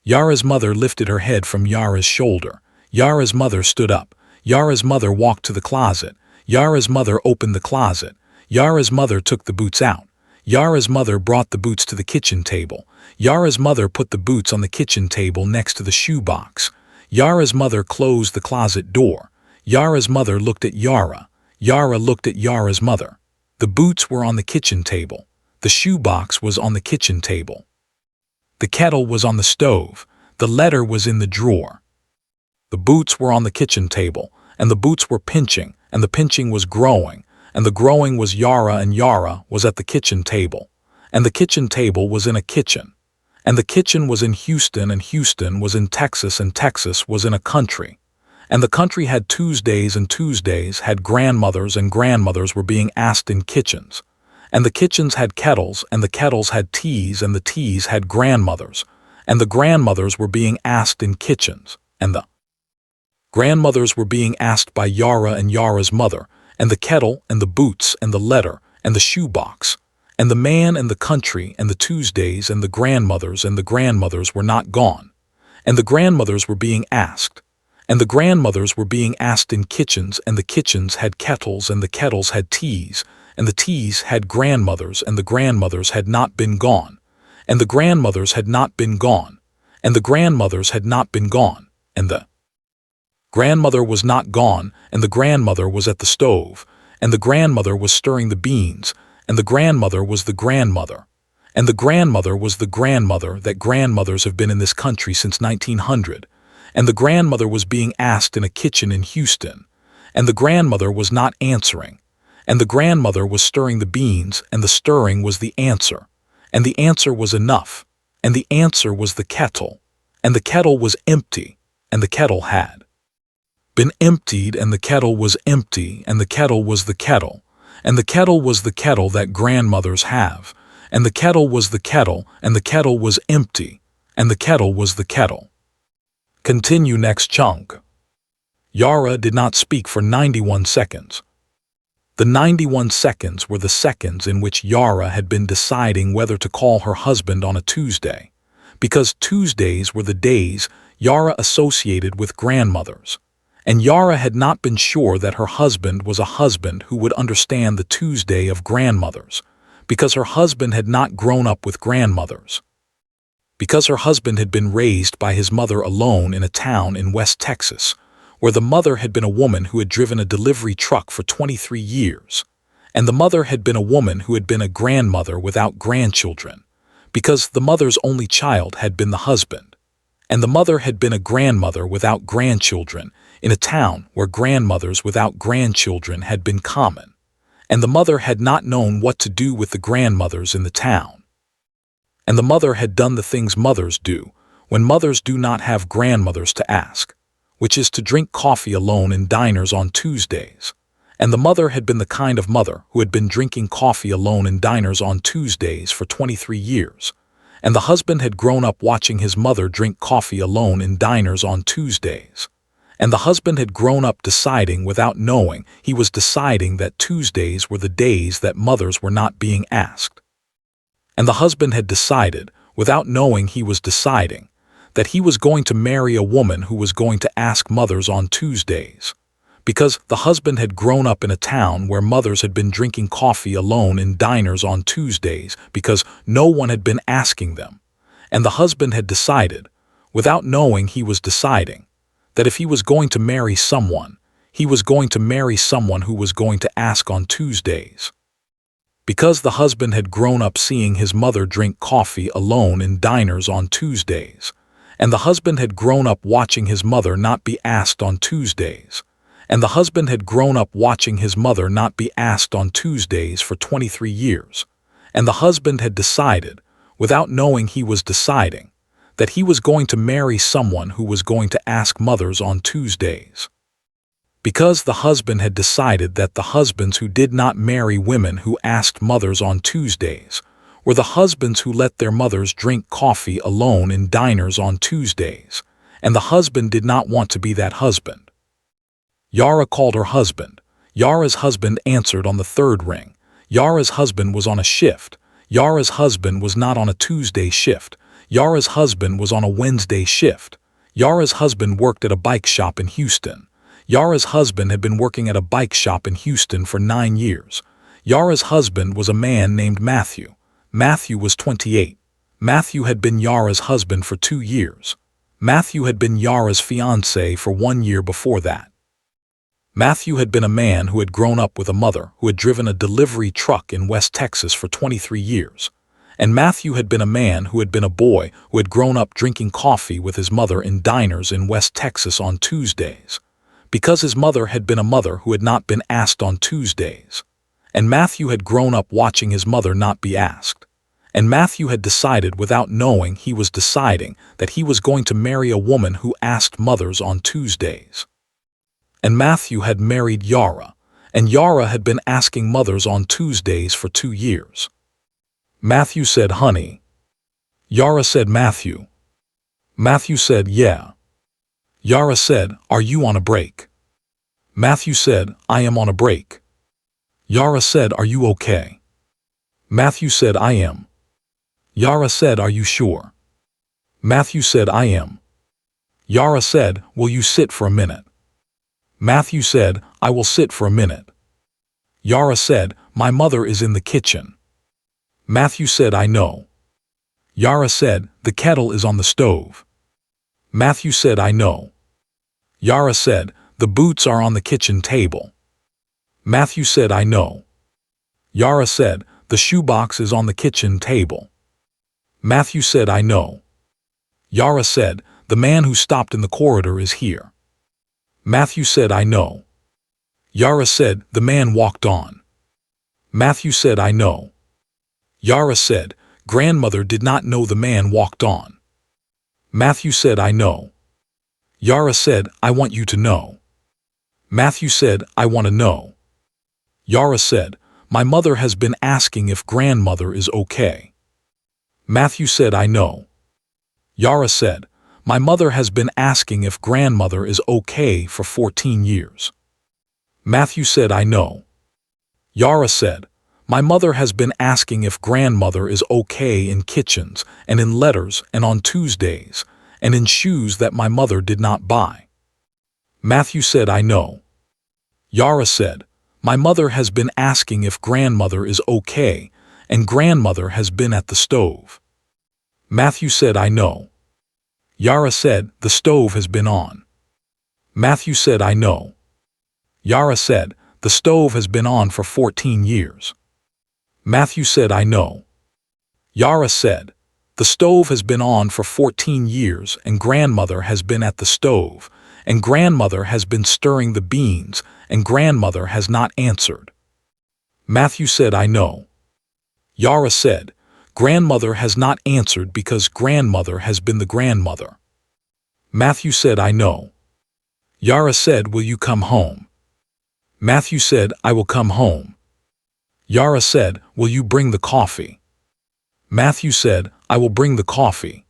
Yara's mother lifted her head from Yara's shoulder. Yara's mother stood up. Yara's mother walked to the closet. Yara's mother opened the closet. Yara's mother took the boots out. Yara's mother brought the boots to the kitchen table. Yara's mother put the boots on the kitchen table next to the shoebox. Yara's mother closed the closet door. Yara's mother looked at Yara. Yara looked at Yara's mother. The boots were on the kitchen table. The shoebox was on the kitchen table. The kettle was on the stove. The letter was in the drawer. The boots were on the kitchen table, and the boots were pinching, and the pinching was growing, and the growing was Yara, and Yara was at the kitchen table, and the kitchen table was in a kitchen, and the kitchen was in Houston, and Houston was in Texas, and Texas was in a country, and the country had Tuesdays, and Tuesdays had grandmothers, and grandmothers were being asked in kitchens, and the kitchens had kettles, and the kettles had teas, and the teas had grandmothers, and the grandmothers were being asked in kitchens, and the grandmothers were being asked by Yara and Yara's mother, and the kettle, and the boots, and the letter, and the shoebox, and the man, and the country, and the Tuesdays, and the grandmothers were not gone, and the grandmothers were being asked, and the grandmothers were being asked in kitchens, and the kitchens had kettles, and the kettles had teas, and the teas had grandmothers, and the grandmothers had not been gone, and the grandmothers had not been gone, and the grandmothers had not been gone, and the grandmother was not gone, and the grandmother was at the stove, and the grandmother was stirring the beans, and the grandmother was the grandmother, and the grandmother was the grandmother that grandmothers have been in this country since 1900, and the grandmother was being asked in a kitchen in Houston, and the grandmother was not answering, and the grandmother was stirring the beans, and the stirring was the answer, and the answer was enough, and the answer was the kettle, and the kettle was empty, and the kettle had been emptied, and the kettle was empty, and the kettle was the kettle, and the kettle was the kettle that grandmothers have, and the kettle was the kettle, and the kettle was empty, and the kettle was the kettle. Continue next chunk. Yara did not speak for 91 seconds. The 91 seconds were the seconds in which Yara had been deciding whether to call her husband on a Tuesday, because Tuesdays were the days Yara associated with grandmothers, and Yara had not been sure that her husband was a husband who would understand the Tuesday of grandmothers, because her husband had not grown up with grandmothers, because her husband had been raised by his mother alone in a town in West Texas, where the mother had been a woman who had driven a delivery truck for 23 years, and the mother had been a woman who had been a grandmother without grandchildren, because the mother's only child had been the husband, and the mother had been a grandmother without grandchildren in a town where grandmothers without grandchildren had been common, and the mother had not known what to do with the grandmothers in the town. And the mother had done the things mothers do when mothers do not have grandmothers to ask, which is to drink coffee alone in diners on Tuesdays. And the mother had been the kind of mother who had been drinking coffee alone in diners on Tuesdays for 23 years. And the husband had grown up watching his mother drink coffee alone in diners on Tuesdays. And the husband had grown up deciding without knowing he was deciding that Tuesdays were the days that mothers were not being asked. And the husband had decided, without knowing he was deciding, that he was going to marry a woman who was going to ask mothers on Tuesdays, because the husband had grown up in a town where mothers had been drinking coffee alone in diners on Tuesdays because no one had been asking them. And the husband had decided, without knowing he was deciding, that if he was going to marry someone, he was going to marry someone who was going to ask on Tuesdays. Because the husband had grown up seeing his mother drink coffee alone in diners on Tuesdays, and the husband had grown up watching his mother not be asked on Tuesdays, and the husband had grown up watching his mother not be asked on Tuesdays for 23 years, and the husband had decided, without knowing he was deciding, that he was going to marry someone who was going to ask mothers on Tuesdays. Because the husband had decided that the husbands who did not marry women who asked mothers on Tuesdays were the husbands who let their mothers drink coffee alone in diners on Tuesdays, and the husband did not want to be that husband. Yara called her husband. Yara's husband answered on the third ring. Yara's husband was on a shift. Yara's husband was not on a Tuesday shift. Yara's husband was on a Wednesday shift. Yara's husband worked at a bike shop in Houston. Yara's husband had been working at a bike shop in Houston for 9 years. Yara's husband was a man named Matthew. Matthew was 28. Matthew had been Yara's husband for 2 years. Matthew had been Yara's fiancé for 1 year before that. Matthew had been a man who had grown up with a mother who had driven a delivery truck in West Texas for 23 years. And Matthew had been a man who had been a boy who had grown up drinking coffee with his mother in diners in West Texas on Tuesdays, because his mother had been a mother who had not been asked on Tuesdays. And Matthew had grown up watching his mother not be asked. And Matthew had decided without knowing he was deciding that he was going to marry a woman who asked mothers on Tuesdays. And Matthew had married Yara, and Yara had been asking mothers on Tuesdays for 2 years. Matthew said, "Honey." Yara said, "Matthew." Matthew said, "Yeah." Yara said, "Are you on a break?" Matthew said, "I am on a break." Yara said, "Are you okay?" Matthew said, "I am." Yara said, "Are you sure?" Matthew said, "I am." Yara said, "Will you sit for a minute?" Matthew said, "I will sit for a minute." Yara said, "My mother is in the kitchen." Matthew said, "I know." Yara said, "The kettle is on the stove." Matthew said, "I know." Yara said, "The boots are on the kitchen table." Matthew said, "I know." Yara said, "The shoebox is on the kitchen table." Matthew said, "I know." Yara said, "The man who stopped in the corridor is here." Matthew said, "I know." Yara said, "The man walked on." Matthew said, "I know." Yara said, "Grandmother did not know the man walked on." Matthew said, "I know." Yara said, "I want you to know." Matthew said, "I want to know." Yara said, "My mother has been asking if grandmother is okay." Matthew said, "I know." Yara said, "My mother has been asking if grandmother is okay for 14 years." Matthew said, "I know." Yara said, "My mother has been asking if grandmother is okay in kitchens and in letters and on Tuesdays and in shoes that my mother did not buy." Matthew said, "I know." Yara said, "My mother has been asking if grandmother is okay and grandmother has been at the stove." Matthew said, "I know." Yara said, "The stove has been on." Matthew said, "I know." Yara said, "The stove has been on for 14 years." Matthew said, "I know." Yara said, "The stove has been on for 14 years and grandmother has been at the stove, and grandmother has been stirring the beans, and grandmother has not answered." Matthew said, "I know." Yara said, "Grandmother has not answered because grandmother has been the grandmother." Matthew said, "I know." Yara said, "Will you come home?" Matthew said, "I will come home." Yara said, "Will you bring the coffee?" Matthew said, "I will bring the coffee."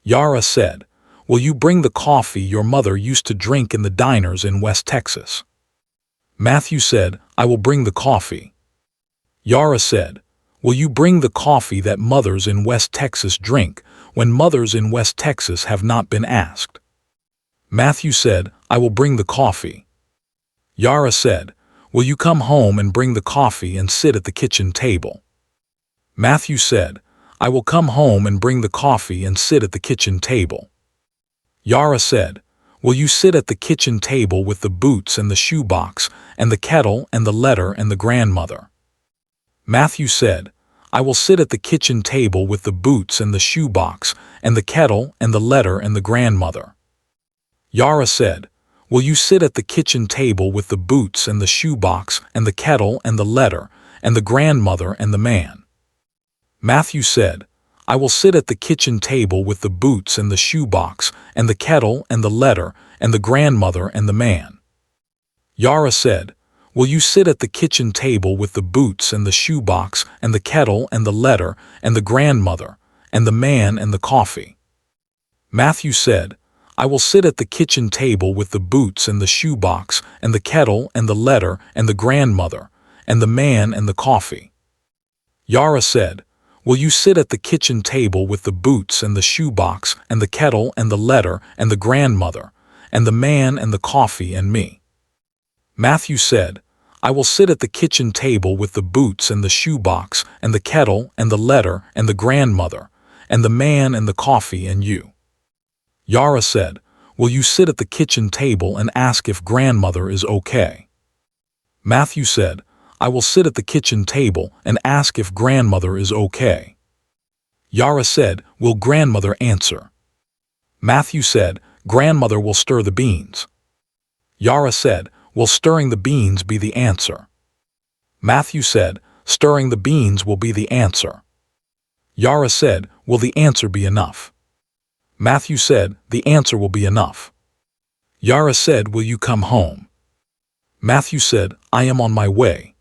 Yara said, "Will you bring the coffee your mother used to drink in the diners in West Texas?" Matthew said, "I will bring the coffee." Yara said, "Will you bring the coffee that mothers in West Texas drink when mothers in West Texas have not been asked?" Matthew said, "I will bring the coffee." Yara said, "Will you come home and bring the coffee and sit at the kitchen table?" Matthew said, "I will come home and bring the coffee and sit at the kitchen table." Yara said, "Will you sit at the kitchen table with the boots and the shoebox and the kettle and the letter and the grandmother?" Matthew said, "I will sit at the kitchen table with the boots and the shoebox and the kettle and the letter and the grandmother." Yara said, "Will you sit at the kitchen table with the boots and the shoebox and the kettle and the letter and the grandmother and the man?" Matthew said, "I will sit at the kitchen table with the boots and the shoebox and the kettle and the letter and the grandmother and the man." Yara said, "Will you sit at the kitchen table with the boots and the shoebox and the kettle and the letter and the grandmother and the man and the coffee?" Matthew said, "I will sit at the kitchen table with the boots and the shoebox and the kettle and the letter and the grandmother and the man and the coffee." Yara said, "Will you sit at the kitchen table with the boots and the shoebox and the kettle and the letter and the grandmother and the man and the coffee and me?" Matthew said, I will sit at the kitchen table with the boots and the shoebox and the kettle and the letter and the grandmother and the man and the coffee and you. Yara said, will you sit at the kitchen table and ask if grandmother is okay? Matthew said, I will sit at the kitchen table and ask if grandmother is okay. Yara said, will grandmother answer? Matthew said, grandmother will stir the beans. Yara said, will stirring the beans be the answer? Matthew said, stirring the beans will be the answer. Yara said, will the answer be enough? Matthew said, the answer will be enough. Yara said, will you come home? Matthew said, I am on my way.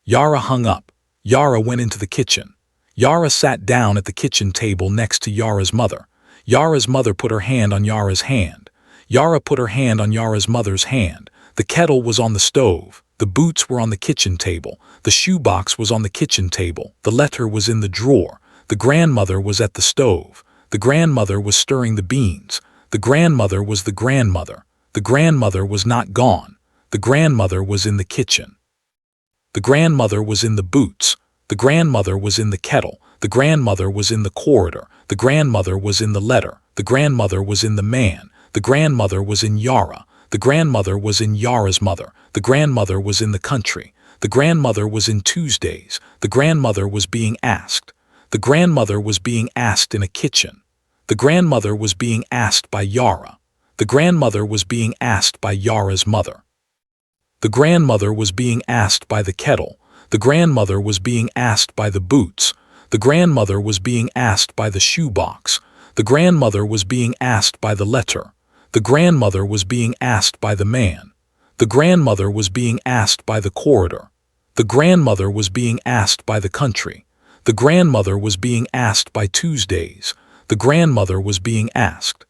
Yara hung up. Yara went into the kitchen. Yara sat down at the kitchen table next to Yara's mother. Yara's mother put her hand on Yara's hand. Yara put her hand on Yara's mother's hand. The kettle was on the stove. The boots were on the kitchen table. The shoebox was on the kitchen table. The letter was in the drawer. The grandmother was at the stove. The grandmother was stirring the beans. The grandmother was the grandmother. The grandmother was not gone. The grandmother was in the kitchen. The grandmother was in the boots. The grandmother was in the kettle. The grandmother was in the corridor. The grandmother was in the letter. The grandmother was in the man. The grandmother was in Yara. The grandmother was in Yara's mother. The grandmother was in the country. The grandmother was in Tuesdays. The grandmother was being asked. The grandmother was being asked in a kitchen. The grandmother was being asked by Yara. The grandmother was being asked by Yara's mother. The grandmother was being asked by the kettle. The grandmother was being asked by the boots. The grandmother was being asked by the shoebox. The grandmother was being asked by the letter. The grandmother was being asked by the man. The grandmother was being asked by the corridor. The grandmother was being asked by the country. The grandmother was being asked by Tuesdays. The grandmother was being asked.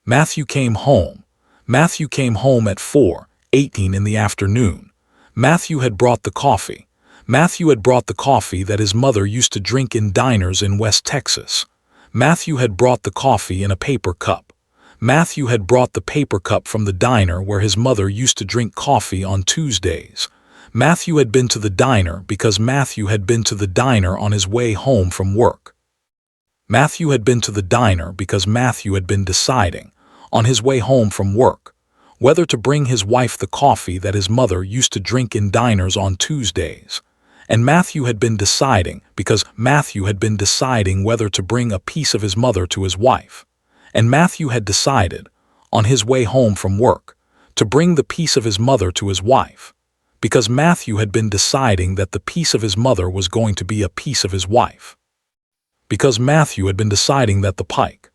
Matthew came home. Matthew came home at 4:18 in the afternoon. Matthew had brought the coffee. Matthew had brought the coffee that his mother used to drink in diners in West Texas. Matthew had brought the coffee in a paper cup. Matthew had brought the paper cup from the diner where his mother used to drink coffee on Tuesdays. Matthew had been to the diner because Matthew had been to the diner on his way home from work. Matthew had been to the diner because Matthew had been deciding, on his way home from work, whether to bring his wife the coffee that his mother used to drink in diners on Tuesdays. And Matthew had been deciding because Matthew had been deciding whether to bring a piece of his mother to his wife. And Matthew had decided, on his way home from work, to bring the piece of his mother to his wife, because Matthew had been deciding that the piece of his mother was going to be a piece of his wife. Because Matthew had been deciding that the pike